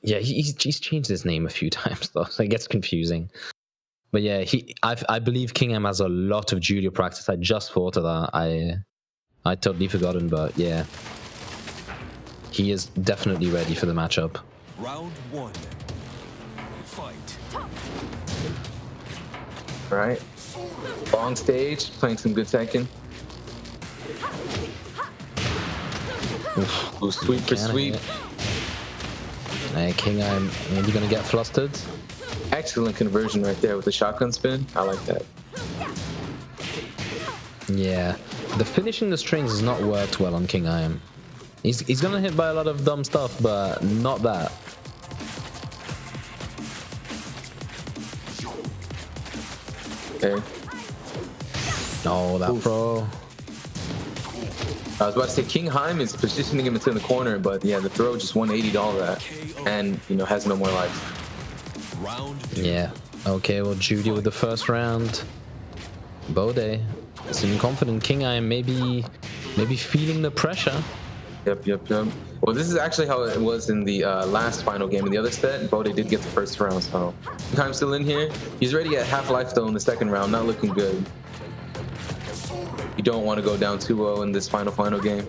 Yeah, he's changed his name a few times though, so it gets confusing. But yeah, I believe King Heim has a lot of Julia practice. I just thought of that. I totally forgotten, but yeah, he is definitely ready for the matchup. Round 1. Fight. All right, long stage, playing some good Tekken. Ooh, sweep for sweep. Hey, King Heim, are you gonna get flustered? Excellent conversion right there with the shotgun spin. I like that. Yeah, the finishing the strings has not worked well on King Heim. He's gonna hit by a lot of dumb stuff, but not that. Okay. No, that throw. I was about to say King Heim is positioning him into the corner, but yeah, the throw just 180'd all that, and has no more life. Round Yeah. Okay, well, Judy with the first round. Bode seeming confident. King Heim maybe feeling the pressure. Yep. Well, this is actually how it was in the last final game. In the other set, Bode did get the first round, so King Heim's still in here. He's already at half life though in the second round, not looking good. You don't want to go down 2-0 in this final game.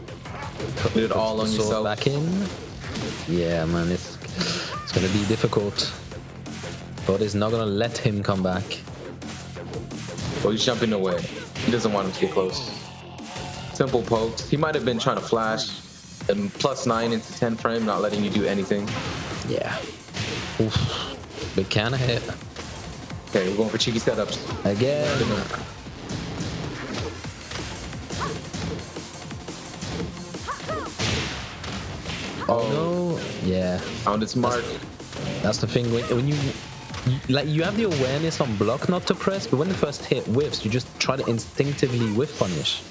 Put it all on yourself. Back in. Yeah, man, it's gonna be difficult. But is not gonna let him come back. Well, he's jumping away. He doesn't want him to get close. Simple pokes. He might have been trying to flash and +9 into 10 frame, not letting you do anything. Yeah. Oof. Big can of hit. Okay, we're going for cheeky setups. Again. Oh no. Yeah. Found its mark. That's the thing. When you have the awareness on block not to press, but when the first hit whiffs, you just try to instinctively whiff punish.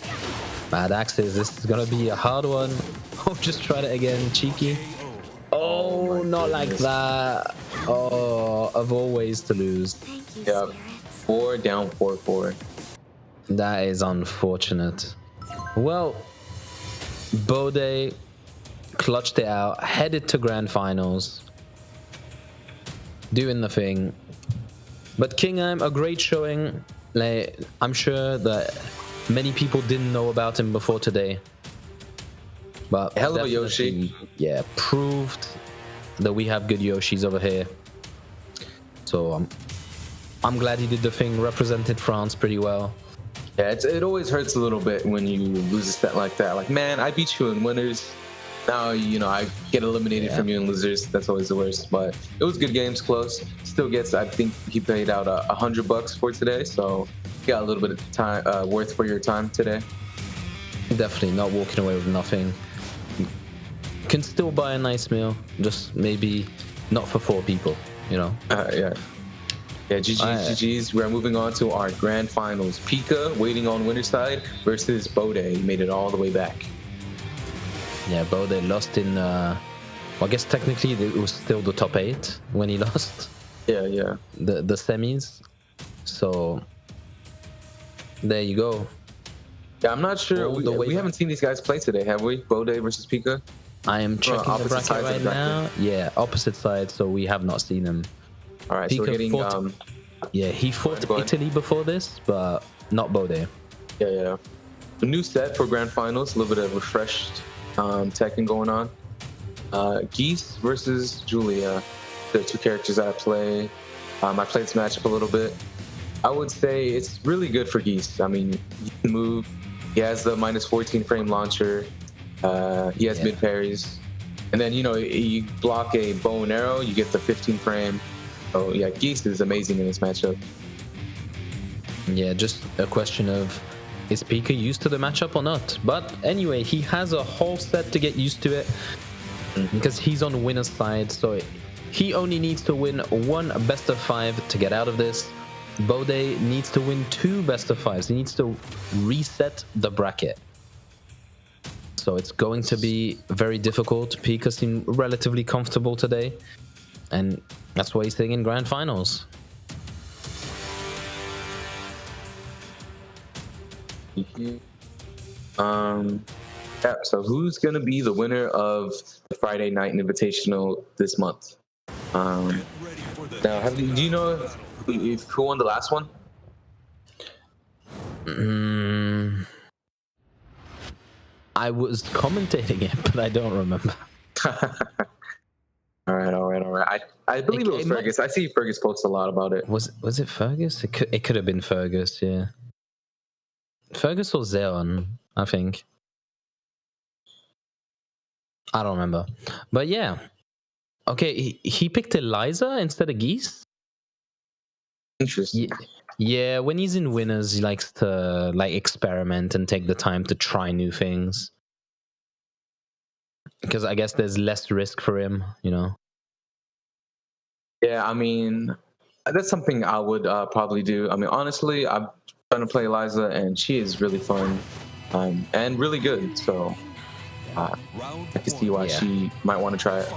Bad axes. This is gonna be a hard one. Oh, just try it again, cheeky. Oh, not like that. Oh, of all ways to lose. Thank you, Yeah, spirits. 4 down, 4-4. That is unfortunate. Well, Bode clutched it out, headed to grand finals, doing the thing. But King Heim, a great showing. Like, I'm sure that many people didn't know about him before today. But Hell of a Yoshi. Yeah, proved that we have good Yoshis over here. So I'm glad he did the thing, represented France pretty well. Yeah, it always hurts a little bit when you lose a set like that. Like, man, I beat you in winners. Now, I get eliminated from you in losers. That's always the worst. But it was good games, close. Still gets, I think he paid out $100 for today. So you got a little bit of time worth for your time today. Definitely not walking away with nothing. Can still buy a nice meal, just maybe not for 4 people, Yeah, GG's. We're moving on to our grand finals. Pika waiting on winner's side versus Bode. He made it all the way back. Yeah, Bode lost in, I guess technically it was still the top 8 when he lost. Yeah. The semis. So, there you go. Yeah, I'm not sure. All the way We haven't seen these guys play today, have we? Bode versus Pika? I am checking the opposite bracket sides of right the bracket. now. Yeah, opposite side, so we have not seen him. All right, so we're getting... he fought go ahead. Italy before this, but not Bode. Yeah. A new set for grand finals. A little bit of refreshed Tekken going on. Geese versus Julia. The 2 characters I play. I played this matchup a little bit. I would say it's really good for Geese. I mean, he can move. He has the -14 frame launcher. He has mid parries. And then, you block a bow and arrow, you get the 15 frame. So, yeah, Geese is amazing in this matchup. Yeah, just a question of, is Pika used to the matchup or not? But anyway, he has a whole set to get used to it because he's on winner's side. So he only needs to win 1 best of 5 to get out of this. Bode needs to win 2 best of 5s. He needs to reset the bracket. So it's going to be very difficult. Pika seemed relatively comfortable today. And that's why he's staying in grand finals. Yeah, so who's going to be the winner of the Friday Night Invitational this month? Now, do you know who won the last one? I was commentating it, but I don't remember. All right. I believe it was Fergus. I see Fergus posts a lot about it. Was it Fergus? It could have been Fergus, yeah. Fergus or Zeon, I think. I don't remember. But yeah. Okay, he picked Eliza instead of Geese? Interesting. Yeah, when he's in winners, he likes to experiment and take the time to try new things. Because I guess there's less risk for him, Yeah, I mean, that's something I would probably do. I mean, honestly, I'm trying to play Eliza, and she is really fun. and really good. So I can see why she might want to try it.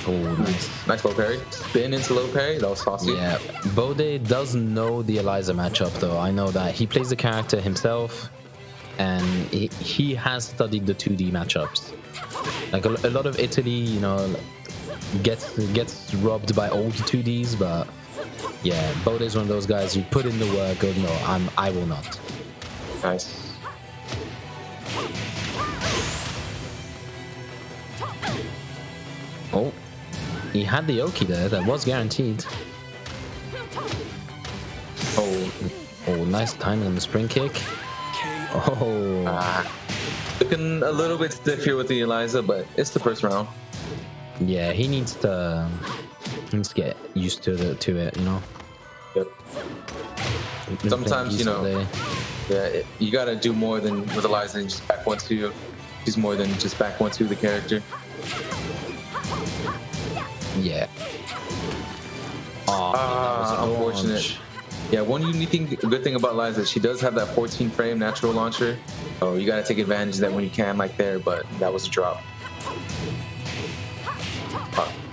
Oh, nice low parry. Spin into low parry. That was saucy. Yeah, Bode does know the Eliza matchup, though. I know that he plays the character himself, and he has studied the 2D matchups. Like a lot of Italy, you know, gets robbed by old 2Ds, but yeah, Bode is one of those guys who put in the work. Go, no, I will not. Nice. Oh, he had the Oki there. That was guaranteed. Oh, nice timing on the spring kick. Oh. Looking a little bit stiff here with the Eliza, but it's the first round. Yeah, he needs to get used to it, you know. Yep. Sometimes, you know, you gotta do more than with Eliza and just back 1-2. She's more than just back 1-2 the character. Yeah. Oh, unfortunate. launch. Yeah, one unique thing, good thing about Liza is she does have that 14 frame natural launcher. So you got to take advantage of that when you can, like there, but that was a drop.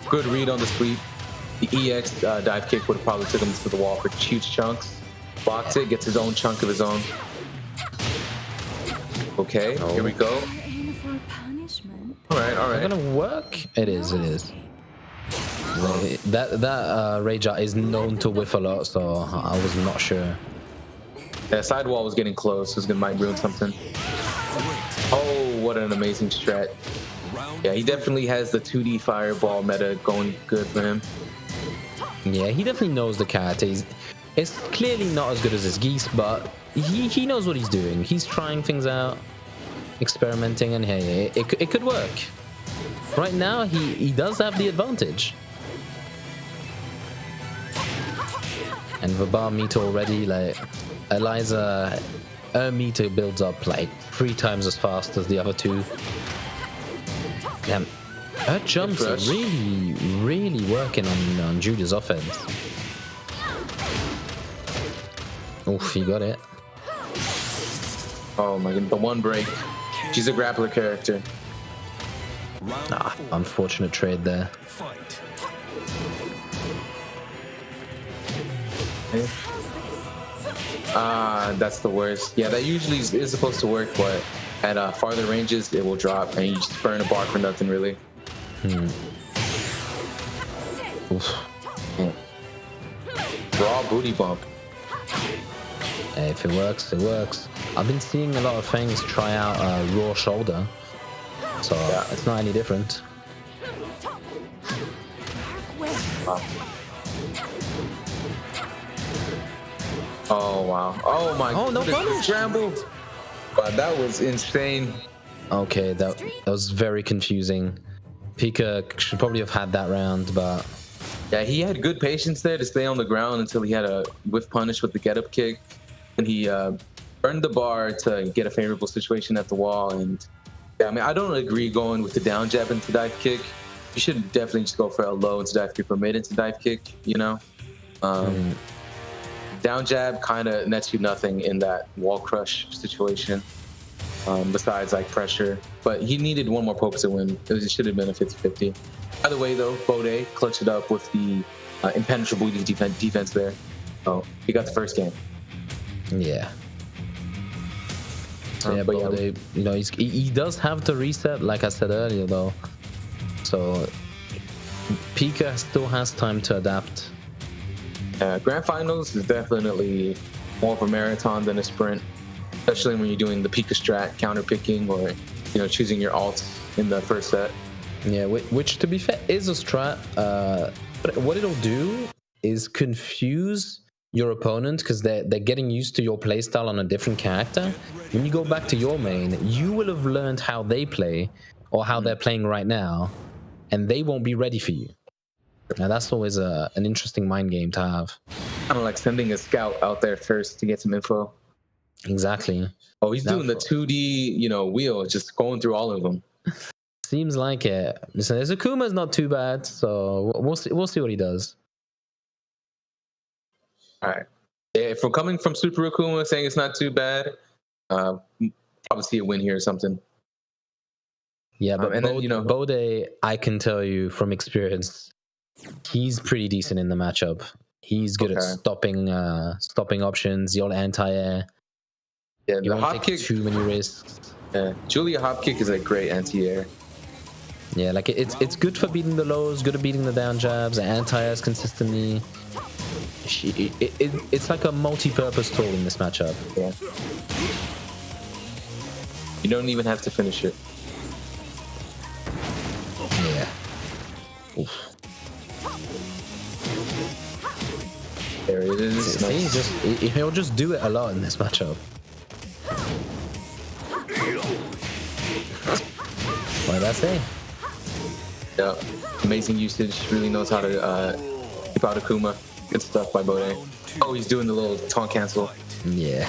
Good read on the sweep. The EX dive kick would have probably took him to the wall for huge chunks. Blocked it, gets his own chunk of his own. Okay, here we go. All right. Is it gonna work? It is. That rage art is known to whiff a lot, so I was not sure. That sidewall was getting close. It might ruin something. Oh, what an amazing strat. Yeah, he definitely has the 2D fireball meta going good for him. Yeah, he definitely knows the character. It's clearly not as good as his geese, but he knows what he's doing. He's trying things out, experimenting, and hey, it could work. Right now, he does have the advantage. And the bar meter already, like, Eliza, her meter builds up like 3 times as fast as the other two. Damn, her jumps are really working on Judah's offense. Oof, he got it. Oh my god, the one break. She's a grappler character. Unfortunate trade there. That's the worst. Yeah, that usually is supposed to work, but at farther ranges, it will drop, and you just burn a bar for nothing, really. Raw booty bump. Hey, if it works, it works. I've been seeing a lot of things try out raw shoulder, so it's not any different. Oh wow! Oh my! Oh no! Scramble! Wow, that was insane. Okay, that was very confusing. Pika should probably have had that round, but yeah, he had good patience there to stay on the ground until he had a whiff punish with the get-up kick, and he burned the bar to get a favorable situation at the wall. And yeah, I mean, I don't agree going with the down jab into dive kick. You should definitely just go for a low into dive kick or mid into dive kick. You know. Down jab kind of nets you nothing in that wall crush situation, besides like pressure. But he needed one more poke to win. It should have been a 50-50. By the way, though, Bode clutched it up with the impenetrable defense there. Oh, he got the first game. Yeah. So yeah, Bode, you know, he does have the reset, like I said earlier, though. So Pika still has time to adapt. Grand Finals is definitely more of a marathon than a sprint, especially when you're doing the Pika strat, counter picking, or choosing your alts in the first set. Yeah, which to be fair is a strat. But what it'll do is confuse your opponent because they're getting used to your playstyle on a different character. When you go back to your main, you will have learned how they play or how they're playing right now, and they won't be ready for you. Now that's always an interesting mind game to have. Kind of like sending a scout out there first to get some info. Exactly. Oh, he's doing the 2D, wheel, just going through all of them. Seems like it. Listen, Akuma's not too bad, so we'll see what he does. All right. If we're coming from Super Akuma saying it's not too bad, probably see a win here or something. Yeah, but and Bode, then, you know, Bode, I can tell you from experience, he's pretty decent in the matchup. He's good at stopping options, the old anti-air. Yeah, You the won't hop take kick. too many risks. Yeah, Julia hop kick is a great anti-air. Yeah, like it's good for beating the lows, good at beating the down jabs, anti-airs consistently. It's like a multi-purpose tool in this matchup. Yeah. You don't even have to finish it. Yeah. Oof. There it is. See, Nice. he'll just do it a lot in this matchup. What did I say? Yeah, amazing usage. Really knows how to keep out Akuma. Good stuff by Bode. Oh, he's doing the little taunt cancel. Yeah.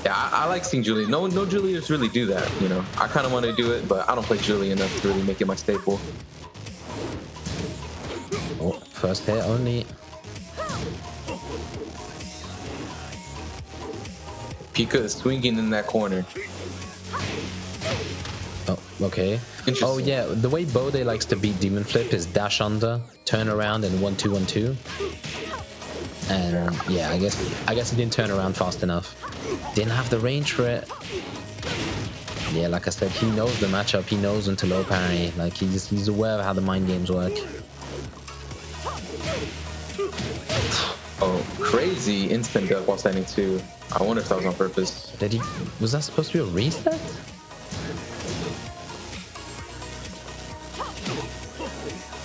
Yeah, I like seeing Julie. No Juliers really do that. You know, I kind of want to do it, but I don't play Julie enough to really make it my staple. Oh, first hit only. Pika is swinging in that corner. Oh, okay. Oh yeah, the way Bode likes to beat Demon Flip is dash under, turn around, and 1-2-1-2. And yeah, I guess he didn't turn around fast enough. Didn't have the range for it. Yeah, like I said, he knows the matchup. He knows when to low parry. Like he's aware of how the mind games work. Oh, crazy instant duck while standing 2. I wonder if that was on purpose. Was that supposed to be a reset?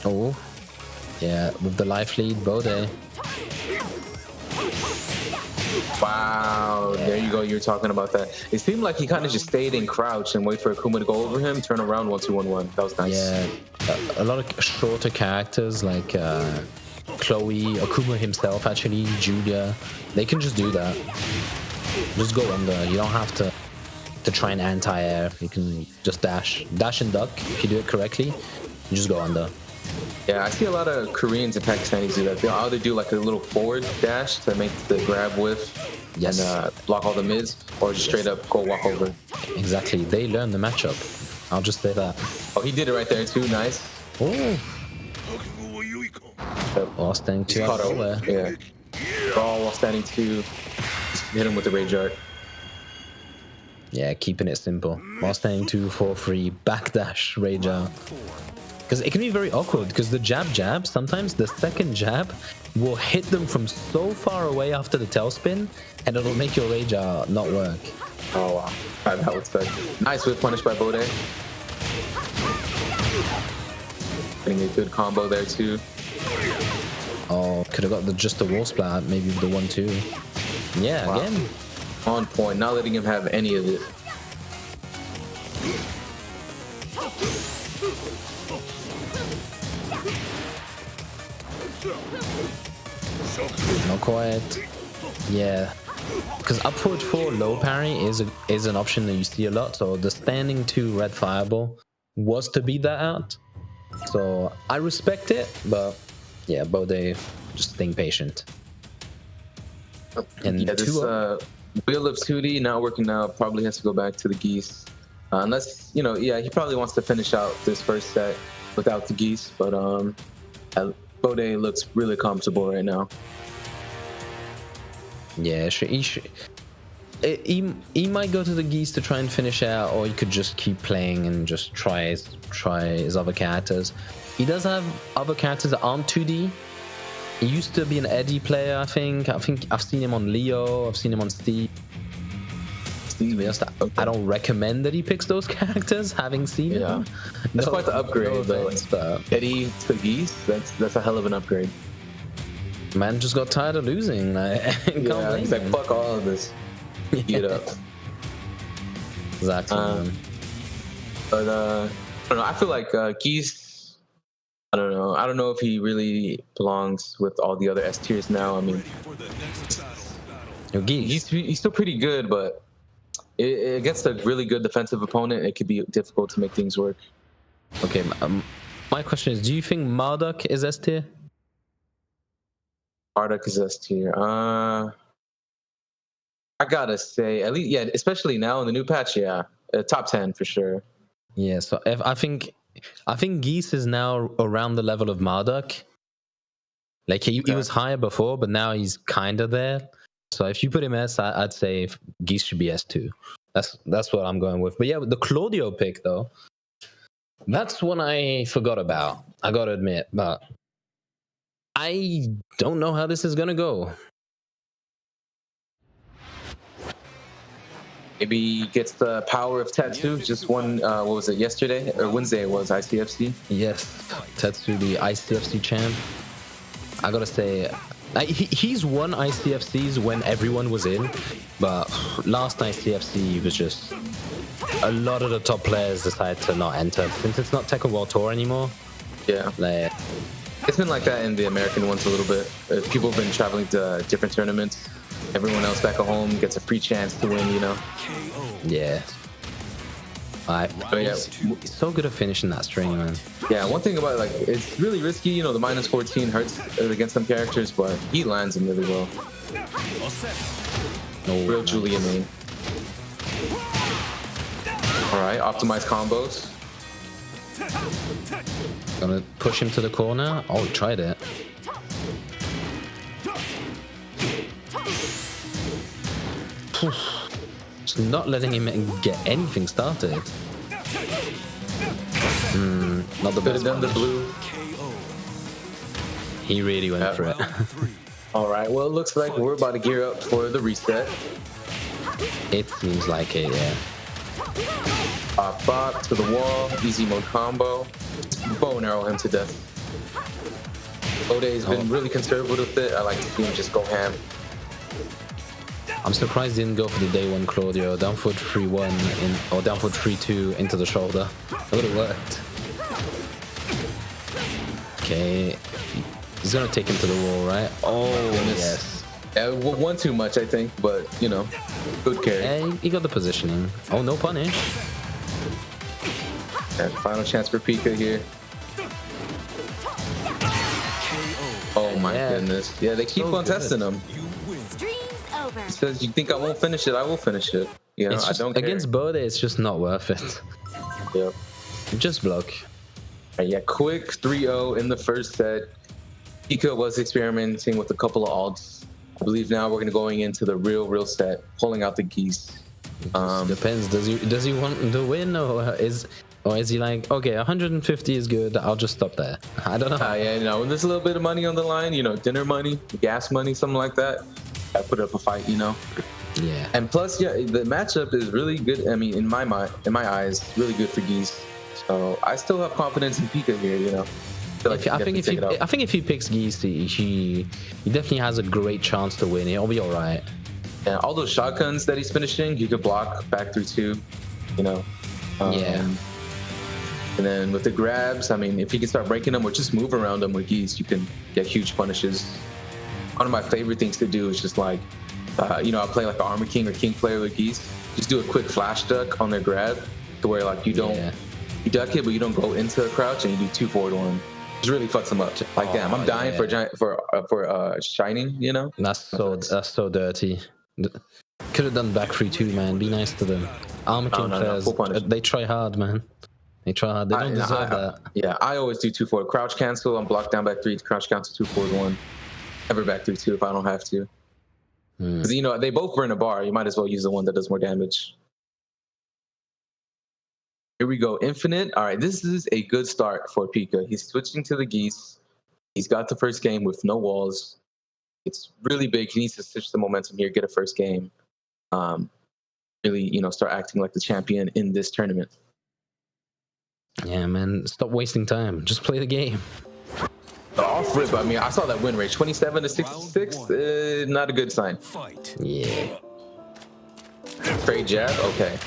Oh, yeah, with the life lead, Bode. Wow, yeah. There you go. You were talking about that. It seemed like he kind of just stayed in crouch and wait for Akuma to go over him, turn around 1-2-1-1. That was nice. Yeah, a lot of shorter characters like Chloe, Akuma himself, actually, Julia, they can just do that. Just go under. You don't have to try and anti-air. You can just dash and duck. If you do it correctly, you just go under. Yeah, I see a lot of Koreans and Pakistanis do that. They'll either do like a little forward dash to make the grab whiff and block all the mids, or just straight up go walk over. Exactly. They learn the matchup. I'll just say that. Oh, he did it right there too. Nice. Oh. While standing 2 out of nowhere. Yeah. Brawl while standing 2. Just hit him with the rage art. Yeah, keeping it simple. While standing 2, 4-3, backdash, rage out. Because it can be very awkward, because the jab, sometimes the second jab will hit them from so far away after the tailspin, and it'll make your rage out not work. Oh, wow. That would suck. Nice whip punish by Bode. Getting a good combo there, too. Oh, could have got just the wall splat, maybe with the 1-2. Yeah, wow. Again. On point, not letting him have any of it. Not quite. Yeah. Because up forward 4 low parry is an option that you see a lot. So the standing 2 red fireball was to beat that out. So I respect it, but yeah, Bode just staying patient. And yeah, this Wheel of 2D not working out, probably has to go back to the geese. Unless, you know, yeah, he probably wants to finish out this first set without the geese, but Bode looks really comfortable right now. Yeah, he might go to the geese to try and finish out, or he could just keep playing and just try his other characters. He does have other characters that aren't 2D. He used to be an Eddie player, I think I've seen him on Leo, I've seen him on Steve. I don't recommend that he picks those characters, having seen him. That's quite the upgrade, though. Eddie to geese, that's a hell of an upgrade. Man just got tired of losing. He's like, fuck all of this. Get up. Exactly. But I don't know. I feel like geese. I don't know. I don't know if he really belongs with all the other S tiers now. I mean, he's still pretty good, but against a really good defensive opponent, it could be difficult to make things work. Okay, my question is: do you think Marduk is S tier? Bardock is S tier. I gotta say, at least, yeah, especially now in the new patch, yeah, top 10 for sure. Yeah, so if, I think Geese is now around the level of Marduk. Like he was higher before, but now he's kind of there. So if you put him S, I'd say Geese should be S2. That's what I'm going with. But yeah, the Claudio pick though, that's one I forgot about. I gotta admit, but I don't know how this is gonna go. Maybe he gets the power of Tetsu. Just won, what was it, yesterday? Or Wednesday it was, ICFC. Yes, Tetsu, the ICFC champ. I gotta say, he's won ICFCs when everyone was in, but last ICFC was just... a lot of the top players decided to not enter. Since it's not Tekken World Tour anymore. Yeah. Like, it's been like that in the American ones a little bit. People have been traveling to different tournaments. Everyone else back at home gets a free chance to win, you know? Yeah. He's so good at finishing that string, man. Yeah, one thing about it, like, it's really risky, you know, the minus 14 hurts against some characters, but he lands them really well. Oh, real Julian main. Alright, optimized combos. Gonna push him to the corner. Oh, he tried it. Just not letting him get anything started. Not the best. Done the blue. He really went for it. Alright, well, it looks like we're about to gear up for the reset. It seems like it, yeah. Bop to the wall, easy mode combo. Bow and arrow him to death. Bode's been really conservative with it. I like to see him just go ham. I'm surprised he didn't go for the day one Claudio. Down foot 3-1 or down foot 3-2 into the shoulder. That would have worked. Okay. He's gonna take him to the wall, right? Oh, yes. Yeah, one too much, I think, but, you know, good carry. Yeah, he got the positioning. Oh, no punish. Yeah, final chance for Pika here. Oh my goodness. Yeah, they keep on testing him. He says, you think I won't finish it? I will finish it. You know, I don't care. Against Bode, it's just not worth it. Yep. Just block. Yeah, quick 3-0 in the first set. Pika was experimenting with a couple of alts. I believe now we're going into the real set, pulling out the geese. Depends. Does he want the win, or is he like, okay, 150 is good, I'll just stop there? I don't know. Yeah, you know, when there's a little bit of money on the line, you know, dinner money, gas money, something like that, I put up a fight, you know. Yeah. And plus, yeah, the matchup is really good. I mean, in my eyes, really good for geese. So I still have confidence in Pika here, you know. I think if he picks Geese, he definitely has a great chance to win. He'll be all right. Yeah, all those shotguns that he's finishing, you could block back through two, you know. Yeah. And then with the grabs, I mean, if he can start breaking them or just move around them with Geese, you can get huge punishes. One of my favorite things to do is just like, you know, I play like an Armor King or King player with Geese. Just do a quick flash duck on their grab to where like you don't, you duck it, but you don't go into a crouch, and you do 2 forward 1. Just really fucks them up. Like, damn, I'm dying for shining, you know? That's so dirty. Could have done back 3-2, man. Be nice to them. Armor King players, they try hard, man. They try hard. They don't deserve that. Yeah, I always do 2 forward. Crouch cancel, I'm blocked down back 3, crouch cancel 2 forward 1. Ever back 3-2 if I don't have to. Because, you know, they both burn a bar. You might as well use the one that does more damage. Here we go, Infinite. All right, this is a good start for Pika. He's switching to the Geese. He's got the first game with no walls. It's really big. He needs to switch the momentum here, get a first game. Really, you know, start acting like the champion in this tournament. Yeah, man, stop wasting time. Just play the game. The off rip, I mean, I saw that win rate, 27 to 66. Not a good sign. Yeah. Straight jab, okay.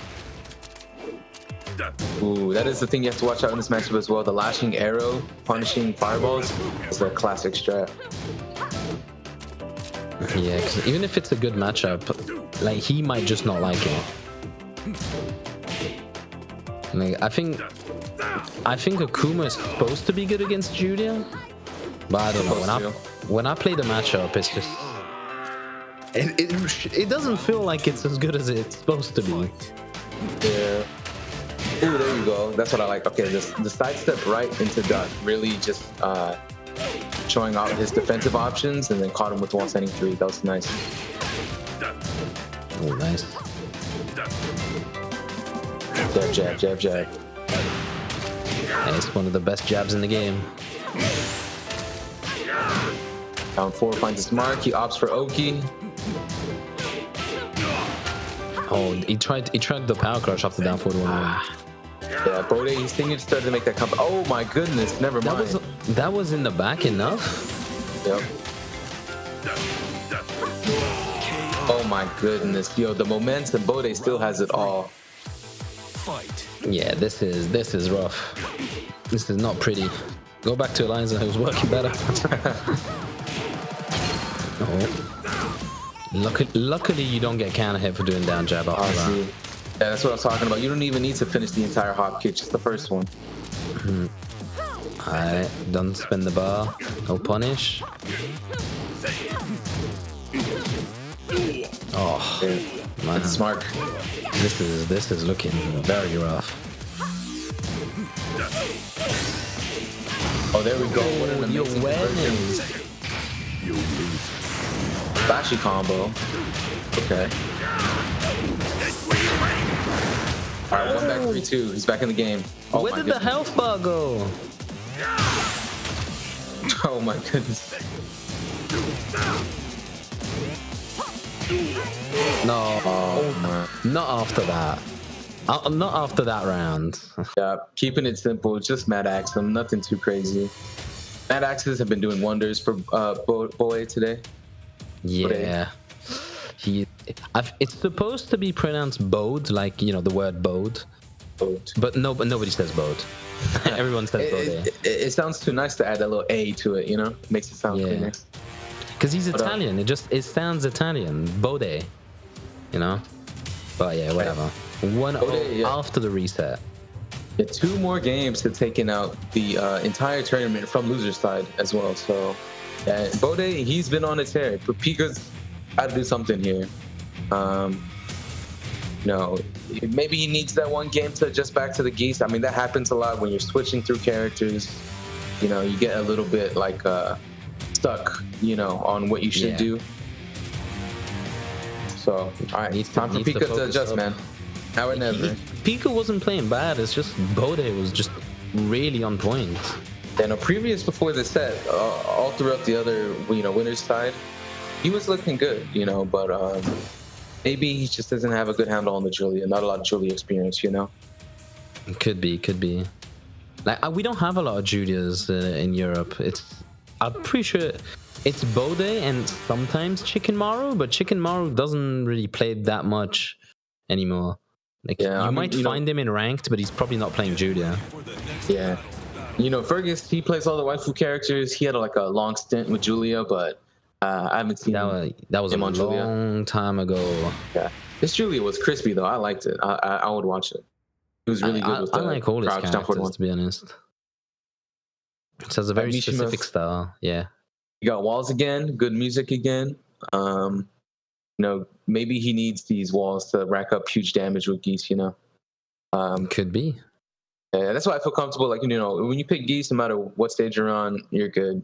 Ooh, that is the thing you have to watch out in this matchup as well. The lashing arrow, punishing fireballs is a classic strat. Yeah, because even if it's a good matchup, like, he might just not like it. Like, I think Akuma is supposed to be good against Julia, But I don't know. When I play the matchup, it's just it doesn't feel like it's as good as it's supposed to be. Yeah. Ooh, there you go. That's what I like. Okay, the sidestep right into duck, really just showing out his defensive options, and then caught him with one standing 3. That was nice. Oh, nice. Jab, jab, jab, jab. Hey, it's one of the best jabs in the game. Down 4 finds his mark. He opts for Oki. Oh, he tried the power crush off the down forward 1-1. Yeah, Bode, he's thinking to start to make that comeback. Oh my goodness, never mind. That was in the back enough? Yep. Oh my goodness, yo, the momentum, Bode still has it all. Fight. Yeah, this is rough. This is not pretty. Go back to Alliance and it was working better. Oh. Luckily, you don't get counter hit for doing down jab after that. Yeah, that's what I was talking about. You don't even need to finish the entire hop kick, just the first one. Alright, don't spin the bar. No punish. Oh, man. That's smart. This is looking very rough. Oh, there we go. What an amazing conversion. Flashy combo. Okay. Alright, 1 back 3-2. He's back in the game. Oh, Where did the health bar go? Oh my goodness. No, Oh, not after that. Not after that round. yeah, keeping it simple. Just Mad Axe him. Nothing too crazy. Mad Axes have been doing wonders for Bode today. Yeah. It's supposed to be pronounced Bode, like, you know, the word Bode. But nobody says Bode. Everyone says Bode. It sounds too nice to add that little A to it, you know? Makes it sound cleaner. Because he's Italian. It sounds Italian. Bode. You know? But yeah, whatever. 1-0 after the reset. Yeah, 2 more games to taking out the entire tournament from loser's side as well. So, yeah, Bode, he's been on a tear. But Pika's got to do something here. Maybe he needs that one game to adjust back to the geese. I mean, that happens a lot when you're switching through characters. You know, you get a little bit like stuck, you know, on what you should do. So, all right, time for Pika to adjust, man. Now or never. Pika wasn't playing bad. It's just Bode was just really on point. And previous before the set, all throughout the other, winner's side, he was looking good, but maybe he just doesn't have a good handle on the Julia. Not a lot of Julia experience, Could be. Like, we don't have a lot of Julias in Europe. I'm pretty sure it's Bode and sometimes Chicken Maru, but Chicken Maru doesn't really play that much anymore. Like, you might find him in ranked, but he's probably not playing Julia. Yeah. Fergus, he plays all the waifu characters. He had a long stint with Julia, but I haven't seen that was a long time ago. Yeah. This Julia was crispy, though. I liked it. I would watch it. It was really good with I like all his characters, to be honest. It has a very specific style, yeah. You got walls again, good music again. Maybe he needs these walls to rack up huge damage with Geese, Could be. Yeah, that's why I feel comfortable. Like, when you pick Geese, no matter what stage you're on, you're good,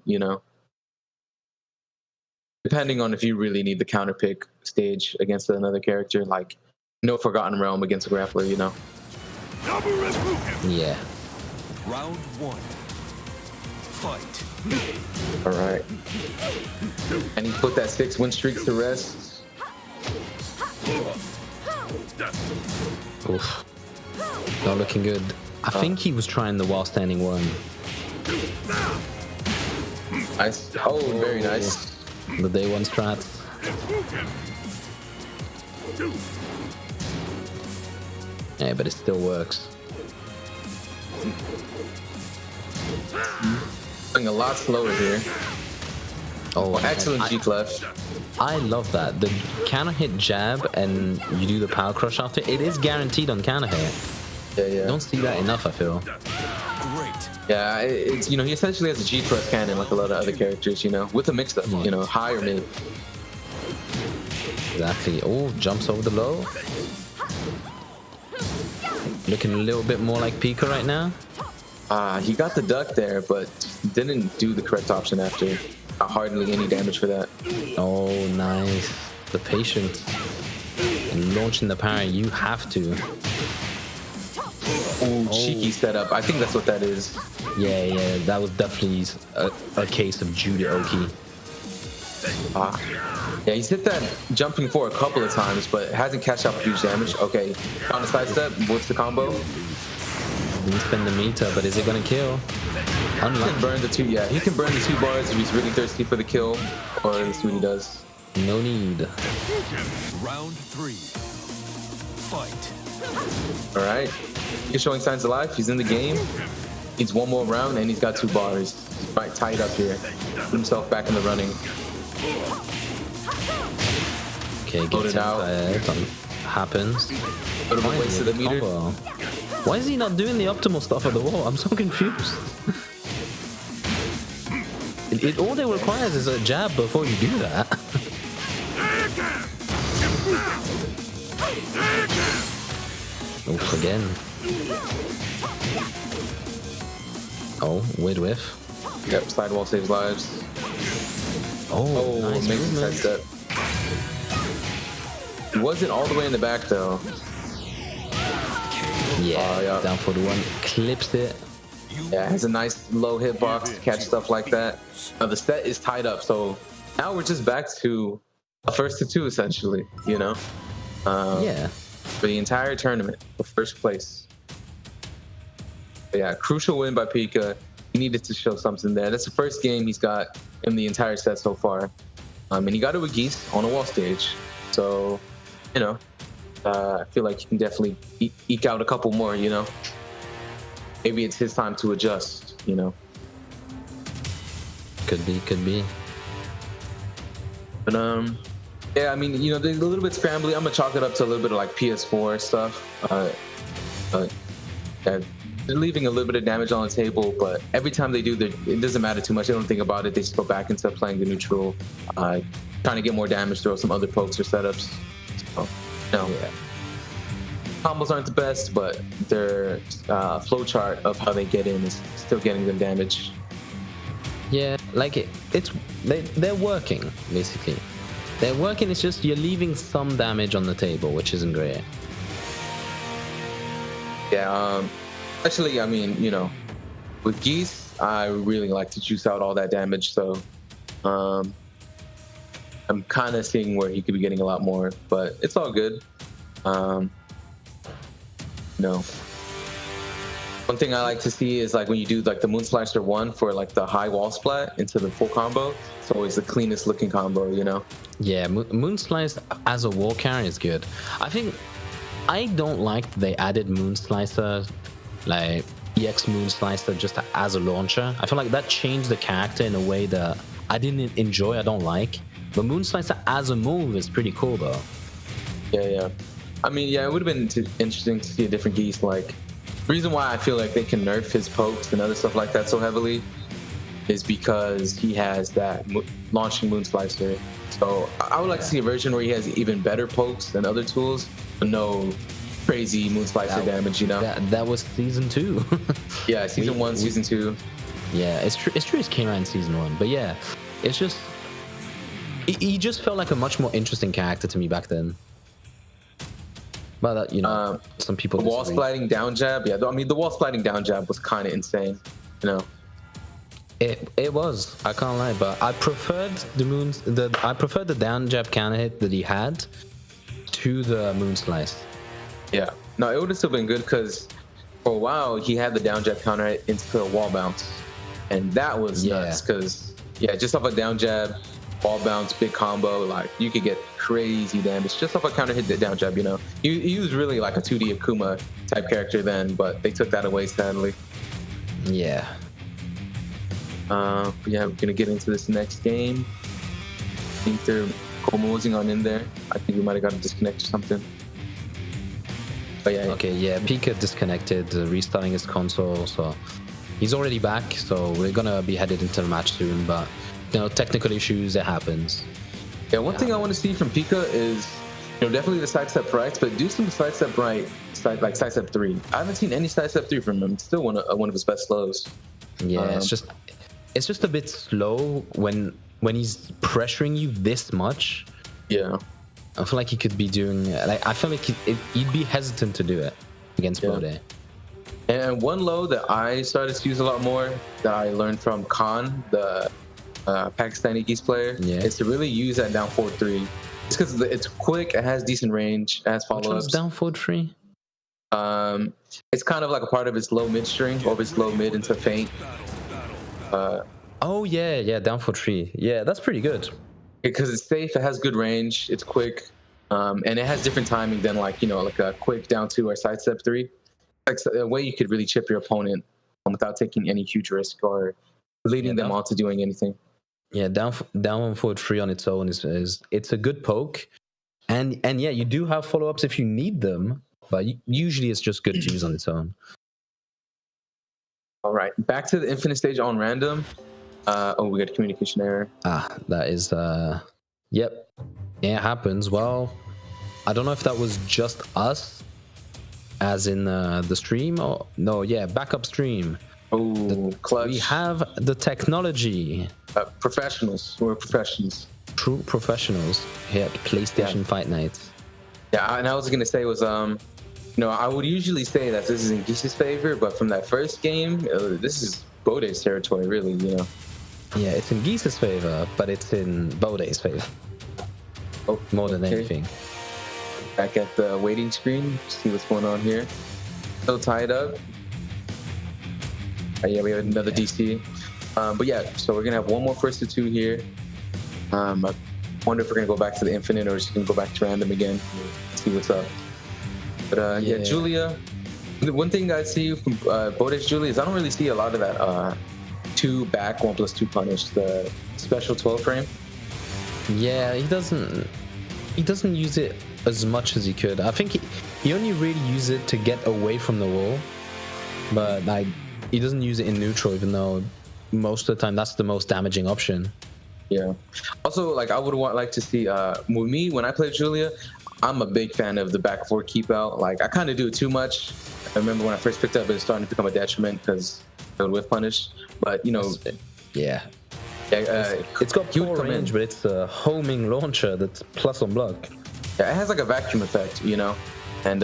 Depending on if you really need the counter pick stage against another character, like no Forgotten Realm against a grappler, Yeah. Round 1. Fight. All right. And he put that 6 win streak to rest. Oof. Not looking good. I think he was trying the while standing one. Nice. Oh, very nice. The day one strat. Yeah, but it still works. Going a lot slower here. Oh, excellent G clef. I love that. The counter hit jab and you do the power crush after. It is guaranteed on counter hit. Yeah. Don't see that enough, I feel. Great. Yeah, it's he essentially has a G thrust cannon like a lot of other characters, with a mix up, high or mid. Exactly. Oh, jumps over the low. Looking a little bit more like Pika right now. He got the duck there, but didn't do the correct option after. Hardly any damage for that. Oh, nice. The patience. And launching the parry, you have to. Ooh, cheeky setup. I think that's what that is. Yeah, that was definitely a case of judoki. Yeah, he's hit that jumping for a couple of times, but hasn't cashed out huge damage. Okay, on the side step, what's the combo? Didn't spend the meter, but is it gonna kill? Unlucky. He can burn the 2, yeah. He can burn the 2 bars if he's really thirsty for the kill, or let's see what he does. No need. Round 3. Fight. Alright. He's showing signs of life. He's in the game. Needs one more round, and he's got 2 bars. He's right tied up here. Put himself back in the running. Okay, gets it out. Happens. Put him away to the meter. Combo. Why is he not doing the optimal stuff at the wall? I'm so confused. All it requires is a jab before you do that. Oof, again. Oh, weird whiff. Yep, slide wall saves lives. Oh, nice amazing side step. He wasn't all the way in the back though. Yeah, down for the 1. Clips it. Yeah, has a nice low hitbox to catch stuff like that. Now the set is tied up, so now we're just back to a first to 2 essentially, Yeah. For the entire tournament, the first place. But yeah, crucial win by Pika. He needed to show something there. That's the first game he's got in the entire set so far. And he got it with Geese on a wall stage. So, I feel like he can definitely eke out a couple more, Maybe it's his time to adjust, Could be. But, yeah, I mean, they're a little bit scrambly. I'm going to chalk it up to a little bit of like PS4 stuff. But yeah, they're leaving a little bit of damage on the table, but every time they do, it doesn't matter too much. They don't think about it. They just go back into playing the neutral, trying to get more damage, throw some other pokes or setups. So, yeah. Combos aren't the best, but their flowchart of how they get in is still getting them damage. Yeah, like they're working, basically. They're working, it's just you're leaving some damage on the table, which isn't great. Yeah, actually, I mean, with Geese, I really like to juice out all that damage, so I'm kind of seeing where he could be getting a lot more, but it's all good. One thing I like to see is like when you do like the Moon Slicer 1 for like the high wall splat into the full combo, it's always the cleanest looking combo, Yeah, Moon Slice as a wall carry is good. I don't like that they added Moon Slicer, like EX Moon Slicer, just as a launcher. I feel like that changed the character in a way that I didn't enjoy, I don't like. But Moon Slicer as a move is pretty cool though. Yeah. I mean, yeah, it would have been interesting to see a different Geese. Like, the reason why I feel like they can nerf his pokes and other stuff like that so heavily is because he has that launching Moon Slicer. So I would like to see a version where he has even better pokes than other tools, but no crazy Moon Slicer damage, That was season 2. Yeah, season 1, season 2. Yeah, it's true it came out in season 1, but yeah, it's just he just felt like a much more interesting character to me back then. But some people the wall splatting down jab, yeah. I mean, the wall splatting down jab was kind of insane, It was, I can't lie, but I preferred the down jab counter hit that he had to the Moon Slice. Yeah, no, it would have still been good because for a while he had the down jab counter hit into a wall bounce, and that was nuts because just off a down jab, wall bounce, big combo, like you could get crazy damage just off a counter hit, the down jab. He was really like a 2D Akuma type character then, but they took that away sadly. Yeah. We're gonna get into this next game. I think they're co-mosing on in there. I think we might have got to disconnect or something. But yeah. Okay, yeah, Pika disconnected, restarting his console, so He's already back, so we're gonna be headed into the match soon. But technical issues, it happens. Yeah, one thing I want to see from Pika is, definitely the sidestep rights, but do some sidestep right, like sidestep 3. I haven't seen any sidestep 3 from him. It's still one of his best slows. Yeah, it's just a bit slow when he's pressuring you this much. Yeah, I feel like he could be doing I feel like he'd be hesitant to do it against Bode. And one low that I started to use a lot more that I learned from Khan, the Pakistani geese player, is to really use that down forward 3. Just because it's quick, it has decent range, it has follow-ups. Which one's down forward 3? It's kind of like a part of its low mid string, or its low mid into feint. Oh yeah, down forward 3. Yeah, that's pretty good. Because it's safe, it has good range, it's quick, and it has different timing than like a quick down 2 or sidestep 3. Like a way you could really chip your opponent without taking any huge risk or leading them on to doing anything. Yeah, down forward 3 on its own is it's a good poke, and yeah, you do have follow-ups if you need them, but usually it's just good to use on its own. All right, back to the infinite stage on random. We got a communication error. That is yep, yeah, it happens. Well, I don't know if that was just us, as in the stream, or no, backup stream. Clutch. We have the technology. Professionals. We're professionals. True professionals here at PlayStation Fight Nights. Yeah, and I was gonna say was I would usually say that this is in Geese's favor, but from that first game, this is Bode's territory, really. Yeah, it's in Geese's favor, but it's in Bode's favor. More than anything. Back at the waiting screen, see what's going on here. Still tied up. We have another DC. But yeah, so we're gonna have one more first to 2 here. I wonder if we're gonna go back to the infinite or just gonna go back to random again. See what's up. But Julia. The one thing I see from Bode's Julia is I don't really see a lot of that 2 back 1+2 punish, the special 12 frame. Yeah, he doesn't use it as much as he could. I think he only really uses it to get away from the wall, but he doesn't use it in neutral, even though most of the time that's the most damaging option. Yeah. Also, I would like to see with me when I play Julia, I'm a big fan of the back 4 keep out. I kind of do it too much. I remember when I first picked up, it was starting to become a detriment because it would whiff punish. But it's got poor range, but it's a homing launcher that's plus on block. Yeah, it has a vacuum effect, and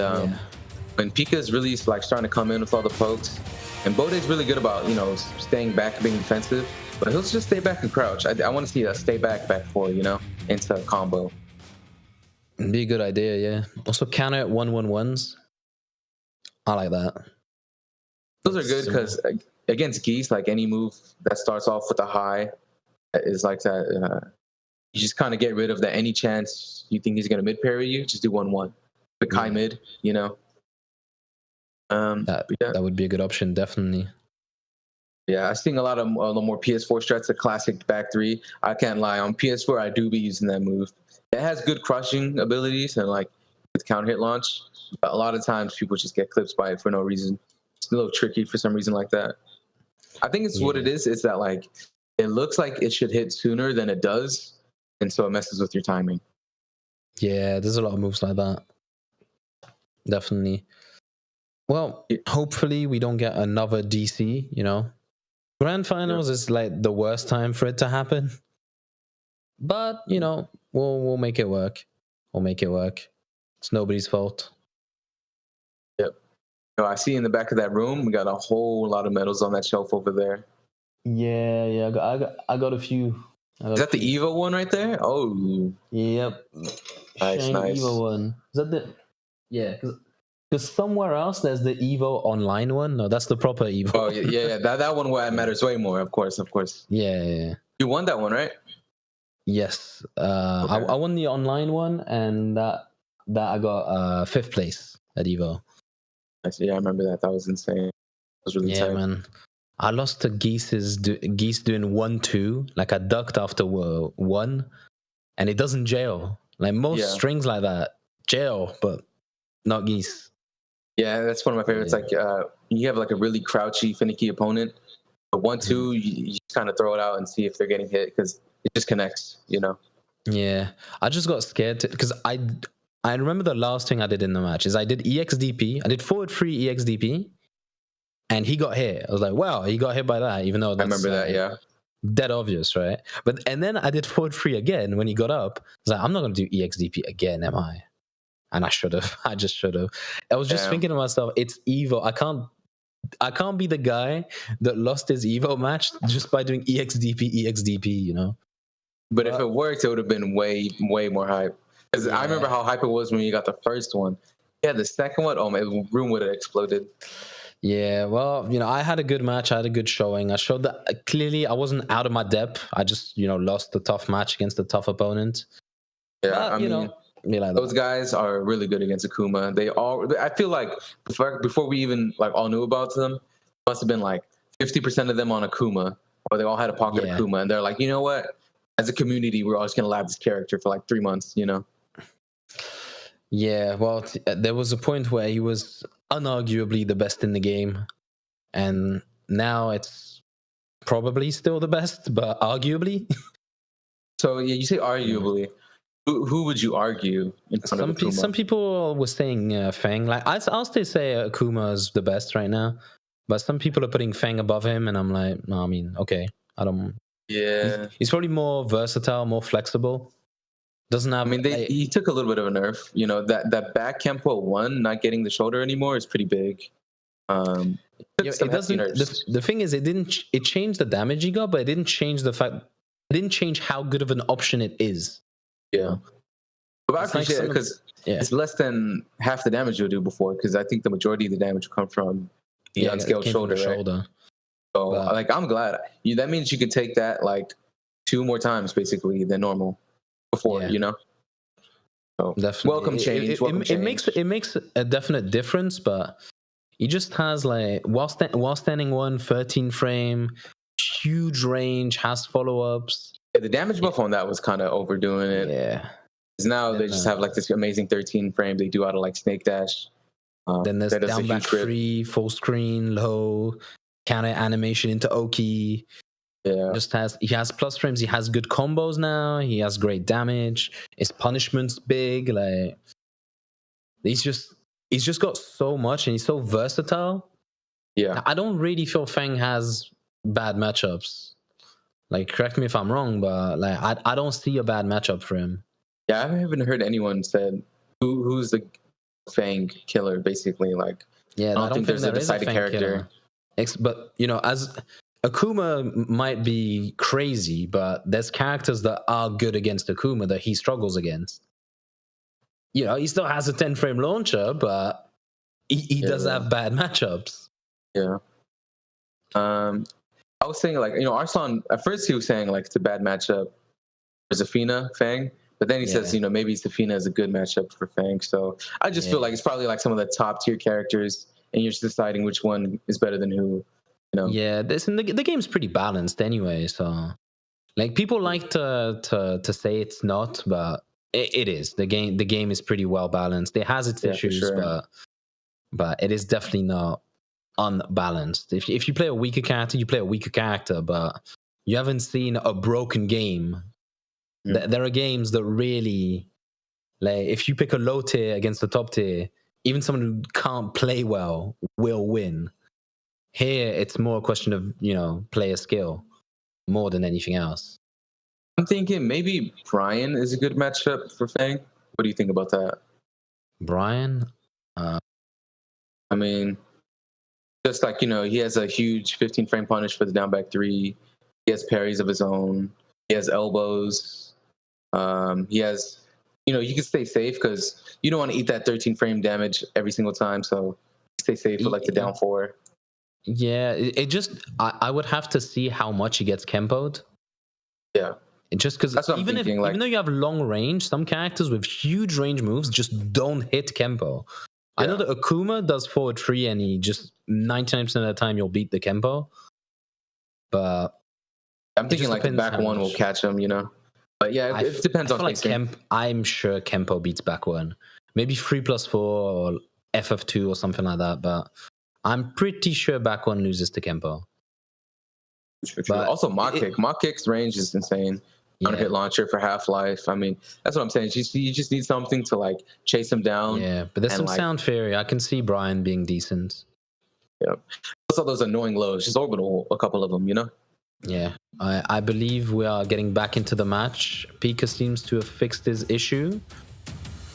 when Pika is really starting to come in with all the pokes, and Bode's really good about staying back, being defensive, but he'll just stay back and crouch. I want to see a stay back 4, into a combo. It'd be a good idea, yeah. Also counter at 1-1-1s. I like that. Those are good because against Geese, any move that starts off with a high is like that. You just kind of get rid of that any chance you think he's going to mid parry you. Just do 1-1. Quick high mid, That would be a good option, definitely. Yeah, I'm seeing a lot of more PS4 strats, the classic back 3. I can't lie. On PS4, I do be using that move. It has good crushing abilities and with counter hit launch. But a lot of times people just get clipped by it for no reason. It's a little tricky for some reason like that. I think it's what it is. It's that it looks like it should hit sooner than it does, and so it messes with your timing. Yeah, there's a lot of moves like that. Definitely. Well, hopefully we don't get another DC, Grand Finals is the worst time for it to happen. But, we'll make it work. We'll make it work. It's nobody's fault. Yep. I see in the back of that room, we got a whole lot of medals on that shelf over there. Yeah, I got a few. Is that the Evo one right there? Oh. Yep. Nice. Evo one. Is that the... Yeah, because somewhere else there's the Evo online one. No, that's the proper Evo. Oh, yeah. That one matters way more, of course. Yeah. You won that one, right? Yes. Okay. I won the online one, and that I got 5th place at Evo. I remember that. That was insane. It was really tight. Man. I lost to Geese doing 1-2. I ducked after 1, and it doesn't jail. Most strings like that jail, but not Geese. Yeah, that's one of my favorites. Yeah. Like you have like a really crouchy, finicky opponent. But 1-2, you just kind of throw it out and see if they're getting hit because it just connects. Yeah, I just got scared because I remember the last thing I did in the match is I did EXDP. I did forward 3 EXDP, and he got hit. I was like, wow, he got hit by that, even though I remember that. Yeah. dead obvious, right? And then I did forward 3 again when he got up. I was like, I'm not going to do EXDP again, am I? And I should have. I just should have. I was just thinking to myself, it's Evo. I can't be the guy that lost his Evo match just by doing EXDP. But if it worked, it would have been way, way more hype. Because I remember how hype it was when you got the first one. Yeah, the second one, oh man, the room would have exploded. Yeah, well, I had a good match. I had a good showing. I showed that clearly I wasn't out of my depth. I just, lost the tough match against a tough opponent. Yeah, but, I mean, those guys are really good against Akuma. I feel like before we even like all knew about them, must have been like 50% of them on Akuma, or they all had a pocket Akuma, and they're like, you know what? As a community, we're all just gonna lab this character for like 3 months, Yeah, well, there was a point where he was unarguably the best in the game, and now it's probably still the best, but arguably. So yeah, you say arguably. Who would you argue in front of Akuma? Some people were saying Fang. Like I'll still say Akuma is the best right now, but some people are putting Fang above him, and I'm like, no, I mean, okay, I don't. Yeah, he's probably more versatile, more flexible. Doesn't have. I mean, he took a little bit of a nerf. That back Kempo 1 not getting the shoulder anymore is pretty big. It doesn't. The thing is, it changed the damage he got, but it didn't change the fact. It didn't change how good of an option it is. Yeah, but I appreciate it because it's less than half the damage you'll do before. Because I think the majority of the damage will come from the unscaled shoulder, right? So, like, I'm glad. That means you could take that like 2 more times basically than normal before. So definitely. Welcome change. It makes a definite difference, but he just has like while standing 13 frame, huge range, has follow-ups. Yeah, the damage buff on that was kind of overdoing it. Yeah. Because now they just have like this amazing 13 frame they do out of like Snake Dash. Then there's down back 3, full screen, low, counter animation into Oki. Yeah. He has plus frames. He has good combos now. He has great damage. His punishment's big. Like he's just got so much, and he's so versatile. Yeah. I don't really feel Fang has bad matchups. Like, correct me if I'm wrong, but like I don't see a bad matchup for him. Yeah, I haven't heard anyone said who's the Fang killer, basically. Like, yeah, I don't think there's a decided character. But as Akuma might be crazy, but there's characters that are good against Akuma that he struggles against. He still has a 10 frame launcher, but he does have bad matchups. Yeah. I was saying, like, Arslan, at first he was saying, like, it's a bad matchup for Zafina, Fang. But then he says, maybe Zafina is a good matchup for Fang. So I just feel like it's probably like some of the top tier characters, and you're just deciding which one is better than who. Yeah, the game's pretty balanced anyway. So, like, people like to say it's not, but it is. The game is pretty well balanced. It has its issues, but it is definitely not unbalanced. If you play a weaker character, you play a weaker character, but you haven't seen a broken game. There are games that really, like, if you pick a low tier against the top tier, even someone who can't play well will win. Here, it's more a question of, player skill more than anything else. I'm thinking maybe Brian is a good matchup for Fang. What do you think about that? Brian? I mean, just like, he has a huge 15 frame punish for the down back 3. He has parries of his own. He has elbows. He has, you can stay safe because you don't want to eat that 13 frame damage every single time. So stay safe with like the down 4. Yeah, it just, I would have to see how much he gets Kempo'd. Yeah. Just because even though you have long range, some characters with huge range moves just don't hit Kempo. I know that Akuma does forward 3 and he just 99% of the time you'll beat the Kempo. But I'm thinking like the back 1 will catch him, But yeah, it depends on like I'm sure Kempo beats back 1. Maybe 3+4 or FF2 or something like that. But I'm pretty sure back one loses to Kempo. True. But also Mach Kick. Mach Kick's range is insane. On a hit launcher for Half-Life. I mean, that's what I'm saying. You just need something to like chase him down. Yeah, but there's some sound theory. I can see Brian being decent. Yeah. Also those annoying lows. Just orbital a couple of them, you know? Yeah. I believe we are getting back into the match. Pika seems to have fixed his issue.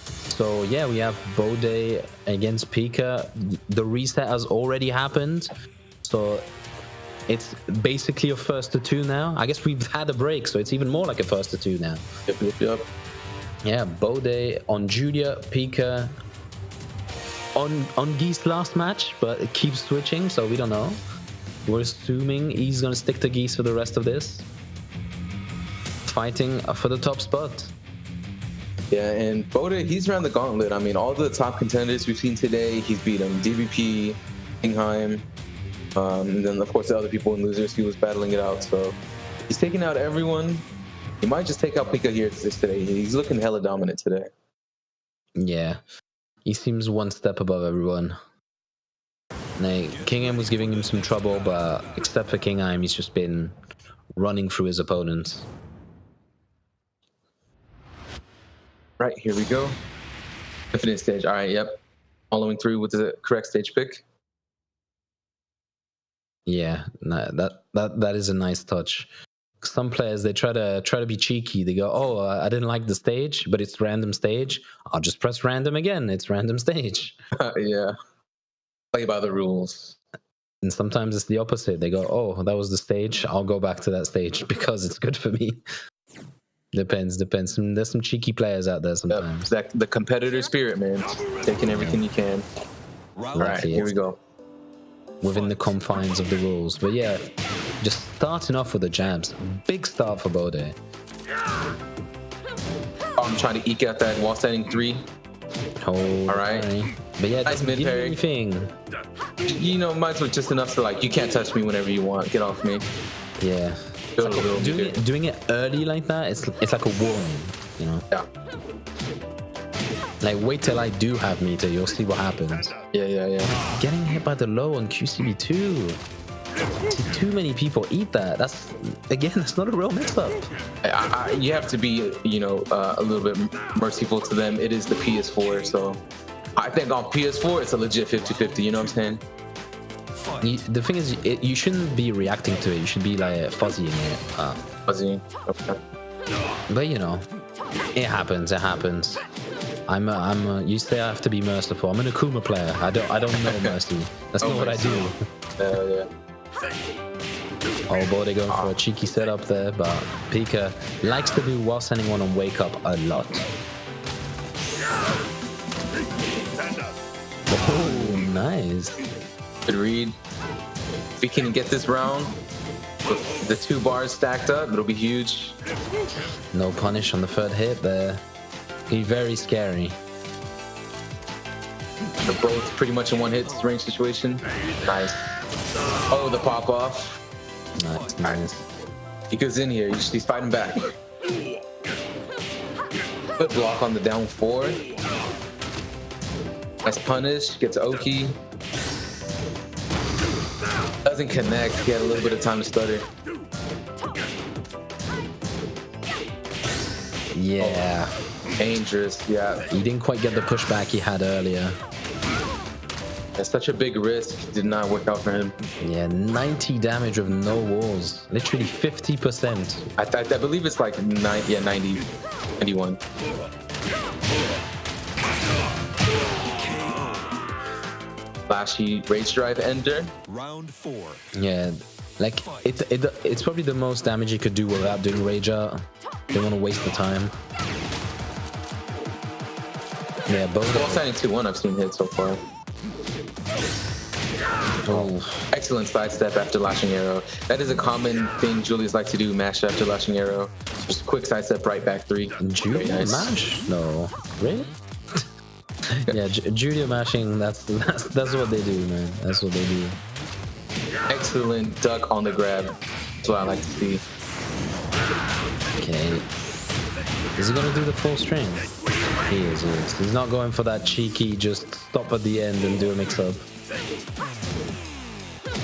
So yeah, we have Bode against Pika. The reset has already happened. So it's basically a first to two now. I guess we've had a break, so it's even more like a first to two now. Yep. Yeah, Bode on Julia, Pika on Geese last match, but it keeps switching, so we don't know. We're assuming he's gonna stick to Geese for the rest of this. Fighting for the top spot. Yeah, and Bode, he's around the gauntlet. I mean, all the top contenders we've seen today, he's beat them. DVP, King Heim, and then of course the other people in losers, he was battling it out. So he's taking out everyone. He might just take out Pika here today. He's looking hella dominant today. Yeah, he seems one step above everyone. Like, King Heim was giving him some trouble, but except for King Heim, he's just been running through his opponents. Right, here we go. Infinite stage. All right, yep. Following through with the correct stage pick. Yeah, that is a nice touch. Some players, they try to be cheeky. They go, "Oh, I didn't like the stage, but it's random stage. I'll just press random again. It's random stage." Yeah. Play by the rules. And sometimes it's the opposite. They go, "Oh, that was the stage. I'll go back to that stage because it's good for me." Depends. There's some cheeky players out there sometimes. Yep. The competitor spirit, man. Taking everything you can. All right, here we go. Within the confines of the rules. But yeah, just starting off with the jabs. Big start for Bode. I'm trying to eke out that wall standing 3. Oh, all right. But yeah, it nice doesn't give anything. You know, might as well just enough to like, you can't touch me whenever you want. Get off me. Yeah. Doing it early like that, it's like a warning, you know? Yeah. Like, wait till I do have meter, you'll see what happens. Yeah. Getting hit by the low on QCB2. See, too many people eat that. That's not a real mix-up. You have to be, you know, a little bit merciful to them. It is the PS4, so I think on PS4, it's a legit 50-50, you know what I'm saying? The thing is, you shouldn't be reacting to it. You should be like fuzzying it. Fuzzying. Okay. But you know, it happens. You say I have to be merciful. I'm an Akuma player. I don't know mercy. That's not what I do. Yeah. Oh, Bode going for a cheeky setup there, but Pika likes to do while sending one on wake up a lot. Oh, nice. Good read. If we can get this round with the 2 bars stacked up, it'll be huge. No punish on the third hit there. He's very scary. They're both pretty much in one hit range situation. Nice. Oh, the pop off. Nice. He goes in here. He's fighting back. Good block on the down 4. Nice punish. Gets Oki. Doesn't connect. He had a little bit of time to stutter. Yeah. Dangerous. Yeah. He didn't quite get the pushback he had earlier. That's such a big risk. Did not work out for him. Yeah, 90 damage with no walls. Literally 50%. I believe it's like 90, 91. Flashy rage drive ender. Round 4. Yeah, like it's probably the most damage you could do without doing rage out. Don't want to waste the time. Yeah, both. Wall standing 2-1 I've seen hit so far. Oh. Excellent sidestep after lashing arrow. That is a common thing Julius like to do, mash after lashing arrow. Just a quick sidestep right back 3. Julia nice. mash? No. Really? Yeah, Julia mashing, that's what they do, man. That's what they do. Excellent duck on the grab. That's what I like to see. Okay. Is he gonna do the full string? He is. He's not going for that cheeky, just stop at the end and do a mix-up.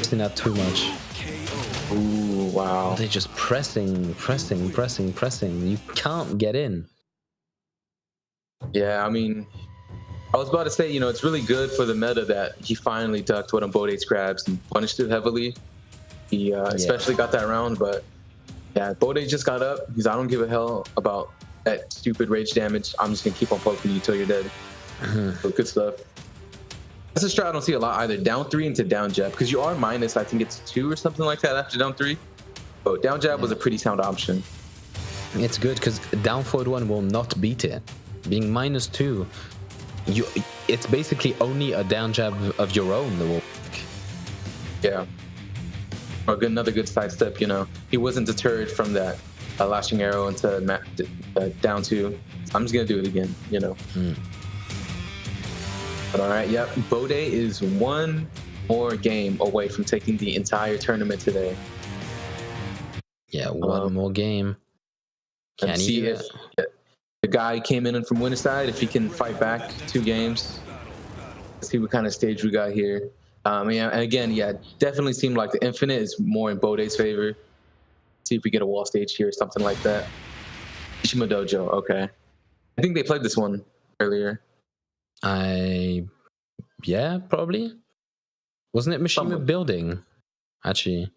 Seen that too much. Ooh, wow. They're just pressing. You can't get in. Yeah, I mean, I was about to say, it's really good for the meta that he finally ducked one of Bode's grabs and punished it heavily. He especially got that round, but yeah, Bode just got up. He's, I don't give a hell about that stupid rage damage. I'm just gonna keep on poking you till you're dead. So good stuff. That's a strat I don't see a lot either. Down 3 into down jab, because you are minus, I think it's 2 or something like that after down 3. So down jab was a pretty sound option. It's good because down forward 1 will not beat it. Being minus 2, it's basically only a down jab of your own that will work. Yeah. Or another good sidestep, He wasn't deterred from that lashing arrow into down 2. I'm just gonna do it again, But all right, yep. Bode is one more game away from taking the entire tournament today. Yeah, one more game. Can see if the guy came in from winner side, if he can fight back 2 games. Let's see what kind of stage we got here. And again, definitely seemed like the Infinite is more in Bode's favor. See if we get a wall stage here or something like that. Ishima Dojo, okay. I think they played this one earlier. Yeah, probably. Wasn't it Mishima Building, actually?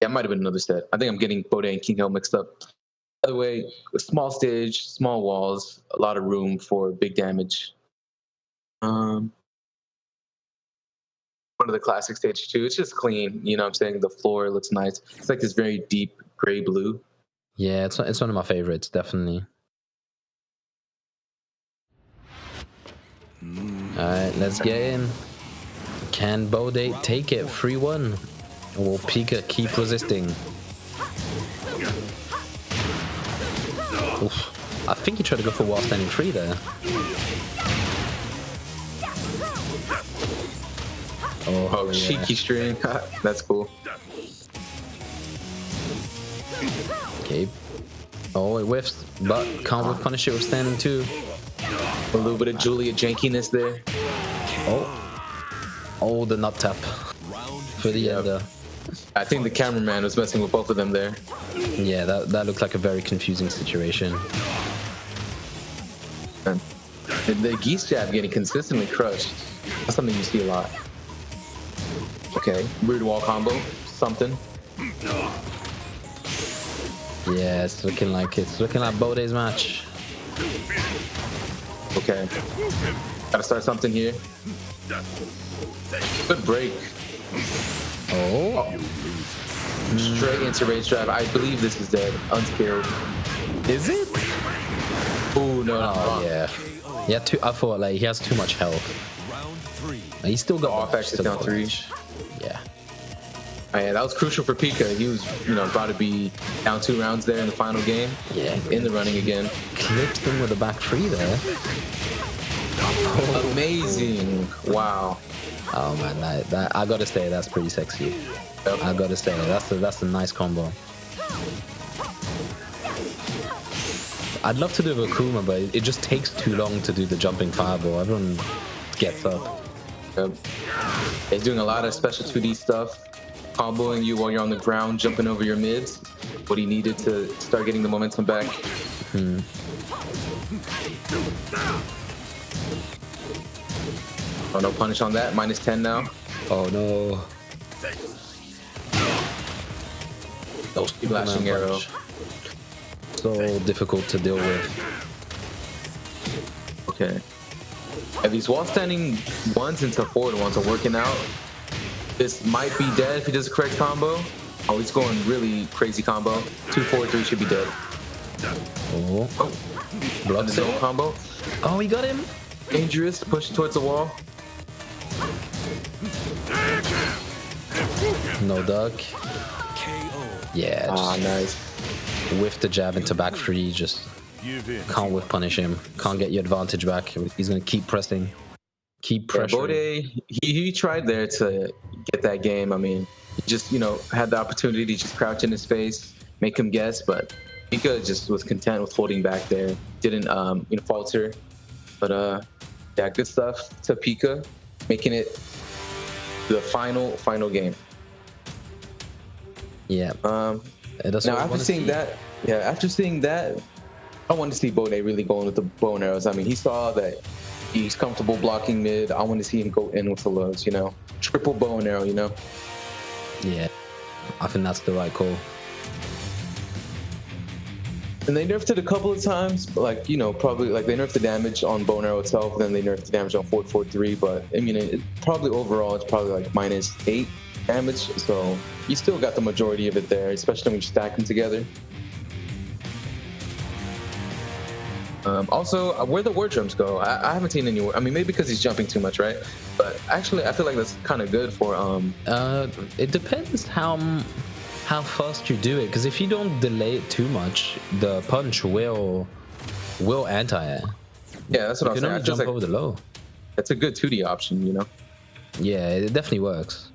Yeah, it might have been another set. I think I'm getting Bode and King Heim mixed up. By the way, a small stage, small walls, a lot of room for big damage. One of the classic stage too. It's just clean. I'm saying? The floor looks nice. It's like this very deep gray blue. Yeah, it's one of my favorites, definitely. Alright, let's get in. Can Bode take it 3-1? Or will Pika keep resisting? Oof. I think he tried to go for wall standing 3 there. Oh, yeah. cheeky string. That's cool. Okay. Oh, it whiffs, but can't whiff punish it with standing 2. A little bit of Julia jankiness there. Oh, the nut tap for the ender. I think the cameraman was messing with both of them there. Yeah, that looked like a very confusing situation. And the geese jab getting consistently crushed. That's something you see a lot. Okay, weird wall combo, something. Yeah, it's looking like Bode's match. Okay, gotta start something here. Good break. Oh. Straight into rage drive. I believe this is dead. Unscared. Is it? Oh no! Oh yeah. Yeah, I thought he has too much health. He's still got off exit down 3. Yeah. Oh, yeah, that was crucial for Pika. He was, about to be down 2 rounds there in the final game. Yeah. In the running again. Clipped him with a back 3 there. Oh, amazing! Wow. Oh man, that I gotta say that's pretty sexy. Yep. I gotta say that's a nice combo. I'd love to do a Akuma, but it just takes too long to do the jumping fireball. Everyone gets up. Yep. He's doing a lot of special 2D stuff, comboing you while you're on the ground, jumping over your mids. What he needed to start getting the momentum back. Oh, no punish on that. -10 now. Oh no. Those flashing arrow. So difficult to deal with. Okay. And these wall standing 1s into forward 1s are working out. This might be dead if he does a correct combo. Oh, he's going really crazy combo. 2, 4, 3 should be dead. Oh. Blood zone combo. Oh, he got him. Dangerous. Push towards the wall. No duck. Yeah. Nice. Whiff the jab into back 3. Just can't whiff punish him. Can't get your advantage back. He's gonna keep pressing. Keep pressuring. Bode, he tried there to get that game. I mean, he just had the opportunity to just crouch in his face, make him guess, but Pika just was content with holding back there. Didn't falter. But yeah, good stuff to Pika, making it the final game. Yeah. Now after seeing that, I want to see Bode really going with the bow and arrows. I mean, he saw that he's comfortable blocking mid. I want to see him go in with the lows, triple bow and arrow, Yeah, I think that's the right call. And they nerfed it a couple of times, probably like they nerfed the damage on bow and arrow itself, then they nerfed the damage on 443. But I mean, probably overall it's probably like -8 damage. So you still got the majority of it there, especially when you stack them together. Also, where the word drums go, I haven't seen any. I mean, maybe because he's jumping too much, right? But actually, I feel like that's kind of good for. It depends how fast you do it, because if you don't delay it too much, the punch will anti-air. Yeah, that's what I'm saying. You can jump over the low. It's a good 2D option, Yeah, it definitely works.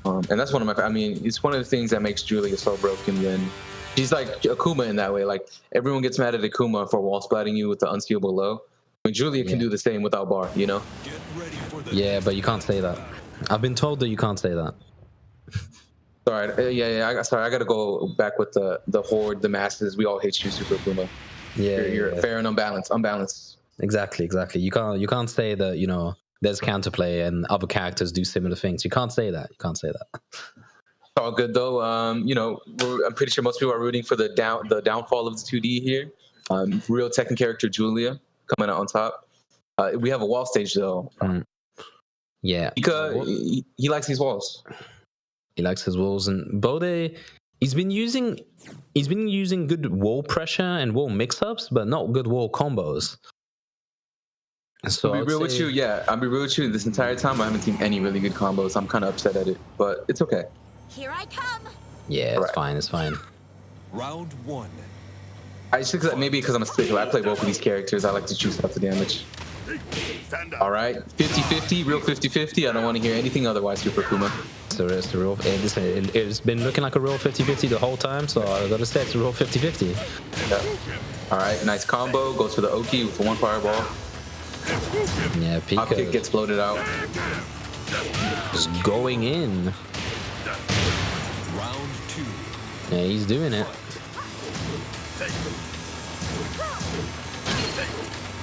And that's one of my. I mean, it's one of the things that makes Julia so broken when. She's like Akuma in that way. Like, everyone gets mad at Akuma for wall splatting you with the unseeable low. When Julia can do the same without bar, Yeah, but you can't say that. I've been told that you can't say that. Sorry, I gotta go back with the horde, the masses. We all hate you, Super Akuma. Yeah, you're fair and unbalanced. Exactly. You can't say that there's counterplay and other characters do similar things. You can't say that. All good though. I'm pretty sure most people are rooting for the downfall of the 2D here. Real Tekken character Julia coming out on top. We have a wall stage though. Yeah, because he likes these walls. He likes his walls, and Bode, he's been using good wall pressure and wall mix-ups, but not good wall combos. So I'll be real with you. This entire time, I haven't seen any really good combos. I'm kind of upset at it, but it's okay. Here I come. Yeah, it's fine. Round 1. I just think maybe because I'm a stickler, I play both of these characters. I like to choose out the damage. All right, 50-50, real 50-50. I don't want to hear anything otherwise, Super Akuma. It's been looking like a real 50-50 the whole time, so I gotta say it's a real 50-50. Yeah. All right, nice combo. Goes for the Oki with one fireball. Yeah, Pika Hop kick gets floated out. Just going in. Round 2. Yeah, he's doing it.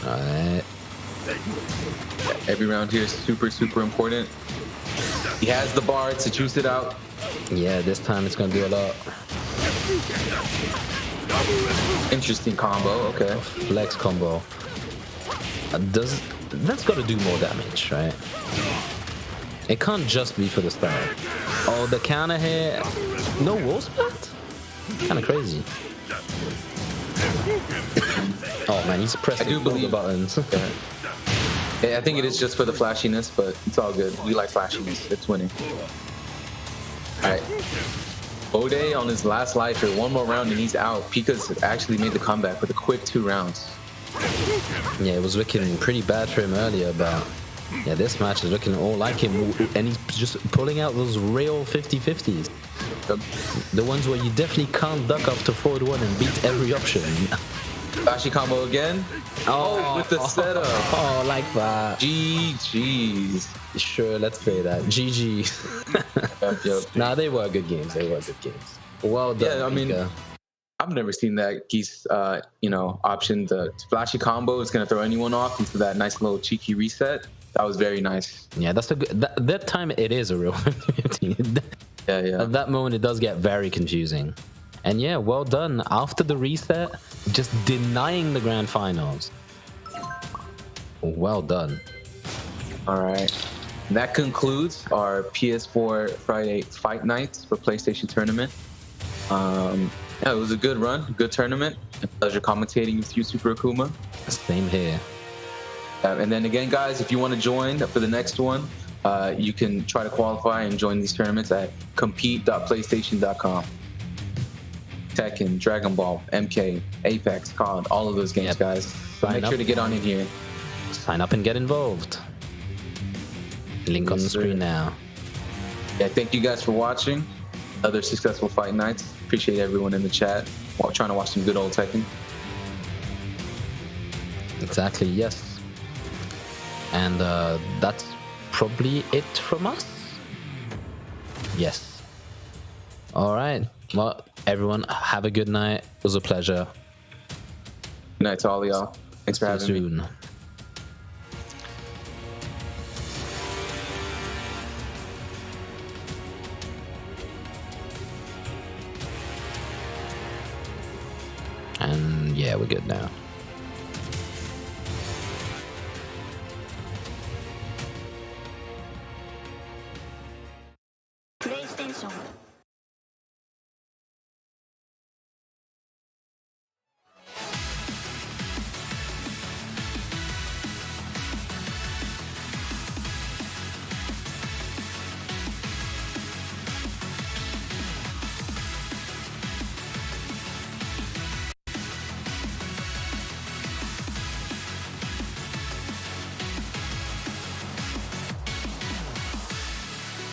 Alright. Every round here is super, super important. He has the bar to juice it out. Yeah, this time it's gonna do a lot. Interesting combo, okay. Flex combo. That's gotta do more damage, right? It can't just be for the start. Oh, the counter here. No wall splat? Kinda crazy. Oh man, he's pressing all the buttons. Yeah, I think it is just for the flashiness, but it's all good. We like flashiness. It's winning. Alright. Bode on his last life here. One more round and he's out. Pika's actually made the comeback with a quick 2 rounds. Yeah, it was looking pretty bad for him earlier, but yeah, this match is looking all like him, and he's just pulling out those real 50-50s. The ones where you definitely can't duck up to forward 1 and beat every option. Flashy combo again. Oh, with the setup. Oh, like that. GG's. Sure, let's say that. GG. Nah, they were good games. Well done. Yeah, I mean, I've never seen that Geese, option. The flashy combo is going to throw anyone off into that nice little cheeky reset. That was very nice. Yeah, that's a good. That time it is a real 50-50. Yeah. At that moment, it does get very confusing. And yeah, well done. After the reset, just denying the grand finals. Well done. All right. That concludes our PS4 Friday Fight Nights for PlayStation Tournament. Yeah, it was a good run, good tournament. A pleasure commentating with you, Super Akuma. Same here. And then again, guys, if you want to join for the next one, you can try to qualify and join these tournaments at compete.playstation.com. Tekken, Dragon Ball, MK, Apex, COD, all of those games, guys. So make sure to get on in here. Sign up and get involved. Link on the screen now. Yeah, thank you guys for watching. Other successful fight nights. Appreciate everyone in the chat while trying to watch some good old Tekken. Exactly, yes. And that's probably it from us. Yes. All right. Well, everyone, have a good night. It was a pleasure. Good night to all of y'all. Thanks for See you having me. soon. And yeah, we're good now.